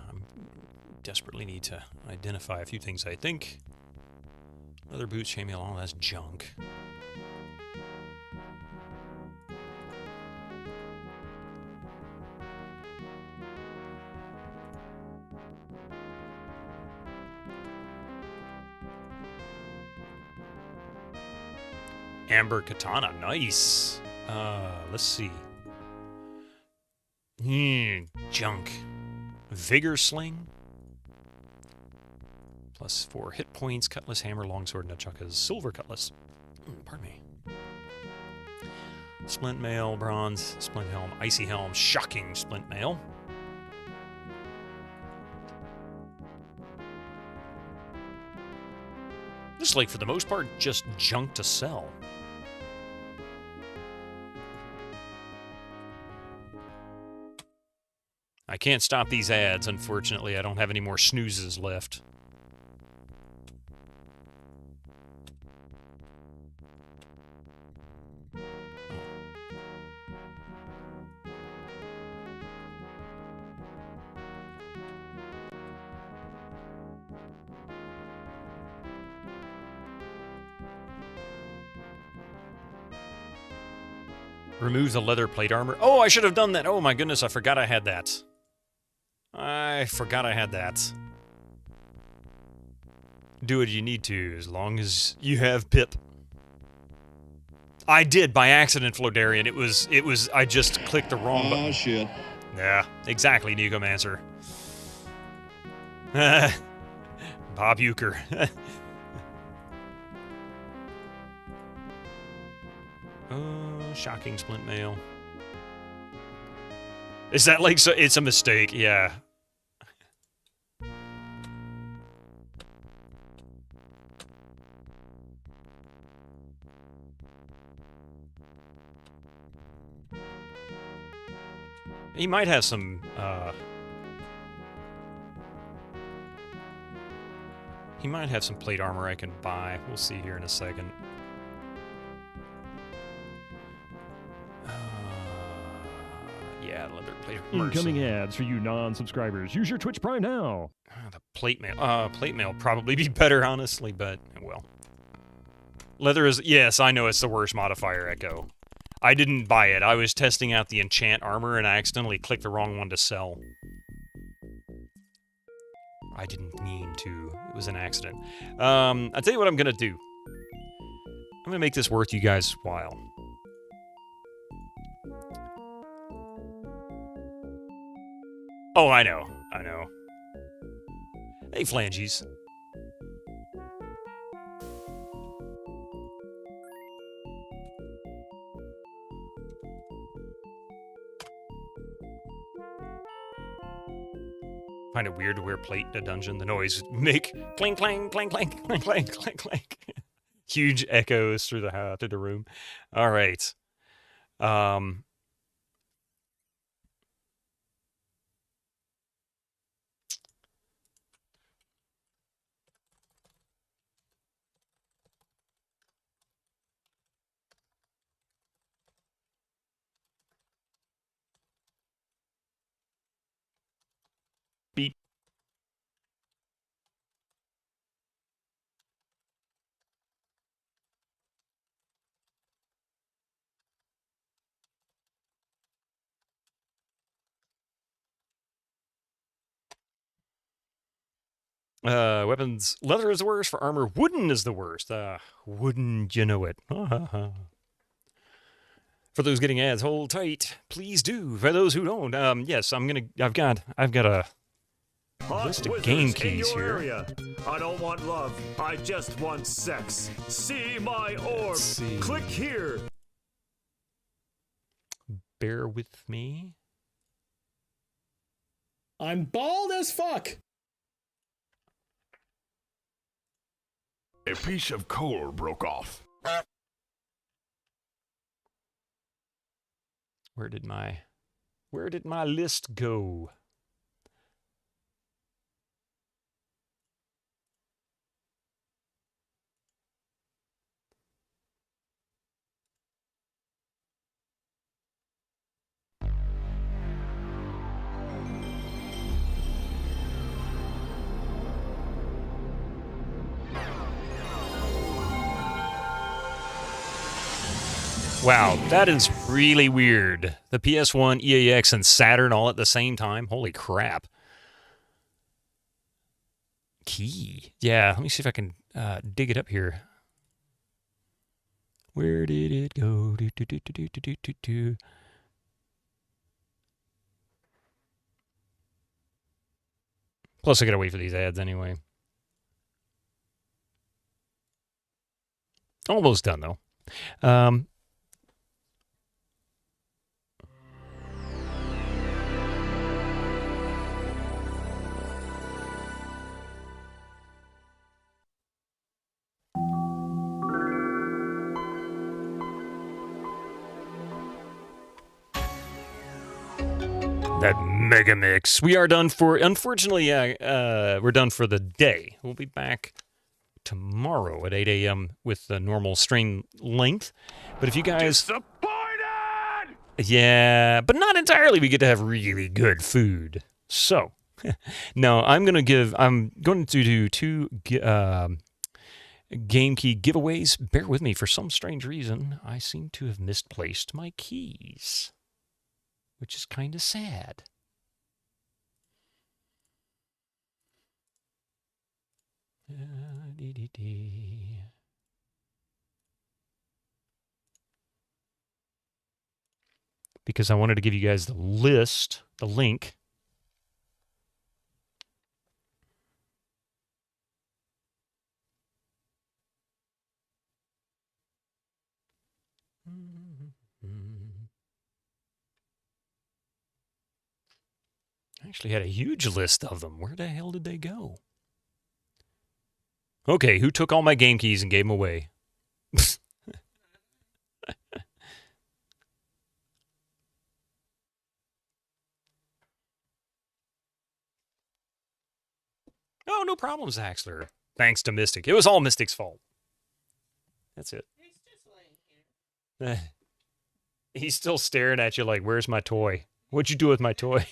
B: desperately need to identify a few things, I think. Leather boots, chainmail, all that's junk. Amber katana, nice. Let's see. Junk. Vigor sling. +4 hit points. Cutlass, hammer, longsword, nunchuckers. Silver cutlass. Pardon me. Splint mail, bronze, splint helm, icy helm, shocking splint mail. This is like, for the most part, just junk to sell. I can't stop these ads, unfortunately. I don't have any more snoozes left. Remove the leather plate armor. Oh, I should have done that. Oh my goodness, I forgot I had that. I forgot I had that. Do what you need to, as long as you have Pip. I did by accident, Flodarian. It was. I just clicked the wrong button.
H: Oh shit.
B: Yeah, exactly, Negomancer. Bob Euchre. Shocking splint mail. Is that like so? It's a mistake, yeah. He might have some, he might have some plate armor I can buy. We'll see here in a second. Yeah, leather plate armor.
G: Incoming ads for you non-subscribers. Use your Twitch Prime now.
B: The plate mail probably be better, honestly, but, well. Leather is, yes, I know it's the worst modifier, Echo. I didn't buy it. I was testing out the enchant armor and I accidentally clicked the wrong one to sell. I didn't mean to. It was an accident. I'll tell you what I'm gonna do. I'm gonna make this worth you guys' while. Oh, I know. I know. Hey, Flanges. Find it weird to wear plate in a dungeon. The noise would make clang, clang, clang, clang, clang, clang, clang, clang. Huge echoes through the room. All right. Beep. Weapons. Leather is the worst for armor. Wooden is the worst. Wooden, you know it. For those getting ads, hold tight. Please do. For those who don't, yes, I've got a list of game keys here.
S: Area. I don't want love. I just want sex. See my orb. Click here.
B: Bear with me.
T: I'm bald as fuck.
E: A piece of coal broke off.
B: Where did my list go? Wow, that is really weird. The PS1, EAX, and Saturn all at the same time? Holy crap. Key. Yeah, let me see if I can dig it up here. Where did it go? Plus, I gotta wait for these ads anyway. Almost done, though. That mega mix. We are done for, unfortunately, we're done for the day. We'll be back tomorrow at 8 a.m. with the normal stream length. But if you guys... Disappointed! Yeah, but not entirely. We get to have really good food. So, no, I'm going to do 2 game key giveaways. Bear with me. For some strange reason, I seem to have misplaced my keys, which is kind of sad. Because I wanted to give you guys the list, the link. I actually had a huge list of them. Where the hell did they go? Okay, who took all my game keys and gave them away? Oh, no problem, Zaxler. Thanks to Mystic. It was all Mystic's fault. That's it. He's still staring at you like, where's my toy? What'd you do with my toy?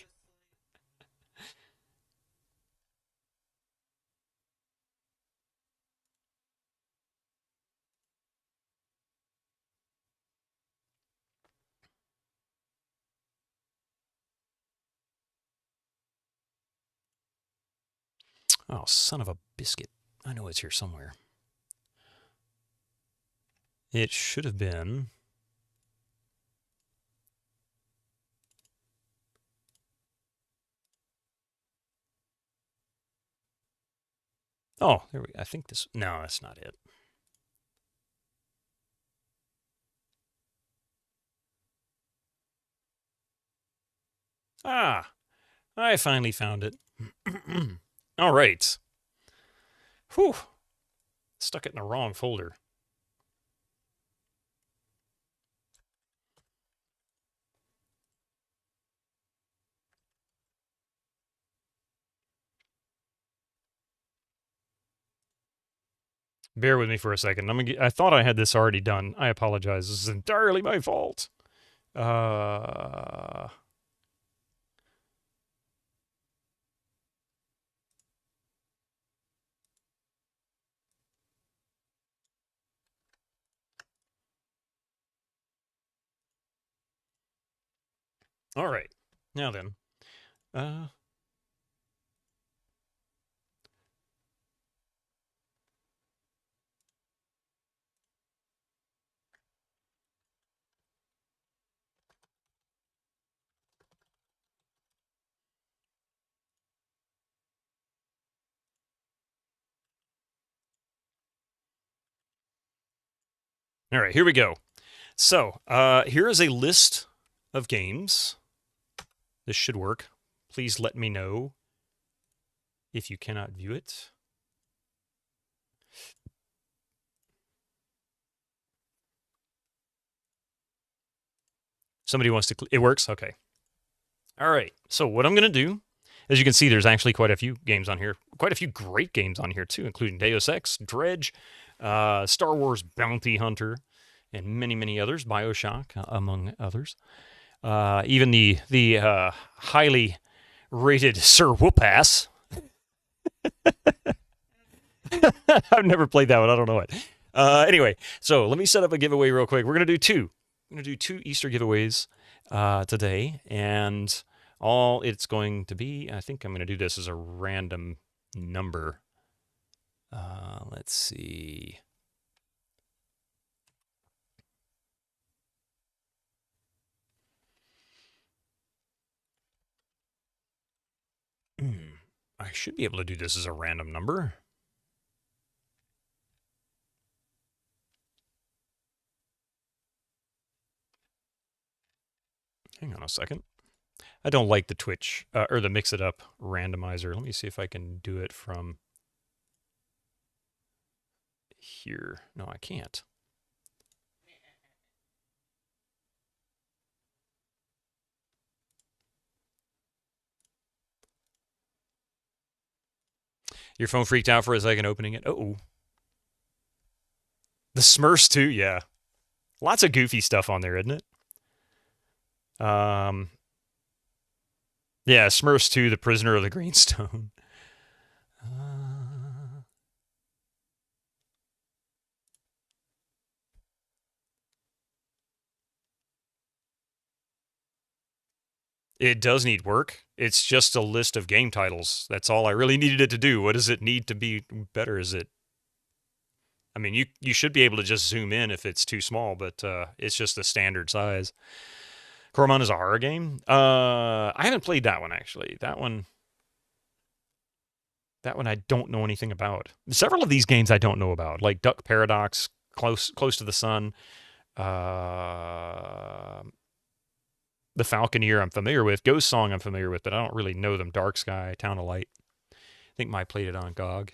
B: Oh, son of a biscuit. I know it's here somewhere. It should have been... Oh, there we go. I think this... No, that's not it. Ah, I finally found it. All right. Whew. Stuck it in the wrong folder. Bear with me for a second. I thought I had this already done. I apologize. This is entirely my fault. All right. Now then. All right, here we go. So, here is a list of games. This should work. Please let me know if you cannot view it. Somebody wants to... It works? Okay. All right. So what I'm going to do, as you can see, there's actually quite a few games on here. Quite a few great games on here, too, including Deus Ex, Dredge, Star Wars Bounty Hunter, and many, many others. BioShock, among others. Even the highly rated Sir Whoop-Ass. I've never played that one. I don't know it. Anyway, so let me set up a giveaway real quick. We're going to do two. We're going to do 2 Easter giveaways today, and all it's going to be, I think I'm going to do this as a random number. Let's see. I should be able to do this as a random number. Hang on a second. I don't like the Twitch, or the Mix It Up randomizer. Let me see if I can do it from here. No, I can't. Your phone freaked out for a second opening it? Uh-oh. The Smurfs too? Yeah. Lots of goofy stuff on there, isn't it? Yeah, Smurfs 2, The Prisoner of the Greenstone. It does need work. It's just a list of game titles. That's all I really needed it to do. What does it need to be better? Is it... I mean, you should be able to just zoom in if it's too small, but it's just the standard size. Coromon is a horror game. I haven't played that one, actually. That one I don't know anything about. Several of these games I don't know about, like Duck Paradox, Close to the Sun, The Falconeer I'm familiar with. Ghost Song I'm familiar with, but I don't really know them. Dark Sky, Town of Light. I think Mike played it on GOG.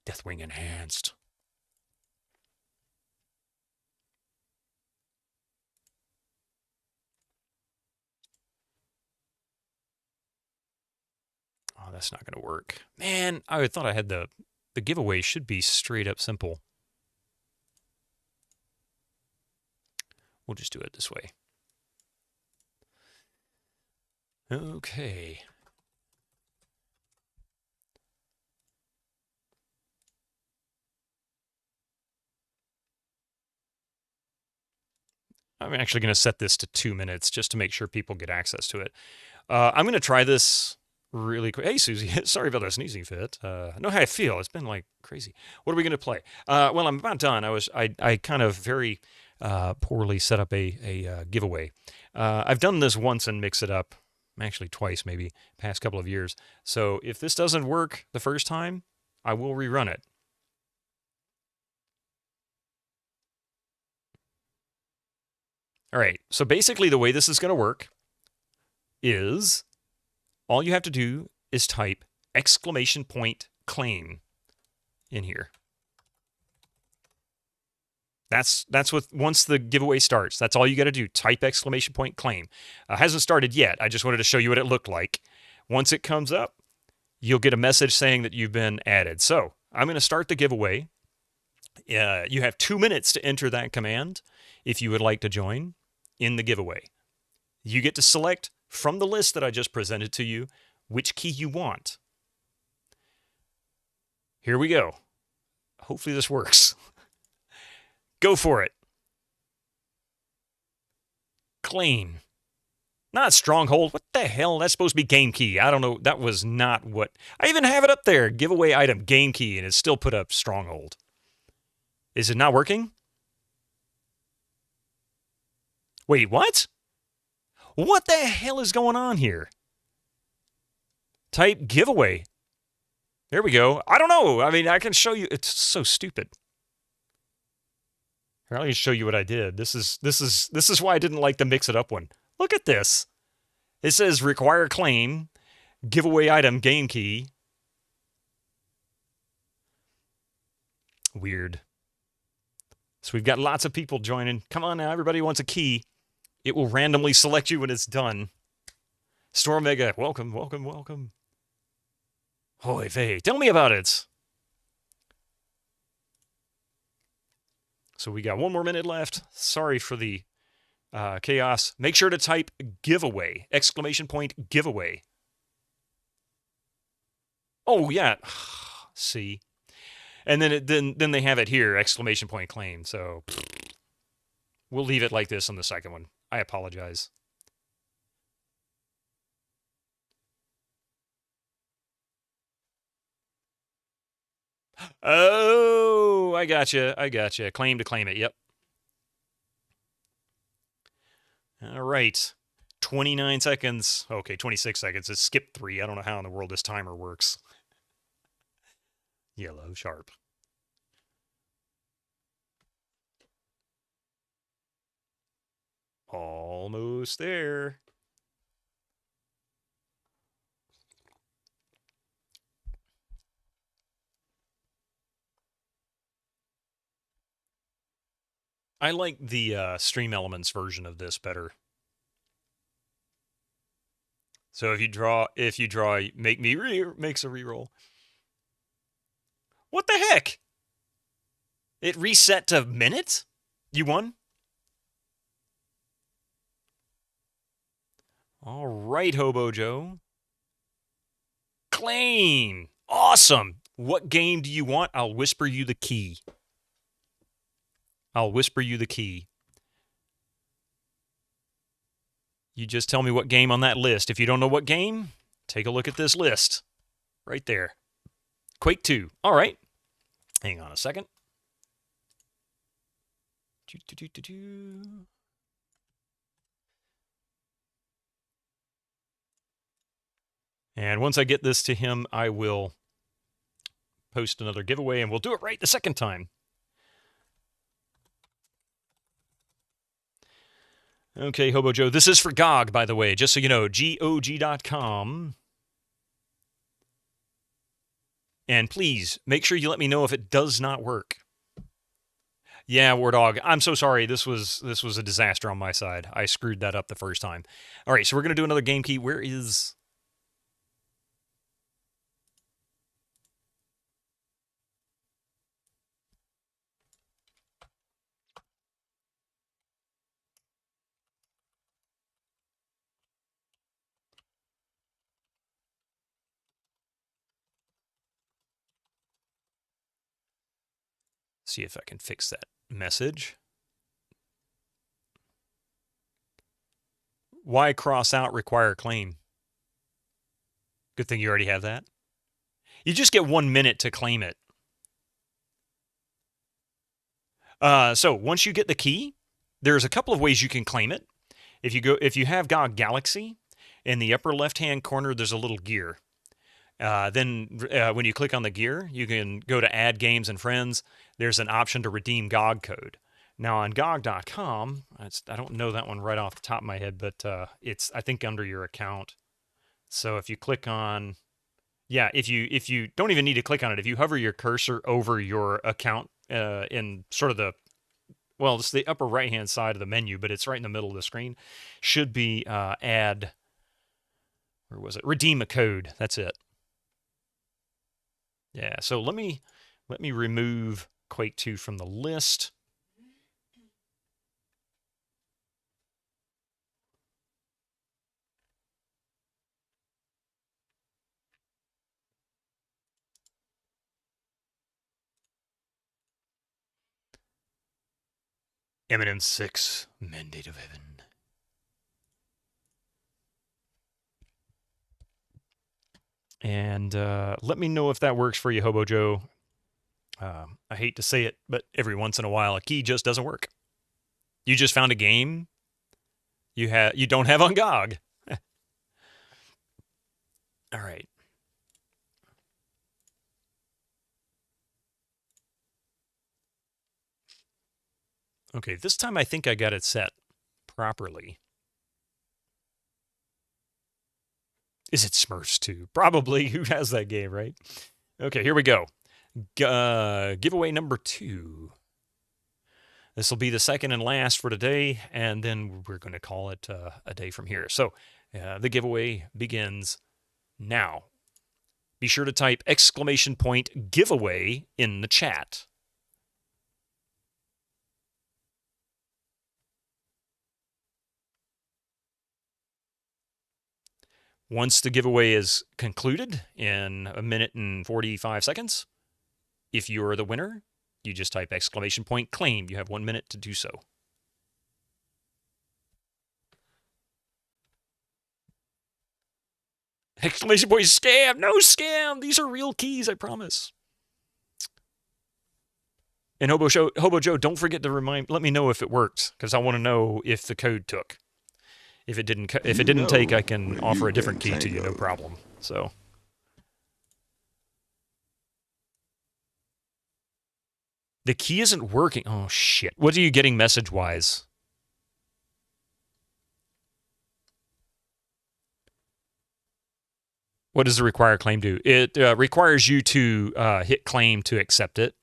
B: Deathwing Enhanced. Oh, that's not going to work. Man, I thought I had the giveaway should be straight up simple. We'll just do it this way. Okay. I'm actually going to set this to 2 minutes just to make sure people get access to it. I'm going to try this really quick. Hey, Susie. Sorry about that sneezing fit. I know how I feel. It's been like crazy. What are we going to play? Well, I'm about done. I kind of very poorly set up a giveaway. I've done this once and mix it up. Actually twice maybe, past couple of years. So if this doesn't work the first time, I will rerun it. All right, so basically the way this is going to work is all you have to do is type !claim in here. That's what, once the giveaway starts, that's all you got to do. Type !claim. Hasn't started yet. I just wanted to show you what it looked like. Once it comes up, you'll get a message saying that you've been added. So I'm going to start the giveaway. You have 2 minutes to enter that command if you would like to join in the giveaway. You get to select from the list that I just presented to you which key you want. Here we go. Hopefully this works. Go for it. Claim. Not Stronghold. What the hell? That's supposed to be game key. I don't know. That was not what... I even have it up there. Giveaway item, game key, and it's still put up Stronghold. Is it not working? Wait, what? What the hell is going on here? Type giveaway. There we go. I don't know. I mean, I can show you. It's so stupid. Here, I'll just show you what I did. This is why I didn't like the mix it up one. Look at this. It says require claim, giveaway item, game key. Weird. So we've got lots of people joining. Come on now, everybody wants a key. It will randomly select you when it's done. Storm Mega, welcome, welcome, welcome. Holy vey, tell me about it. So we got 1 more minute left. Sorry for the chaos. Make sure to type giveaway, !giveaway. Oh yeah, see. And then they have it here, !claim. So we'll leave it like this on the second one. I apologize. Oh, I gotcha. I gotcha. Claim to claim it. Yep. All right. 29 seconds. Okay, 26 seconds. It skipped 3. I don't know how in the world this timer works. Yellow, sharp. Almost there. I like the Stream Elements version of this better. So if you draw, makes a reroll. What the heck? It reset to minutes? You won? All right, Hobo Joe. Claim. Awesome. What game do you want? I'll whisper you the key. I'll whisper you the key. You just tell me what game on that list. If you don't know what game, take a look at this list. Right there. Quake 2. All right. Hang on a second. And once I get this to him, I will post another giveaway, and we'll do it right the second time. Okay, Hobo Joe. This is for GOG, by the way, just so you know, GOG.com. And please, make sure you let me know if it does not work. Yeah, War Dog, I'm so sorry. This was a disaster on my side. I screwed that up the first time. All right, so we're going to do another game key. Where is... See if I can fix that message. Why cross out require claim? Good thing you already have that. You just get 1 minute to claim it. So once you get the key, there's a couple of ways you can claim it. If you have GOG Galaxy, in the upper left-hand corner, there's a little gear. Then when you click on the gear, you can go to Add Games and Friends. There's an option to redeem GOG code. Now on GOG.com, I don't know that one right off the top of my head, but it's, I think, under your account. So if you click on, yeah, if you don't even need to click on it, if you hover your cursor over your account in sort of the, well, it's the upper right-hand side of the menu, but it's right in the middle of the screen, should be add, where was it? Redeem a code. That's it. Yeah, so let me remove Quake 2 from the list. Eminem 6, Mandate of Heaven. And let me know if that works for you, Hobo Joe. I hate to say it, but every once in a while, a key just doesn't work. You just found a game you don't have on GOG. All right. Okay, this time I think I got it set properly. Is it Smurfs 2? Probably. Who has that game, right? Okay, here we go. Giveaway number 2. This will be the second and last for today, and then we're going to call it a day from here. So the giveaway begins now. Be sure to type !giveaway in the chat. Once the giveaway is concluded in 1 minute and 45 seconds, if you're the winner, you just type !claim. You have 1 minute to do so. Exclamation point scam! No scam! These are real keys, I promise. And Hobo Joe, don't forget to let me know if it worked, because I want to know if the code took. If it didn't take, I can offer a different key to you, no problem. So. The key isn't working. Oh, shit. What are you getting message-wise? What does the require claim do? It requires you to hit claim to accept it.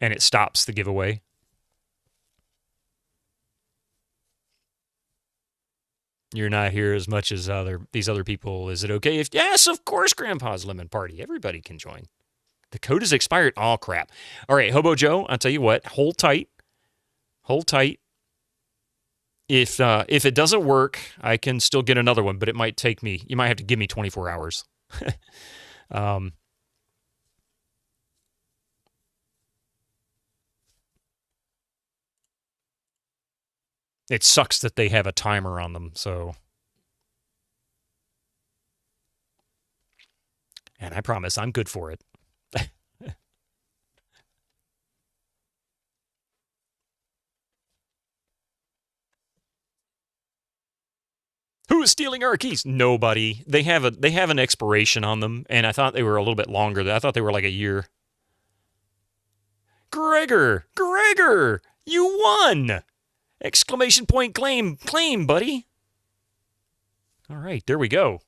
B: And it stops the giveaway. You're not here as much as these other people. Is it okay if... Yes, of course, Grandpa's Lemon Party. Everybody can join. The code is expired. Oh, crap. All right, Hobo Joe, I'll tell you what. Hold tight. Hold tight. If it doesn't work, I can still get another one, but it might take me... You might have to give me 24 hours. It sucks that they have a timer on them, so... And I promise I'm good for it. Who is stealing our keys? Nobody. They have an expiration on them, and I thought they were a little bit longer. I thought they were like a year. Gregor, you won! Exclamation point claim, buddy. All right, there we go.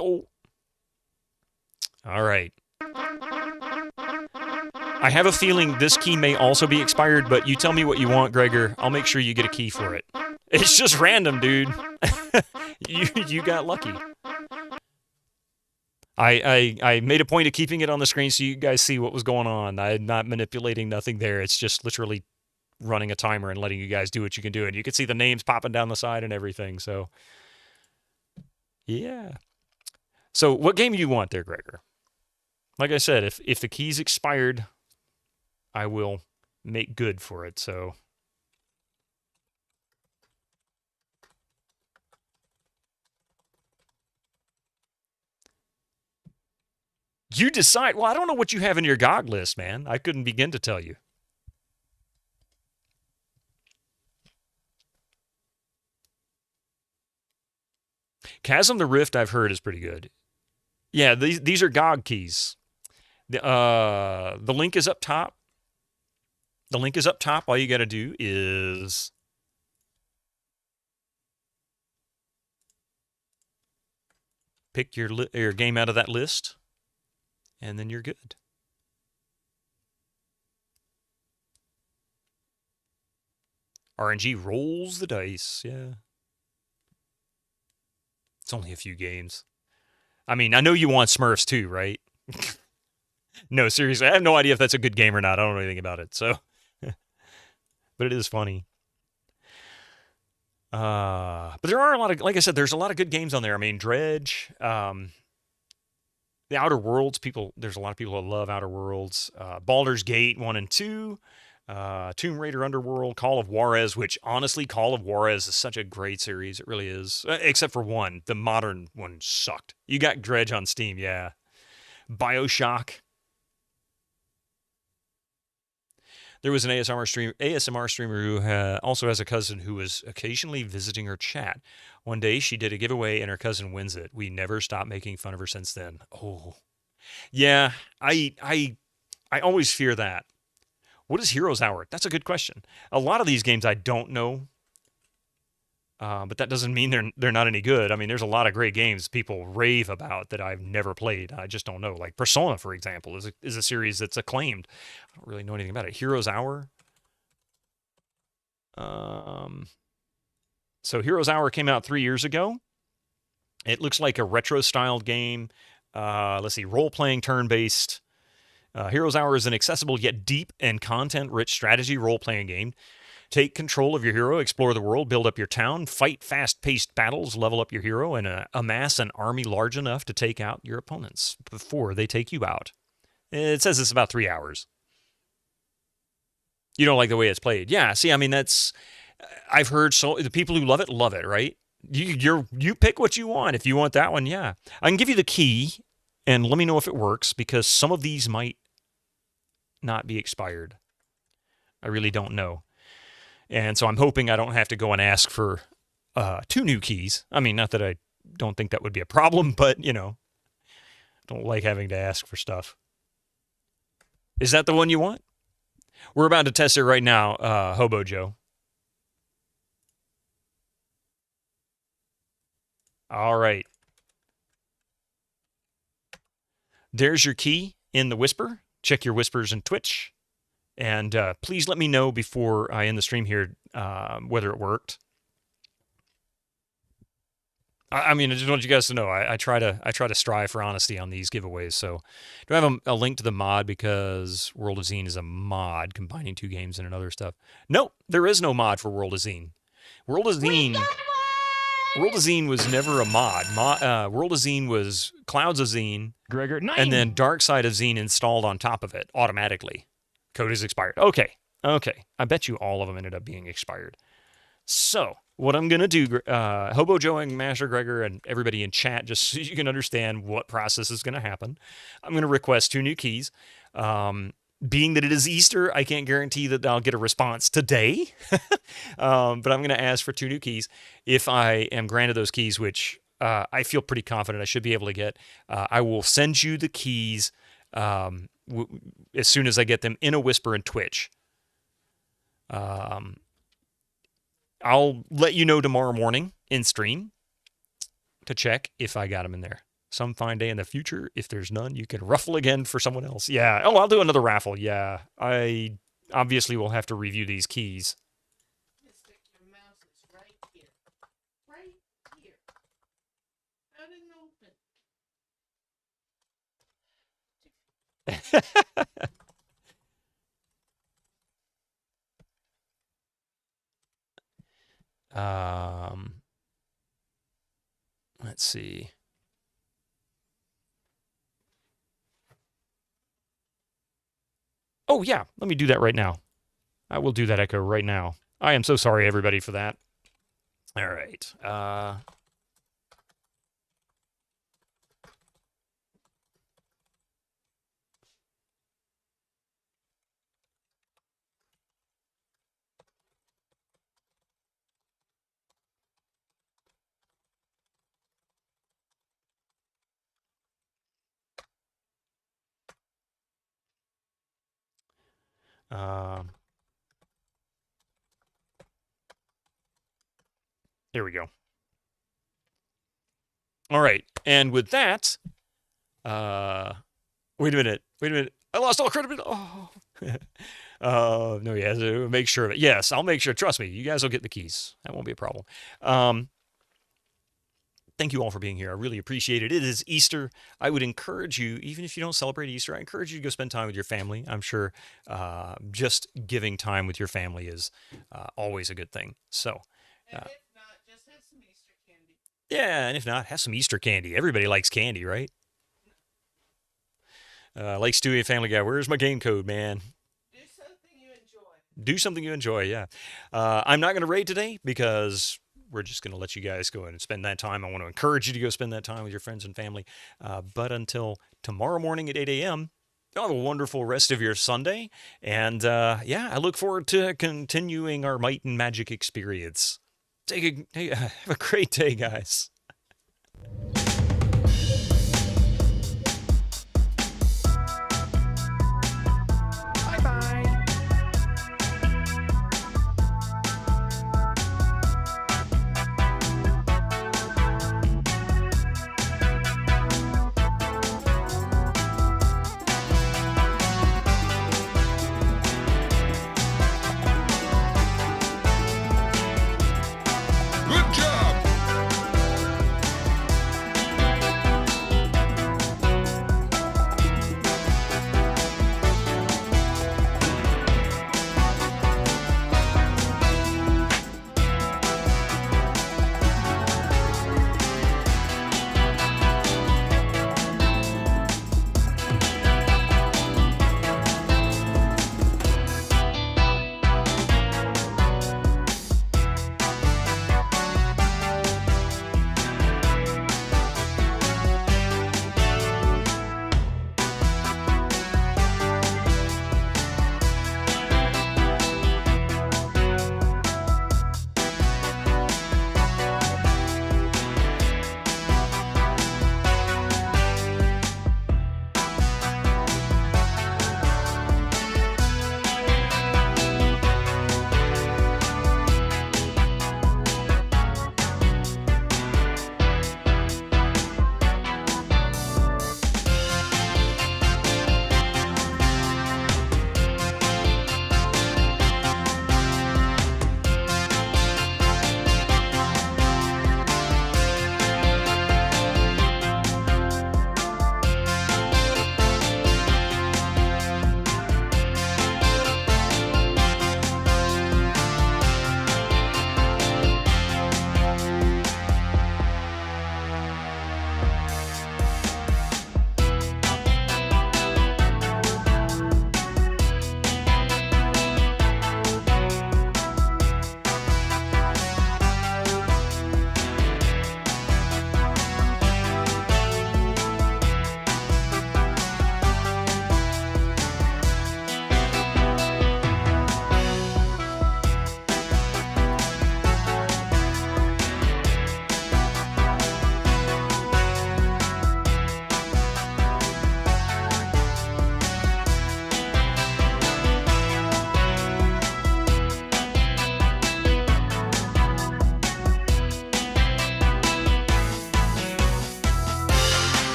B: Oh. All right. I have a feeling this key may also be expired, but you tell me what you want, Gregor. I'll make sure you get a key for it. It's just random, dude. You got lucky. I made a point of keeping it on the screen so you guys see what was going on. I'm not manipulating nothing there. It's just literally running a timer and letting you guys do what you can do. And you can see the names popping down the side and everything. So, yeah. So what game do you want there, Gregor? Like I said, if the key's expired, I will make good for it. So you decide. Well, I don't know what you have in your GOG list, man. I couldn't begin to tell you. Chasm the Rift, I've heard, is pretty good. Yeah, these are GOG keys. The link is up top. The link is up top. All you got to do is pick your game out of that list, and then you're good. RNG rolls the dice. Yeah. It's only a few games. I mean, I know you want Smurfs too, right? No, seriously, I have no idea if that's a good game or not. I don't know anything about it, so. But it is funny. But there are a lot of, like I said, there's a lot of good games on there. I mean, Dredge, The Outer Worlds. There's a lot of people that love Outer Worlds. Baldur's Gate 1 and 2. Tomb Raider Underworld, Call of Juarez, which honestly, Call of Juarez is such a great series. It really is. Except for one. The modern one sucked. You got Dredge on Steam, yeah. BioShock. There was an ASMR streamer who also has a cousin who was occasionally visiting her chat. One day she did a giveaway and her cousin wins it. We never stopped making fun of her since then. Oh. Yeah, I always fear that. What is Heroes Hour? That's a good question. A lot of these games I don't know, but that doesn't mean they're not any good. I mean, there's a lot of great games people rave about that I've never played. I just don't know. Like Persona, for example, is a series that's acclaimed. I don't really know anything about it. Heroes Hour. So Heroes Hour came out 3 years ago. It looks like a retro-styled game. Let's see, role-playing, turn-based. Heroes Hour is an accessible yet deep and content-rich strategy role-playing game. Take control of your hero, explore the world, build up your town, fight fast-paced battles, level up your hero, and amass an army large enough to take out your opponents before they take you out. It says it's about 3 hours. You don't like the way it's played. Yeah, see, I mean, I've heard the people who love it, right? You pick what you want. If you want that one, yeah. I can give you the key, and let me know if it works, because some of these might not be expired. I really don't know. And so I'm hoping I don't have to go and ask for 2 new keys. I mean, not that I don't think that would be a problem, but, don't like having to ask for stuff. Is that the one you want? We're about to test it right now, Hobo Joe. All right. There's your key in the whisper. Check your whispers in Twitch. And please let me know before I end the stream here whether it worked. I mean, I just want you guys to know I try to strive for honesty on these giveaways. So, do I have a link to the mod because World of Xeen is a mod combining 2 games and another stuff? No, there is no mod for World of Xeen. World of Xeen was never a mod. World of Xeen was Clouds of Xeen,
G: Gregor, 9.
B: And then Dark Side of Xeen installed on top of it automatically. Code is expired. Okay. I bet you all of them ended up being expired. So, what I'm going to do, Hobo Joe and Master Gregor and everybody in chat, just so you can understand what process is going to happen, I'm going to request 2 new keys. Being that it is Easter, I can't guarantee that I'll get a response today. But I'm going to ask for 2 new keys. If I am granted those keys, which I feel pretty confident I should be able to get, I will send you the keys as soon as I get them in a whisper in Twitch. I'll let you know tomorrow morning in stream to check if I got them in there. Some fine day in the future, if there's none, you can ruffle again for someone else. Yeah. Oh, I'll do another raffle. Yeah. I obviously will have to review these keys.
J: Your mouse is right here. Right here. Out and open.
B: Let's see. Oh, yeah. Let me do that right now. I will do that echo right now. I am so sorry, everybody, for that. All right. Here we go. All right. And with that, wait a minute. I lost all credibility. Oh. No, yeah, make sure of it. Yes, I'll make sure. Trust me, you guys will get the keys. That won't be a problem. Thank you all for being here. I really appreciate it. It is Easter. I would encourage you, even if you don't celebrate Easter, I encourage you to go spend time with your family. I'm sure just giving time with your family is always a good thing. So,
J: And if not, just have some Easter candy.
B: yeah, and if not, have some Easter candy. Everybody likes candy, right? Like Stewie and Family Guy, where's my game code, man?
J: Do something you enjoy.
B: Do something you enjoy, yeah. I'm not going to raid today because we're just going to let you guys go in and spend that time. I want to encourage you to go spend that time with your friends and family. But until tomorrow morning at 8 a.m., have a wonderful rest of your Sunday. And yeah, I look forward to continuing our Might and Magic experience. Have a great day, guys.